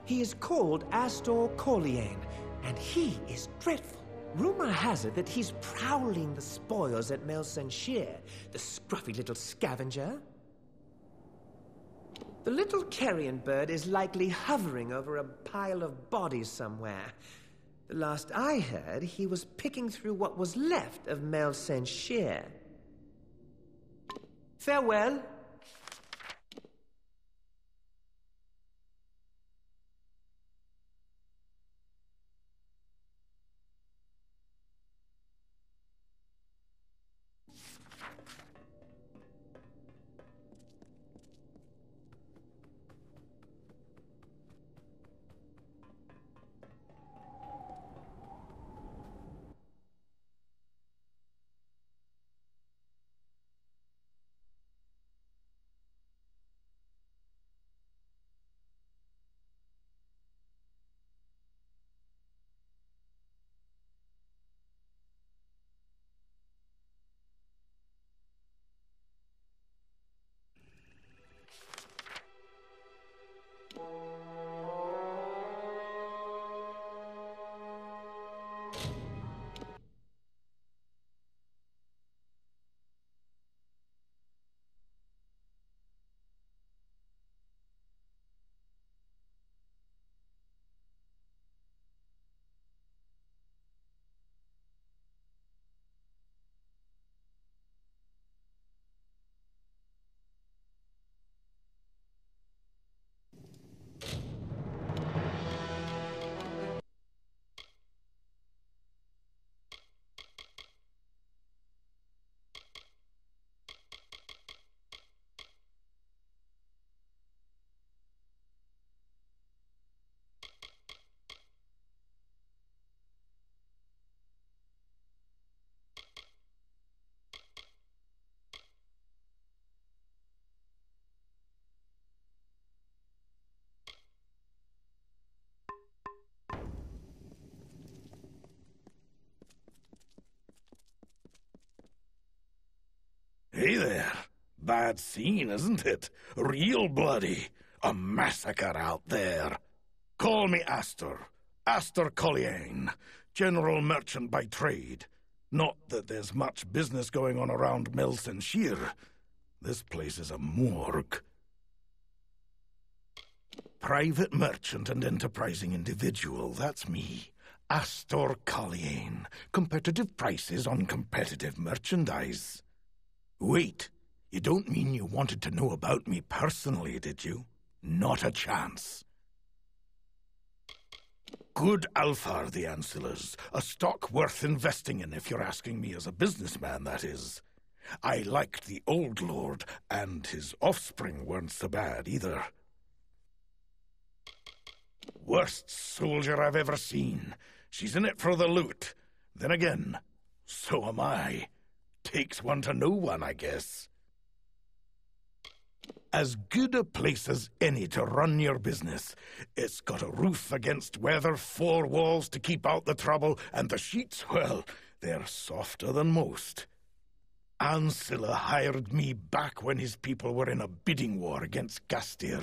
He is called Astor Corleane, and he is dreadful. Rumor has it that he's prowling the spoils at Melsenshire, the scruffy little scavenger. The little carrion bird is likely hovering over a pile of bodies somewhere. The last I heard, he was picking through what was left of Melsenshire. Farewell. bad scene, isn't it? Real bloody. A massacre out there. Call me Astor. Astor Colliane, general merchant by trade. Not that there's much business going on around Melsenshire. This place is a morgue. Private merchant and enterprising individual, that's me. Astor Colliane. Competitive prices on competitive merchandise. Wait, you don't mean you wanted to know about me personally, did you? Not a chance. Good Alfar, the Ancillars. A stock worth investing in if you're asking me as a businessman, that is. I liked the old lord, and his offspring weren't so bad either. Worst soldier I've ever seen. She's in it for the loot. Then again, so am I. Takes one to know one, I guess. As good a place as any to run your business. It's got a roof against weather, 4 walls to keep out the trouble, and the sheets, well, they're softer than most. Ancilla hired me back when his people were in a bidding war against Gastir.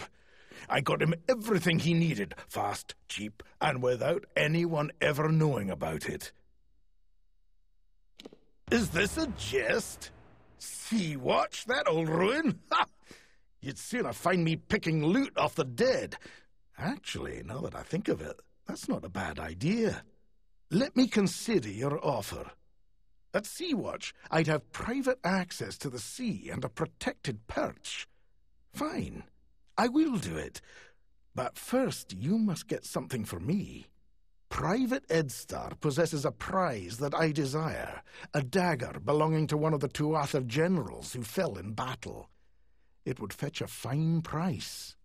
I got him everything he needed, fast, cheap, and without anyone ever knowing about it. Is this a jest? See, watch that old ruin? Ha! You'd sooner find me picking loot off the dead. Actually, now that I think of it, that's not a bad idea. Let me consider your offer. At Sea-Watch, I'd have private access to the sea and a protected perch. Fine, I will do it. But first, you must get something for me. Private Edstar possesses a prize that I desire, a dagger belonging to one of the Tuatha generals who fell in battle. It would fetch a fine price.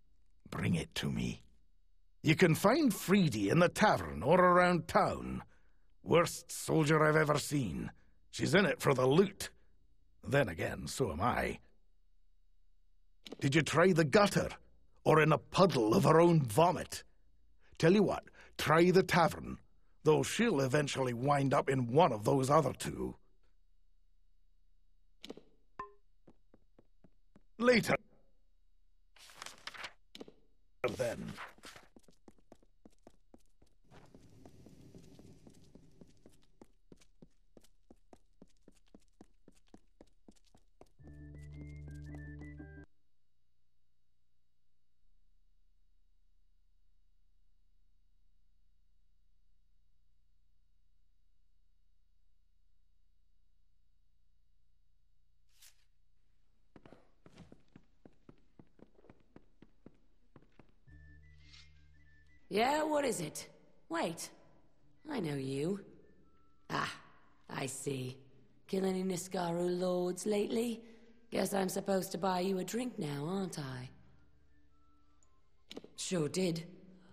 Bring it to me. You can find Freedy in the tavern or around town. Worst soldier I've ever seen. She's in it for the loot. Then again, so am I. Did you try the gutter? Or in a puddle of her own vomit? Tell you what, try the tavern, though she'll eventually wind up in one of those other two. Later. Then. Yeah, what is it? Wait. I know you. Ah, I see. Kill any Niskaru lords lately? Guess I'm supposed to buy you a drink now, aren't I? Sure did.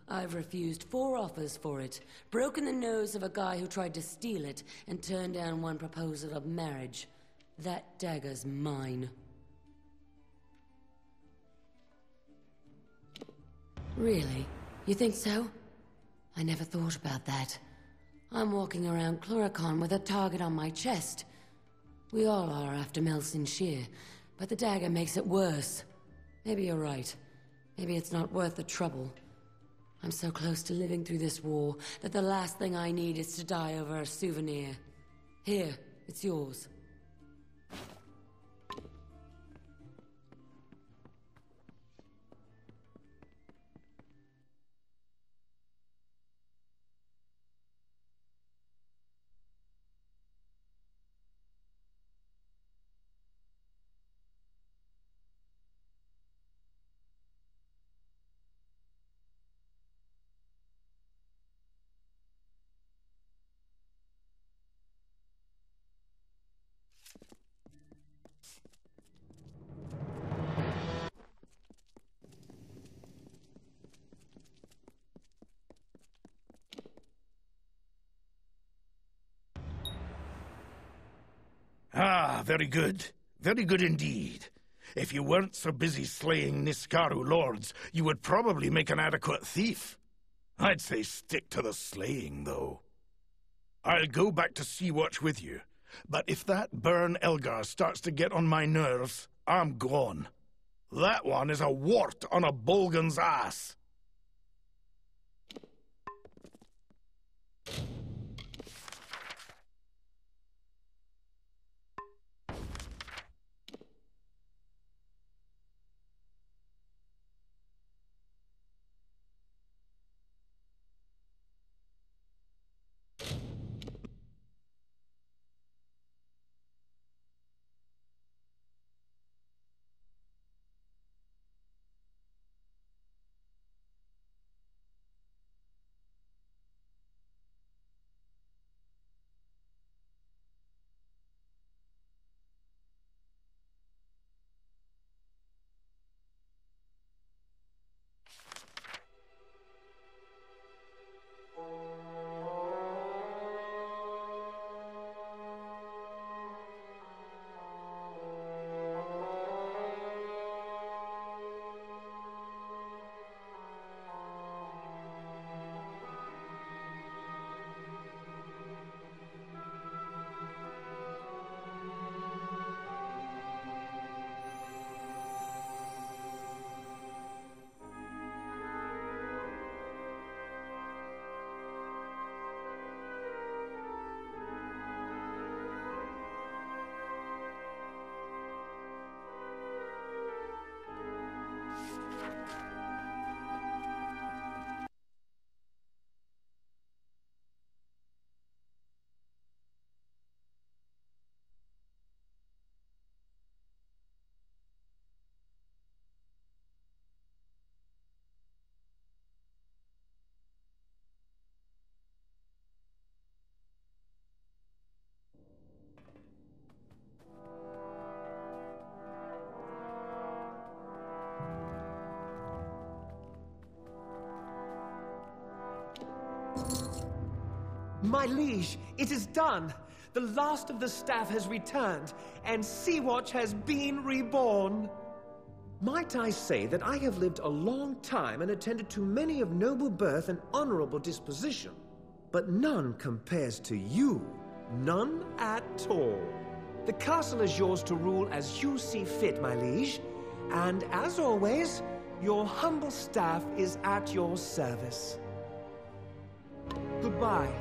I've refused 4 offers for it, broken the nose of a guy who tried to steal it, and turned down one proposal of marriage. That dagger's mine. Really? You think so? I never thought about that. I'm walking around Chloricon with a target on my chest. We all are after Melsenshire, but the dagger makes it worse. Maybe you're right. Maybe it's not worth the trouble. I'm so close to living through this war that the last thing I need is to die over a souvenir. Here, it's yours. Ah, very good. Very good indeed. If you weren't so busy slaying Niskaru lords, you would probably make an adequate thief. I'd say stick to the slaying, though. I'll go back to Sea-Watch with you, but if that Burn Elgar starts to get on my nerves, I'm gone. That one is a wart on a Bolgan's ass. My liege, it is done. The last of the staff has returned, and Sea-Watch has been reborn. Might I say that I have lived a long time and attended to many of noble birth and honorable disposition, but none compares to you. None at all. The castle is yours to rule as you see fit, my liege, and as always, your humble staff is at your service. Goodbye.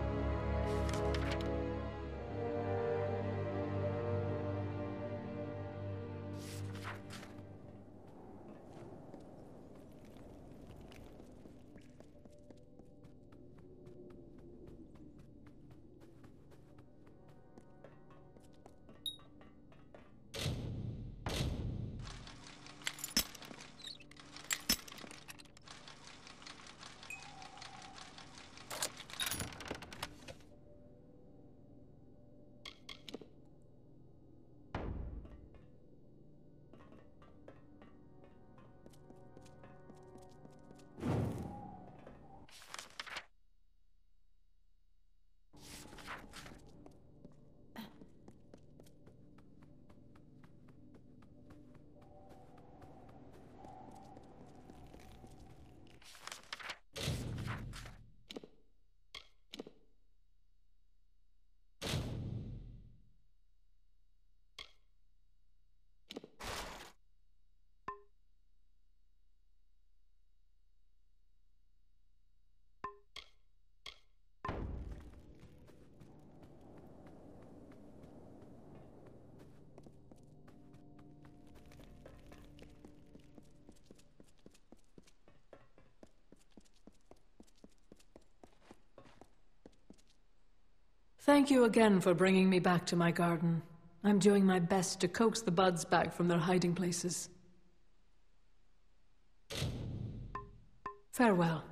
Thank you again for bringing me back to my garden. I'm doing my best to coax the buds back from their hiding places. Farewell.